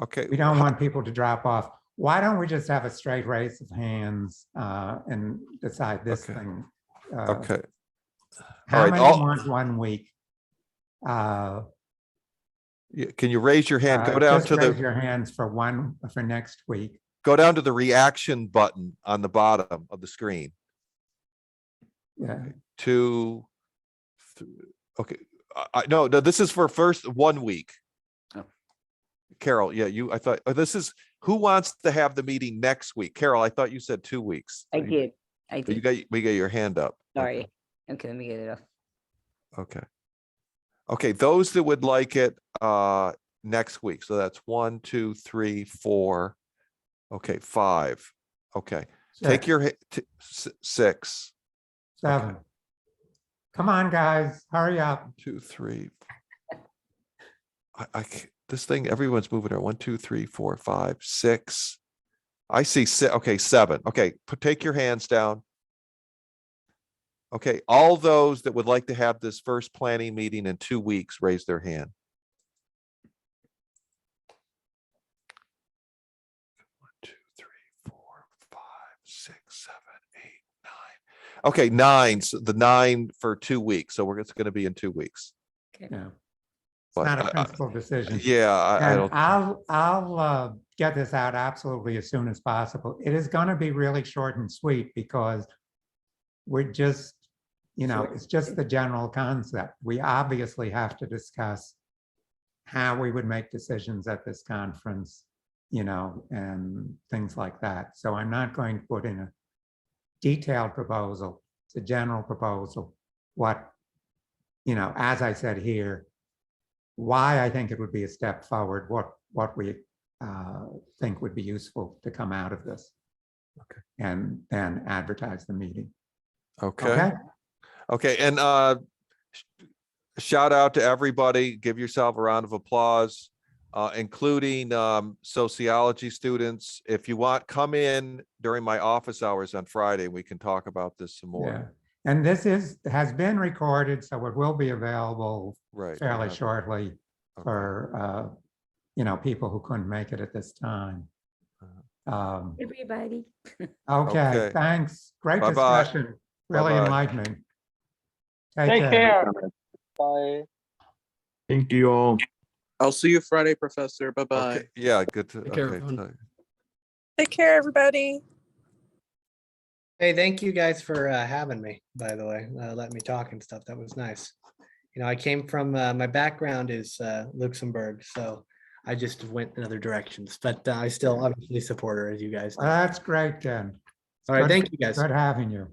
Okay. we don't want people to drop off. Why don't we just have a straight raise of hands and decide this Okay. thing? Okay. How All right, many want 1 week? Yeah, can you raise your hand? Go down Just to raise the your hands for next week. go down to the reaction button on the bottom of the screen. Yeah. 2, 3, okay. No, this is for first 1 week. Oh. Carol, yeah, I thought this is who wants to have the meeting next week? Carol, I thought you said 2 weeks. I did. We got your hand up. Sorry. Okay, let me get it off. Okay. Okay, those that would like it next week. So that's 1, 2, 3, 4. Okay, 5. Okay. Take your 6. 7. Okay. Come on, guys, hurry up. 2, 3. This thing, everyone's moving there. 1, 2, 3, 4, 5, 6. I see 6. Okay, 7. Okay, take your hands down. Okay, all those that would like to have this first planning meeting in 2 weeks, raise their hand. 1, 2, 3, 4, 5, 6, 7, 8, 9. Okay, 9. So the 9 for 2 weeks. So it's going to be in 2 weeks. Okay. Yeah. It's But not a principal decision. Yeah, I And don't. I'll get this out absolutely as soon as possible. It is going to be really short and sweet because we're just, it's just the general concept. We obviously have to discuss how we would make decisions at this conference, and things like that. So I'm not going to put in a detailed proposal. It's a general proposal. What, as I said here, why I think it would be a step forward, what we think would be useful to come out of this. Okay. And then advertise the meeting. Okay. Okay. And shout out to everybody. Give yourself a round of applause, including sociology students. If you want, come in during my office hours on Friday. We can talk about this some more. Yeah. And this has been recorded, so it will be available fairly shortly for people who couldn't make it at this time. Everybody. Okay, thanks. Great Bye-bye. discussion. Really Bye-bye. enlightening. Take care. Bye. Thank you all. I'll see you Friday, Professor. Bye-bye. Okay. Yeah, good to Take care, okay. everyone. Take care, everybody. Hey, thank you guys for having me, by the way, let me talk and stuff. That was nice. I came from, my background is Luxemburg, so I just went in other directions, but I still obviously support her as you guys know. Well, that's great, Ken. All right, thank you guys. Good having you.